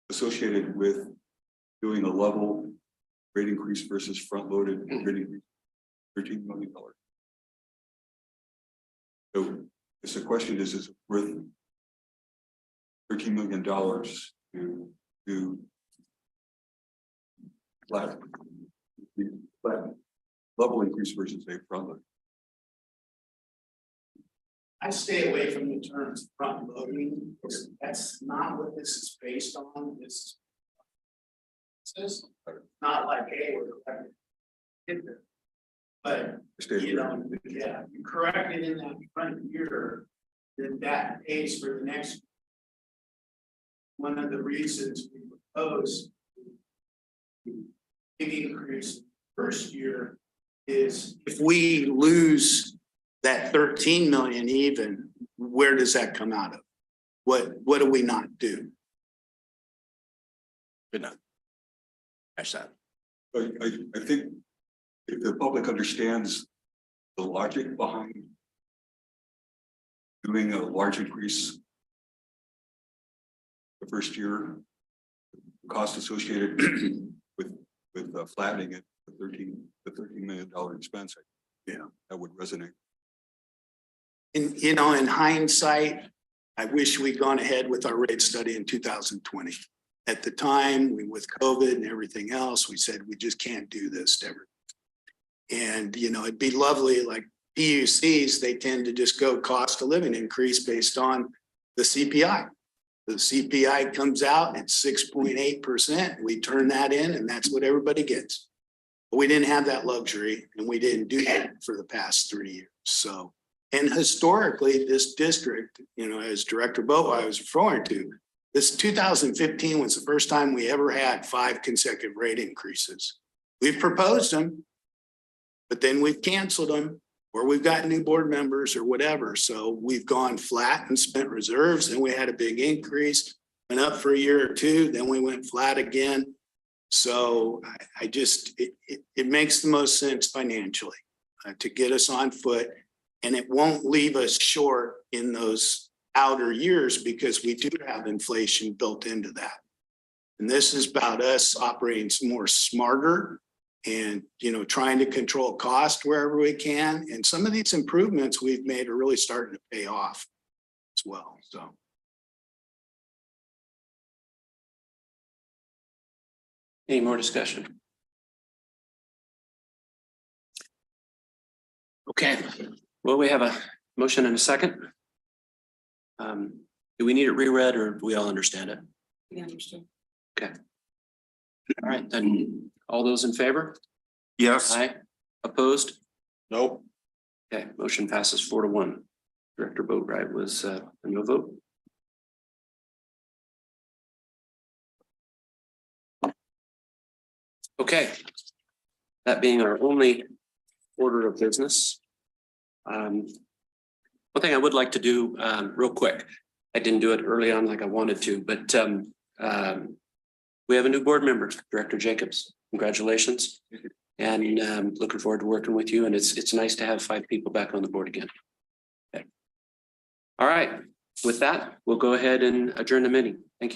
associated with doing a level rate increase versus front-loaded rate increase, $13 million. So the question is it worth $13 million to do flat level increase versus a front load? I stay away from the terms front loading, because that's not what this is based on. This is not like, hey, we're but yeah, you correct it in that front year, then that pays for the next. One of the reasons we propose big increase first year is if we lose that 13 million even, where does that come out of? What do we not do? Good enough. Catch that. I think if the public understands the logic behind doing a large increase the first year, the cost associated with flattening it, the $13 million expense, yeah, that would resonate. And in hindsight, I wish we'd gone ahead with our rate study in 2020. At the time, with COVID and everything else, we said we just can't do this ever. And it'd be lovely, like PUCs, they tend to just go cost of living increase based on the CPI. The CPI comes out at 6.8%. We turn that in, and that's what everybody gets. But we didn't have that luxury, and we didn't do that for the past 3 years. So, and historically, this district, as Director Boatwright was referring to, this 2015 was the first time we ever had 5 consecutive rate increases. We've proposed them, but then we've canceled them, or we've got new board members or whatever. So we've gone flat and spent reserves, and we had a big increase, went up for a year or two, then we went flat again. So it makes the most sense financially to get us on foot, and it won't leave us short in those outer years because we do have inflation built into that. And this is about us operating more smarter and, trying to control cost wherever we can. And some of these improvements we've made are really starting to pay off. as well, so. Any more discussion? Okay, well, we have a motion and a second. Do we need it reread or do we all understand it? We understand. Okay. All right, then, all those in favor? Yes. Aye. Opposed? Nope. Okay, motion passes 4-1. Director Boatright was a no vote. Okay. That being our only order of business. One thing I would like to do real quick, I didn't do it early on like I wanted to, but we have a new board member, Director Jacobs. Congratulations. And looking forward to working with you. And it's nice to have 5 people back on the board again. Okay. All right, with that, we'll go ahead and adjourn the meeting. Thank you.